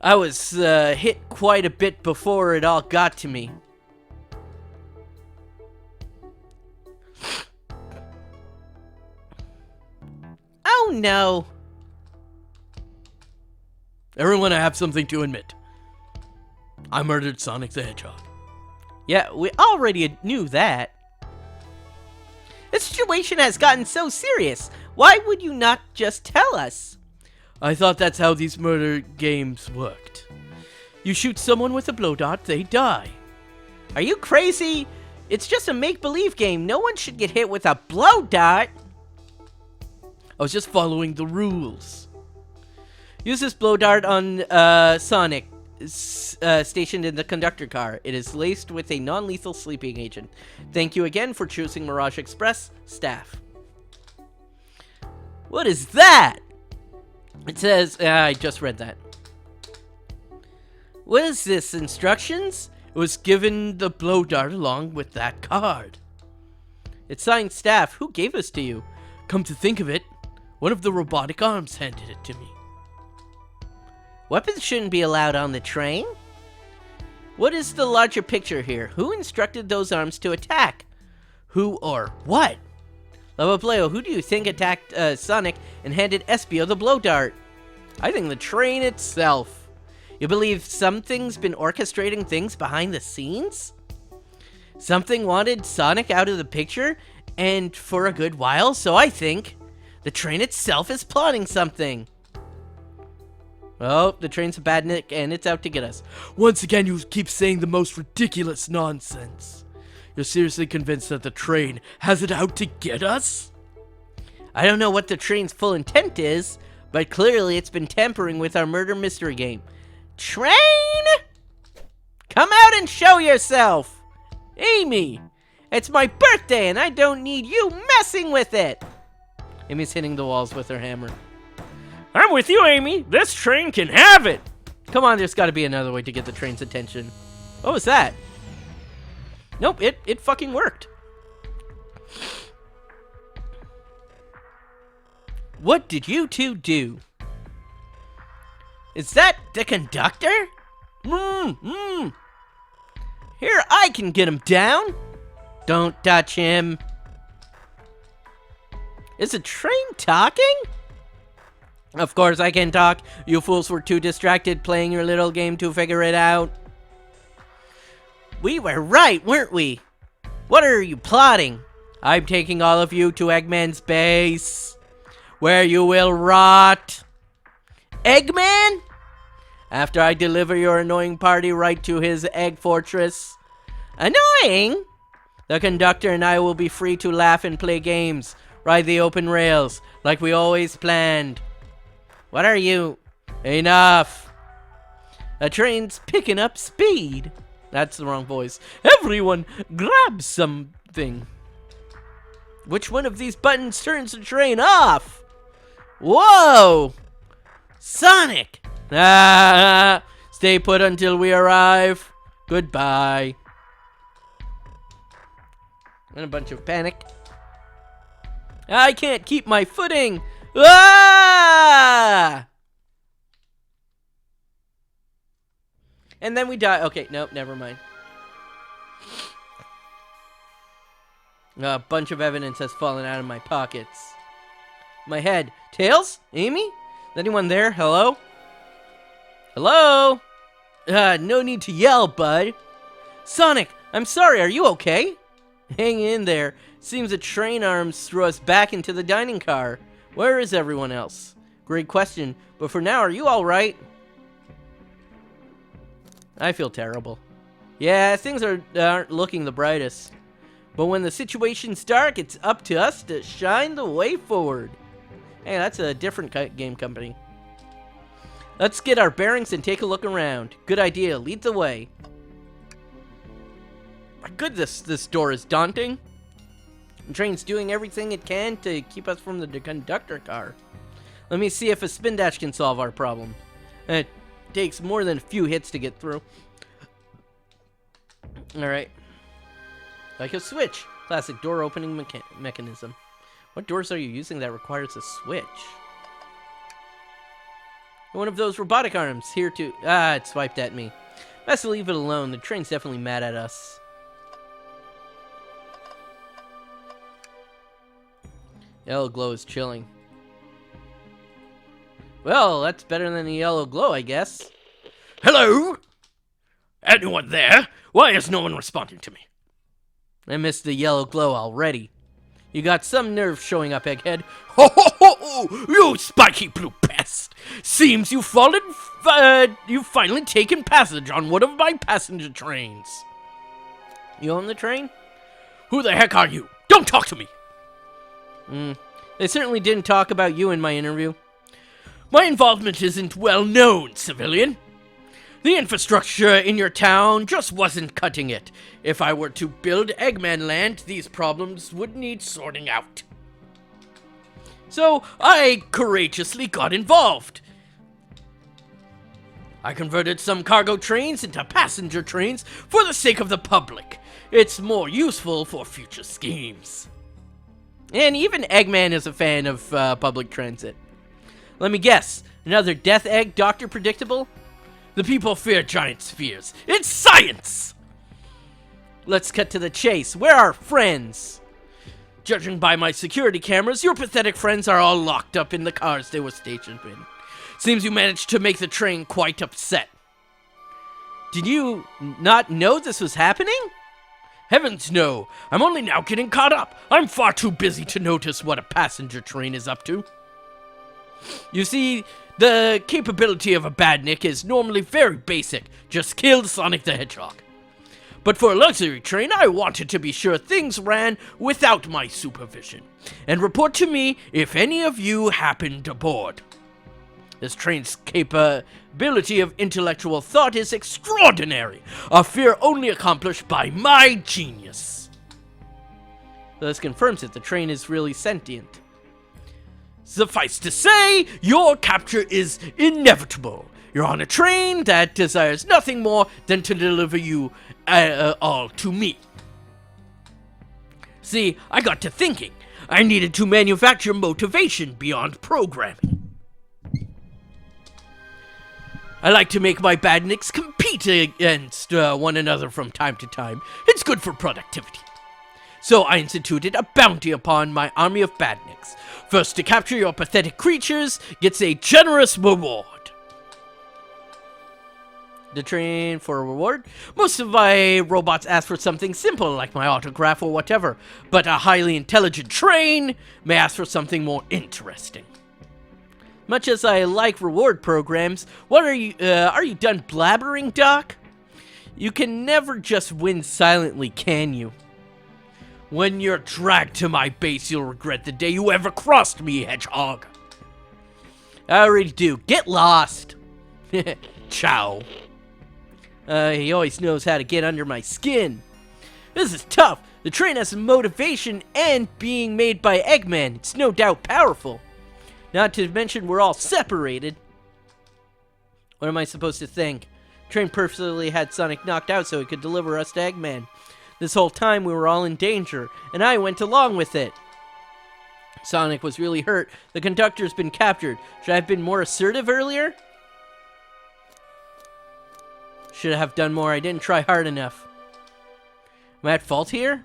S1: I was hit quite a bit before it all got to me. Oh no.
S2: Everyone, I have something to admit. I murdered Sonic the Hedgehog.
S1: Yeah, we already knew that. The situation has gotten so serious. Why would you not just tell us?
S2: I thought that's how these murder games worked. You shoot someone with a blow dart, they die.
S1: Are you crazy? It's just a make-believe game. No one should get hit with a blow dart.
S2: I was just following the rules.
S1: Use this blow dart on Sonic, stationed in the conductor car. It is laced with a non-lethal sleeping agent. Thank you again for choosing Mirage Express, staff. What is that? It says, I just read that. What is this, instructions?
S2: It was given the blow dart along with that card.
S1: It's signed staff. Who gave this to you?
S2: Come to think of it, one of the robotic arms handed it to me.
S1: Weapons shouldn't be allowed on the train. What is the larger picture here? Who instructed those arms to attack?
S2: Who or what?
S1: LevelUpLeo, who do you think attacked Sonic and handed Espio the blow dart? I think the train itself. You believe something's been orchestrating things behind the scenes? Something wanted Sonic out of the picture, and for a good while, so I think the train itself is plotting something. Oh, the train's a badnik, and it's out to get us.
S2: Once again, you keep saying the most ridiculous nonsense. You're seriously convinced that the train has it out to get us?
S1: I don't know what the train's full intent is, but clearly it's been tampering with our murder mystery game. Train! Come out and show yourself! Amy! It's my birthday and I don't need you messing with it! Amy's hitting the walls with her hammer.
S2: I'm with you, Amy. This train can have it.
S1: Come on, there's got to be another way to get the train's attention. What was that? Nope, it fucking worked. What did you two do? Is that the conductor? Here, I can get him down. Don't touch him. Is the train talking? Of course I can talk. You fools were too distracted playing your little game to figure it out. We were right, weren't we? What are you plotting? I'm taking all of you to Eggman's base, where you will rot. Eggman? After I deliver your annoying party right to his egg fortress. Annoying? The conductor and I will be free to laugh and play games, ride the open rails, like we always planned. What are you? Enough. The train's picking up speed. That's the wrong voice. Everyone, grab something. Which one of these buttons turns the train off? Whoa! Sonic! Ah! Stay put until we arrive. Goodbye. And a bunch of panic. I can't keep my footing. Ah! And then we die. Okay, nope, never mind. A bunch of evidence has fallen out of my pockets. My head. Tails? Amy? Is anyone there? Hello? Hello? No need to yell, bud. Sonic, I'm sorry, are you okay? Hang in there. Seems the train arms threw us back into the dining car. Where is everyone else? Great question, but for now, are you alright? I feel terrible. Yeah, things aren't looking the brightest. But when the situation's dark, it's up to us to shine the way forward. Hey, that's a different game company. Let's get our bearings and take a look around. Good idea. Lead the way. My goodness, this door is daunting. The train's doing everything it can to keep us from the conductor car. Let me see if a spin dash can solve our problem. It takes more than a few hits to get through. Alright. Like a switch. Classic door opening mechanism. What doors are you using that requires a switch? One of those robotic arms. Here to... Ah, it swiped at me. Best to leave it alone. The train's definitely mad at us. Yellow glow is chilling. Well, that's better than the yellow glow, I guess.
S2: Hello? Anyone there? Why is no one responding to me?
S1: I missed the yellow glow already. You got some nerve showing up, Egghead.
S2: Ho ho ho! You spiky blue pest! Seems you've finally taken passage on one of my passenger trains.
S1: You own the train?
S2: Who the heck are you? Don't talk to me!
S1: They certainly didn't talk about you in my interview.
S2: My involvement isn't well known, civilian. The infrastructure in your town just wasn't cutting it. If I were to build Eggman Land, these problems would need sorting out. So I courageously got involved. I converted some cargo trains into passenger trains for the sake of the public. It's more useful for future schemes.
S1: And even Eggman is a fan of public transit. Let me guess. Another Death Egg, Dr. Predictable?
S2: The people fear giant spheres. It's science!
S1: Let's cut to the chase. Where are our friends?
S2: Judging by my security cameras, your pathetic friends are all locked up in the cars they were stationed in. Seems you managed to make the train quite upset.
S1: Did you not know this was happening?
S2: Heavens no! I'm only now getting caught up. I'm far too busy to notice what a passenger train is up to. You see, the capability of a badnik is normally very basic. Just kill Sonic the Hedgehog. But for a luxury train, I wanted to be sure things ran without my supervision. And report to me if any of you happened aboard. This train's capability of intellectual thought is extraordinary. A fear only accomplished by my genius.
S1: So this confirms it. The train is really sentient.
S2: Suffice to say, your capture is inevitable. You're on a train that desires nothing more than to deliver you all to me. See, I got to thinking. I needed to manufacture motivation beyond programming. I like to make my badniks compete against one another from time to time. It's good for productivity. So I instituted a bounty upon my army of badniks. First to capture your pathetic creatures gets a generous reward.
S1: To train for a reward? Most of my robots ask for something simple like my autograph or whatever, but a highly intelligent train may ask for something more interesting. Much as I like reward programs, are you done blabbering, Doc? You can never just win silently, can you?
S2: When you're dragged to my base, you'll regret the day you ever crossed me, Hedgehog.
S1: I already do. Get lost.
S2: Ciao.
S1: He always knows how to get under my skin. This is tough. The train has some motivation, and being made by Eggman, it's no doubt powerful. Not to mention we're all separated. What am I supposed to think? Train purposely had Sonic knocked out so he could deliver us to Eggman. This whole time we were all in danger, and I went along with it. Sonic was really hurt. The conductor's been captured. Should I have been more assertive earlier? Should I have done more? I didn't try hard enough. Am I at fault here?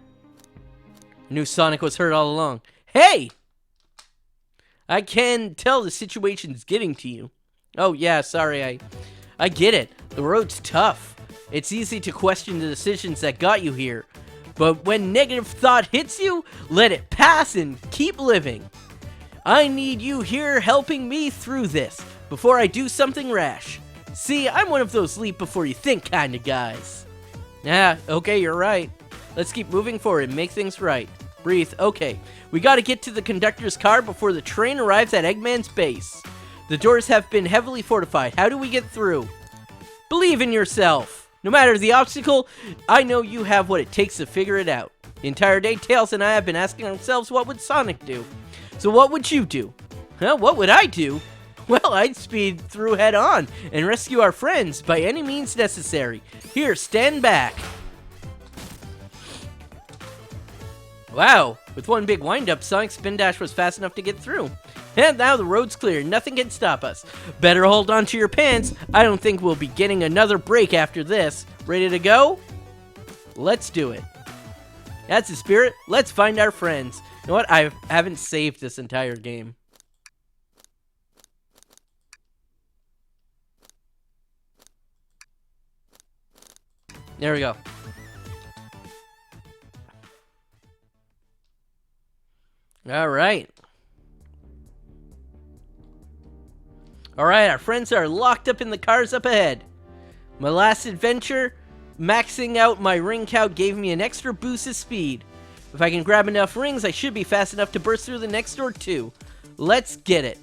S1: I knew Sonic was hurt all along. Hey! I can tell the situation's getting to you. Oh yeah, sorry, I get it. The road's tough. It's easy to question the decisions that got you here. But when negative thought hits you, let it pass and keep living. I need you here helping me through this before I do something rash. See, I'm one of those leap before you think kind of guys. Yeah, okay, you're right. Let's keep moving forward and make things right. Breathe. Okay, we gotta get to the conductor's car before the train arrives at Eggman's base. The doors have been heavily fortified. How do we get through? Believe in yourself. No matter the obstacle, I know you have what it takes to figure it out. The entire day, Tails and I have been asking ourselves, what would Sonic do? So what would you do? Huh, what would I do? Well, I'd speed through head on and rescue our friends by any means necessary. Here, stand back. Wow, with one big wind-up, Sonic's spin dash was fast enough to get through. And now the road's clear, nothing can stop us. Better hold on to your pants. I don't think we'll be getting another break after this. Ready to go? Let's do it. That's the spirit. Let's find our friends. You know what? I haven't saved this entire game. There we go. All right. Alright, our friends are locked up in the cars up ahead. My last adventure, maxing out my ring count gave me an extra boost of speed. If I can grab enough rings, I should be fast enough to burst through the next door too. Let's get it.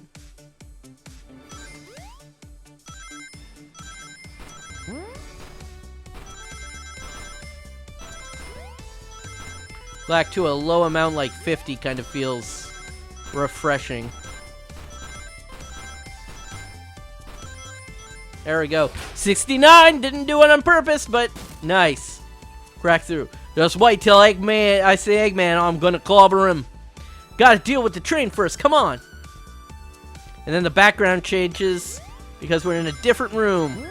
S1: Back to a low amount like 50 kind of feels refreshing. There we go. 69! Didn't do it on purpose, but nice. Crack through. Just wait till Eggman, I say Eggman, I'm gonna clobber him. Gotta deal with the train first, come on. And then the background changes because we're in a different room.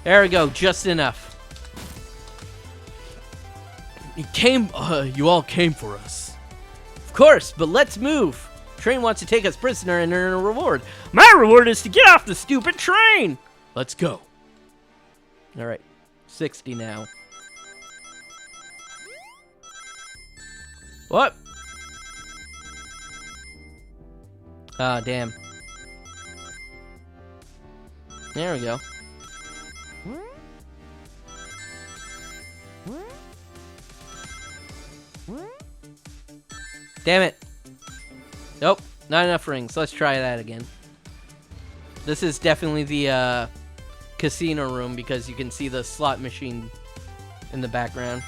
S1: There we go, just enough.
S2: You all came for us.
S1: Of course, but let's move. Train wants to take us prisoner and earn a reward. My reward is to get off the stupid train.
S2: Let's go.
S1: All right, 60 now. What? Ah, damn. There we go. Damn it. Nope, not enough rings. Let's try that again. This is definitely the casino room because you can see the slot machine in the background.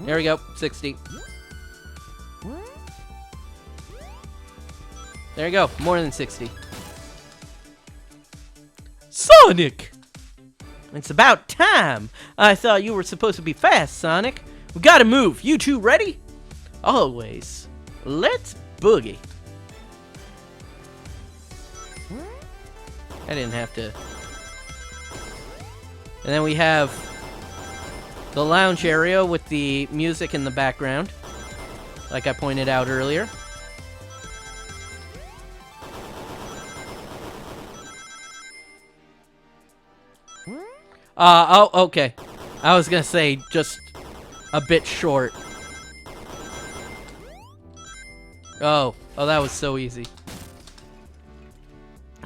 S1: There we go. 60. There you go. More than 60.
S2: Sonic!
S1: It's about time. I thought you were supposed to be fast, Sonic. We gotta move. You two ready? Always. Let's boogie. I didn't have to. And then we have the lounge area with the music in the background, like I pointed out earlier. Oh, okay. I was gonna say just a bit short. Oh, that was so easy.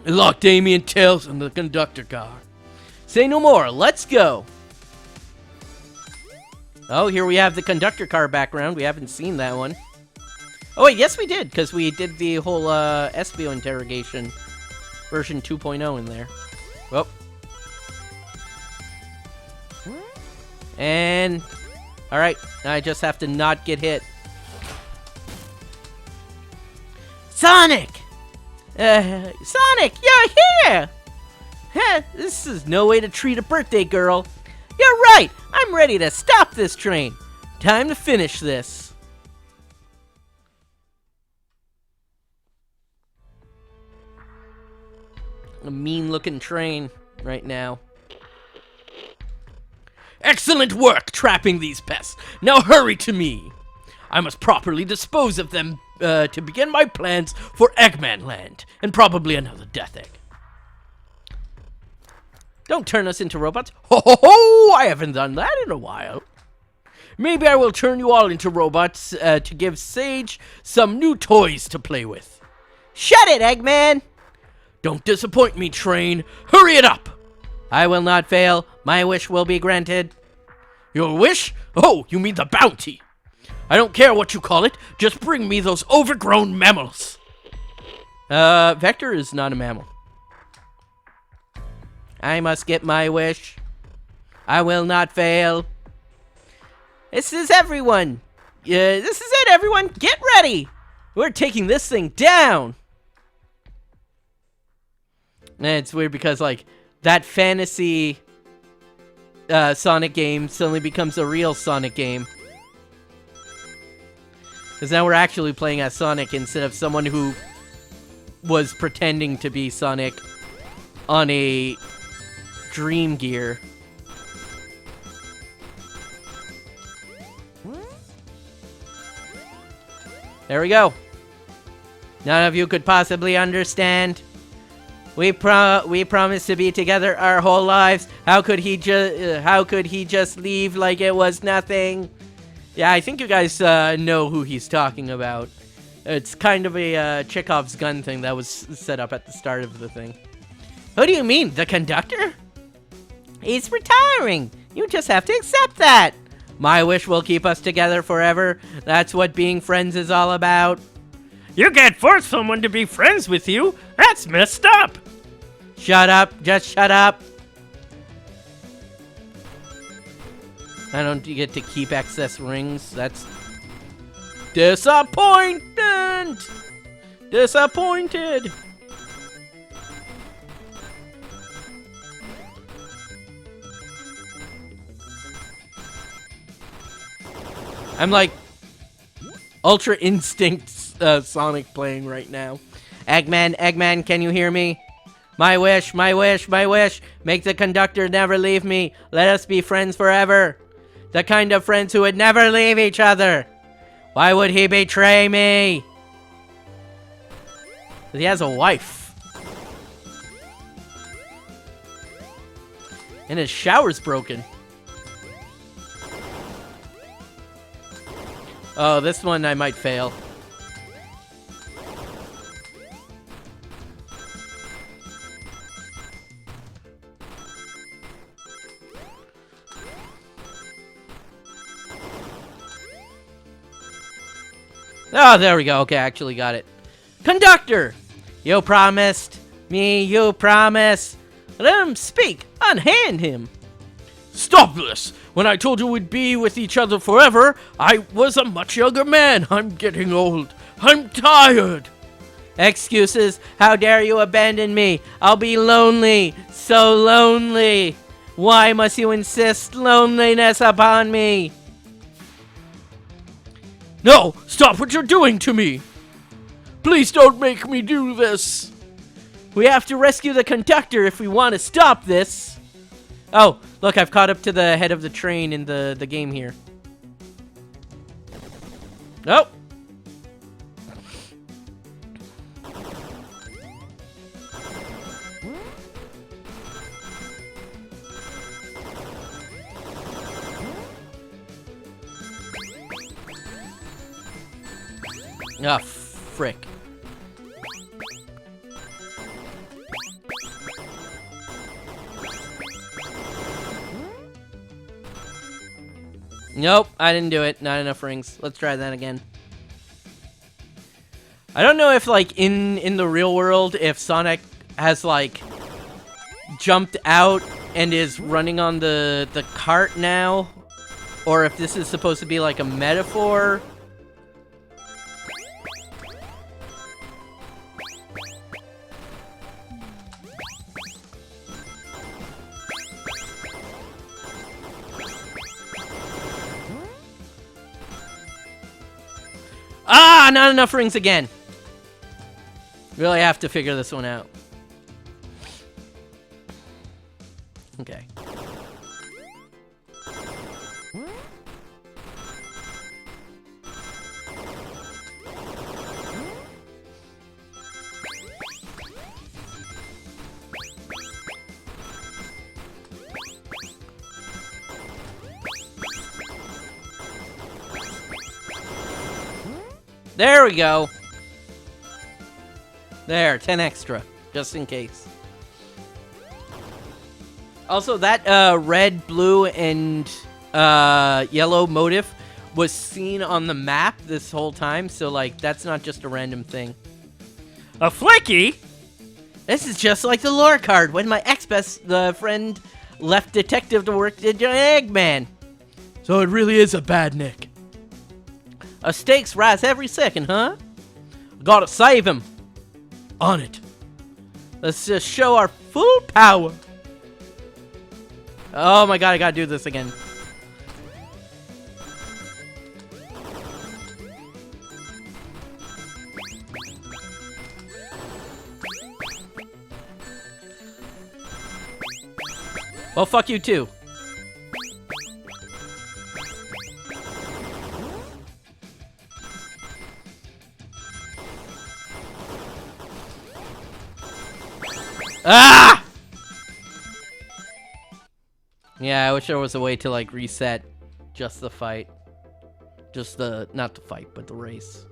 S2: Lock Damien Tails in the conductor car.
S1: Say no more, let's go. Oh, here we have the conductor car background. We haven't seen that one. Oh wait, yes we did, because we did the whole Espio interrogation version 2.0 in there. Oh. And, alright, I just have to not get hit. Sonic! Sonic, you're here! This is no way to treat a birthday girl. You're right, I'm ready to stop this train. Time to finish this. A mean-looking train right now.
S2: Excellent work trapping these pests. Now hurry to me. I must properly dispose of them to begin my plans for Eggman Land, and probably another Death Egg.
S1: Don't turn us into robots.
S2: Ho ho ho! I haven't done that in a while. Maybe I will turn you all into robots to give Sage some new toys to play with.
S1: Shut it, Eggman!
S2: Don't disappoint me, train. Hurry it up!
S1: I will not fail. My wish will be granted.
S2: Your wish? Oh, you mean the bounty. I don't care what you call it. Just bring me those overgrown mammals.
S1: Vector is not a mammal. I must get my wish. I will not fail. This is everyone. This is it, everyone. Get ready. We're taking this thing down. And it's weird because, like, that fantasy Sonic game suddenly becomes a real Sonic game. Because now we're actually playing as Sonic instead of someone who was pretending to be Sonic on a Dream Gear. There we go. None of you could possibly understand. We promised to be together our whole lives. How could he just leave like it was nothing? Yeah, I think you guys know who he's talking about. It's kind of a Chekhov's gun thing that was set up at the start of the thing. Who do you mean, the conductor? He's retiring. You just have to accept that. My wish will keep us together forever. That's what being friends is all about.
S2: You can't force someone to be friends with you. That's messed up.
S1: Shut up. Just shut up. I don't get to keep excess rings. That's disappointment. Disappointed. I'm like Ultra Instinct Sonic playing right now. Eggman, can you hear me? My wish. Make the conductor never leave me. Let us be friends forever. The kind of friends who would never leave each other. Why would he betray me? He has a wife. And his shower's broken. Oh, this one I might fail. Oh, there we go. Okay, I actually got it. Conductor! You promised me, you promise. Let him speak. Unhand him.
S2: Stop this! When I told you we'd be with each other forever, I was a much younger man. I'm getting old. I'm tired.
S1: Excuses. How dare you abandon me? I'll be lonely. So lonely. Why must you insist loneliness upon me?
S2: No! Stop what you're doing to me! Please don't make me do this!
S1: We have to rescue the conductor if we want to stop this. Oh, look, I've caught up to the head of the train in the game here. Oh! Ah, frick. Nope, I didn't do it. Not enough rings. Let's try that again. I don't know if, like, in the real world, if Sonic has, like, jumped out and is running on the cart now, or if this is supposed to be, like, a metaphor. Ah, not enough rings again. Really have to figure this one out. Okay. There we go. There, 10 extra, just in case. Also, that red, blue, and yellow motif was seen on the map this whole time, so, like, that's not just a random thing.
S2: A flicky?
S1: This is just like the lore card when my ex-best friend left detective to work at Eggman.
S2: So it really is a bad nick.
S1: Stakes rise every second, huh? Gotta save him.
S2: On it.
S1: Let's just show our full power. Oh my god, I gotta do this again. Well, fuck you too. Ah! Yeah, I wish there was a way to, like, reset just the fight. Just the, not the fight, but the race.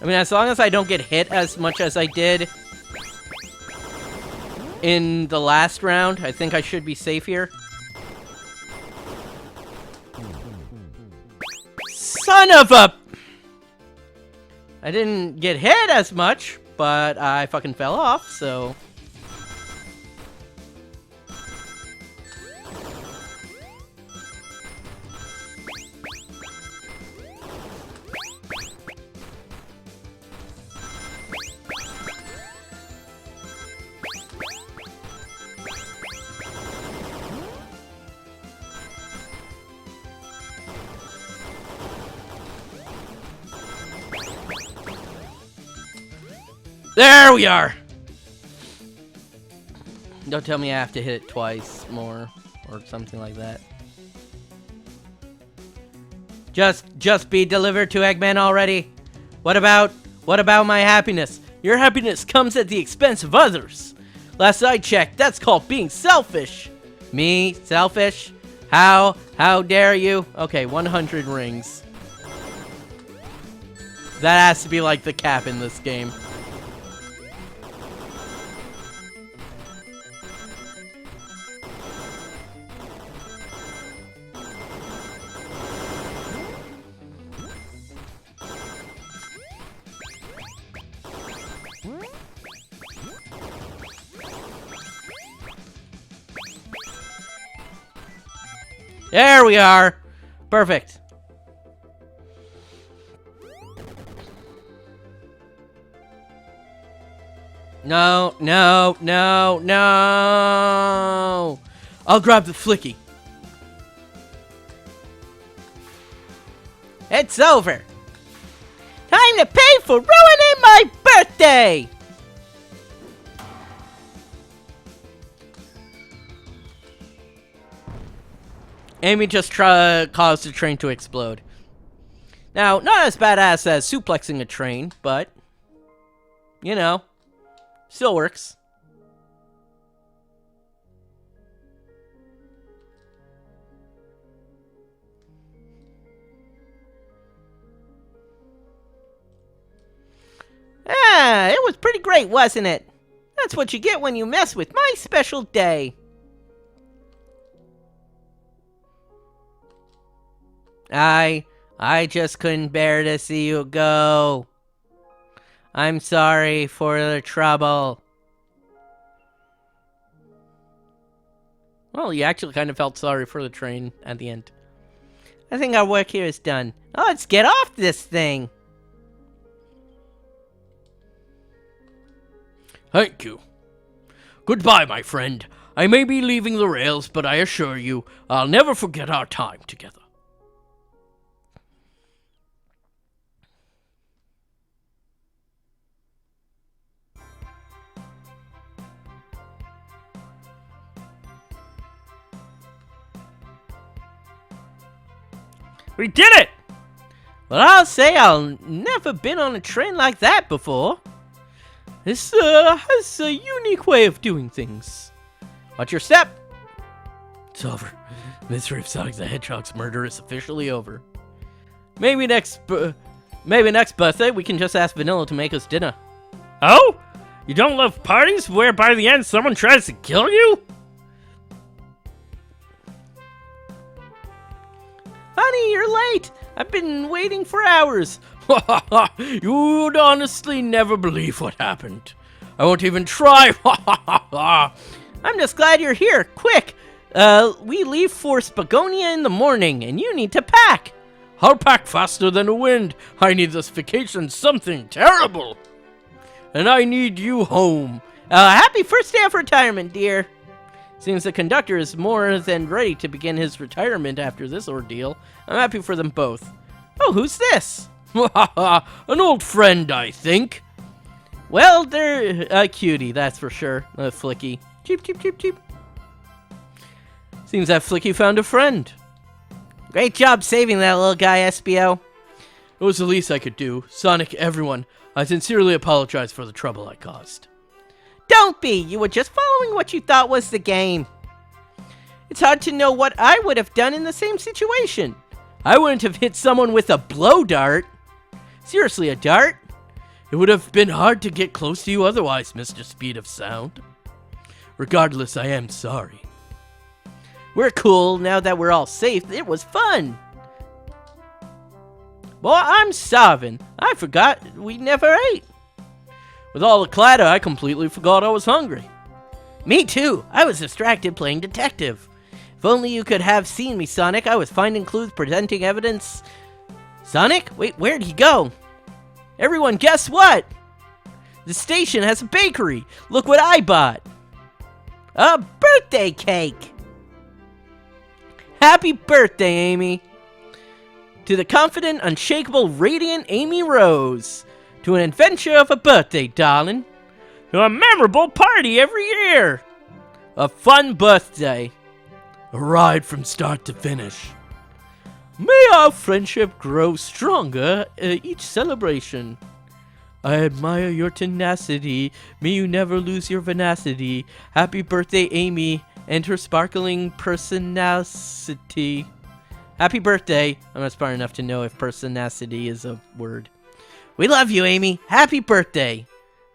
S1: I mean, as long as I don't get hit as much as I did in the last round, I think I should be safe here. Son of a... I didn't get hit as much, but I fucking fell off, so... There we are! Don't tell me I have to hit it twice more, or something like that. Just be delivered to Eggman already. What about my happiness? Your happiness comes at the expense of others. Last I checked, that's called being selfish. Me? Selfish? How dare you? Okay, 100 rings. That has to be like the cap in this game. There we are. Perfect. No, no, no, no. I'll grab the flicky. It's over. Time to pay for ruining my birthday. Amy just caused the train to explode. Now, not as badass as suplexing a train, but, you know, still works. Ah, it was pretty great, wasn't it? That's what you get when you mess with my special day. I just couldn't bear to see you go. I'm sorry for the trouble. Well, you actually kind of felt sorry for the train at the end. I think our work here is done. Oh, let's get off this thing.
S2: Thank you. Goodbye, my friend. I may be leaving the rails, but I assure you, I'll never forget our time together.
S1: We did it! Well, I'll say I've never been on a train like that before. This has a unique way of doing things. Watch your step. It's over. Mystery of Sonic the Hedgehog's murder is officially over. Maybe next birthday we can just ask Vanilla to make us dinner.
S2: Oh? You don't love parties where by the end someone tries to kill you?
S1: Honey, you're late. I've been waiting for hours.
S2: You'd honestly never believe what happened. I won't even try.
S1: I'm just glad you're here. Quick. We leave for Spagonia in the morning, and you need to pack.
S2: I'll pack faster than the wind. I need this vacation something terrible. And I need you home.
S1: Happy first day of retirement, dear. Seems the conductor is more than ready to begin his retirement after this ordeal. I'm happy for them both. Oh, who's this?
S2: An old friend, I think.
S1: Well, they're a cutie, that's for sure. Flicky. Cheep, cheep, cheep, cheep. Seems that Flicky found a friend. Great job saving that little guy, SBO.
S2: It was the least I could do. Sonic, everyone, I sincerely apologize for the trouble I caused.
S1: Don't be! You were just following what you thought was the game. It's hard to know what I would have done in the same situation. I wouldn't have hit someone with a blow dart. Seriously, a dart?
S2: It would have been hard to get close to you otherwise, Mr. Speed of Sound. Regardless, I am sorry.
S1: We're cool now that we're all safe. It was fun. Boy, I'm starving. I forgot we never ate.
S2: With all the clatter, I completely forgot I was hungry.
S1: Me too. I was distracted playing detective. If only you could have seen me, Sonic. I was finding clues, presenting evidence. Sonic? Wait, where'd he go? Everyone, guess what? The station has a bakery. Look what I bought. A birthday cake. Happy birthday, Amy. To the confident, unshakable, radiant Amy Rose. To an adventure of a birthday, darling.
S2: To a memorable party every year.
S1: A fun birthday.
S2: A ride from start to finish.
S1: May our friendship grow stronger each celebration.
S2: I admire your tenacity. May you never lose your venacity.
S1: Happy birthday, Amy, and her sparkling personality. Happy birthday. I'm not smart enough to know if personacity is a word. We love you, Amy. Happy birthday.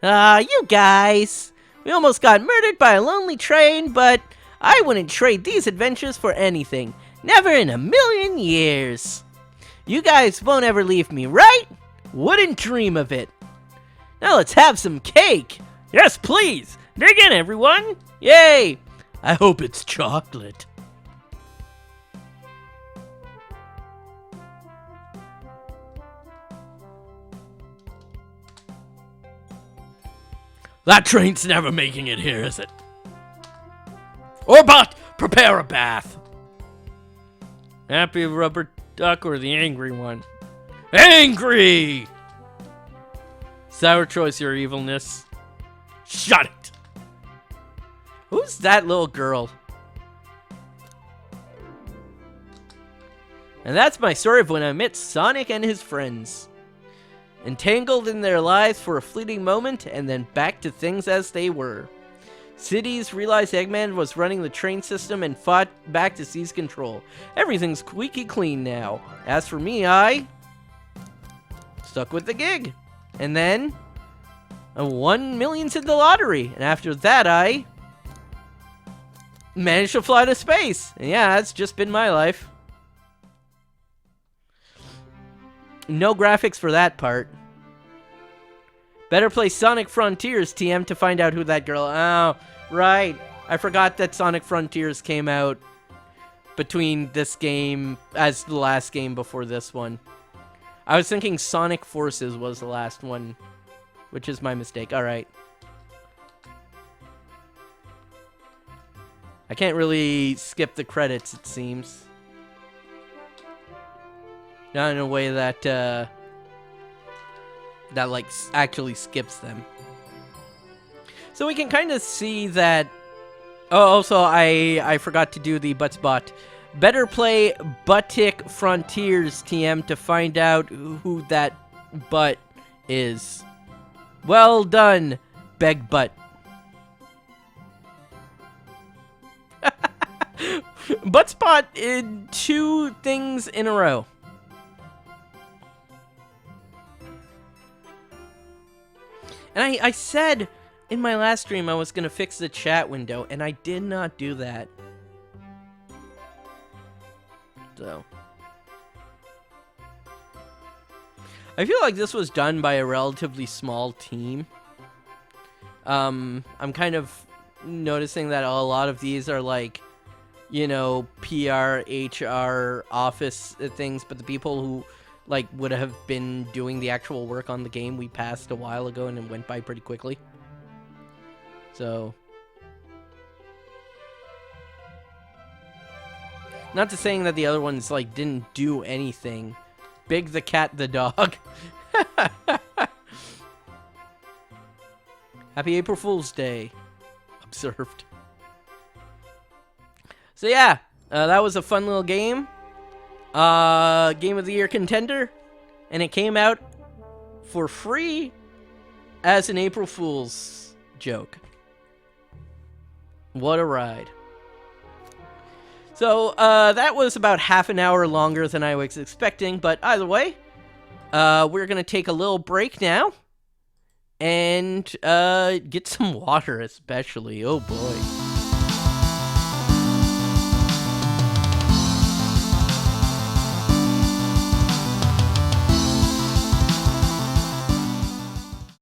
S1: You guys. We almost got murdered by a lonely train, but I wouldn't trade these adventures for anything. Never in a million years. You guys won't ever leave me, right? Wouldn't dream of it. Now let's have some cake.
S2: Yes, please. Dig in, everyone.
S1: Yay.
S2: I hope it's chocolate. That train's never making it here, is it? Orbot, prepare a bath.
S1: Happy rubber duck or the angry one?
S2: Angry!
S1: Sour choice, your evilness.
S2: Shut it!
S1: Who's that little girl? And that's my story of when I met Sonic and his friends. Entangled in their lives for a fleeting moment, and then back to things as they were. Cities realized Eggman was running the train system and fought back to seize control. Everything's squeaky clean now. As for me, I stuck with the gig. And then I won millions in the lottery. And after that, I managed to fly to space. And yeah, that's just been my life. No graphics for that part. Better play Sonic Frontiers, TM, to find out who that girl... Oh, right. I forgot that Sonic Frontiers came out between this game as the last game before this one. I was thinking Sonic Forces was the last one, which is my mistake. Alright. I can't really skip the credits, it seems. Not in a way that, like, actually skips them. So we can kind of see that... Oh, also, I forgot to do the Buttsbot. Better play Buttic Frontiers, TM, to find out who that butt is. Well done, Beg Butt. Buttspot in 2 things in a row. And I said in my last stream I was going to fix the chat window, and I did not do that. So. I feel like this was done by a relatively small team. I'm kind of noticing that a lot of these are like, you know, PR, HR, office things, but the people who like would have been doing the actual work on the game we passed a while ago, and it went by pretty quickly. So, not to saying that the other ones like didn't do anything. Big the cat the dog. Happy April Fool's Day. Observed. So yeah, that was a fun little game. Game of the Year contender, and it came out for free as an April Fool's joke. What a ride. So, that was about half an hour longer than I was expecting, but either way, we're gonna take a little break now, and, get some water especially, oh boy.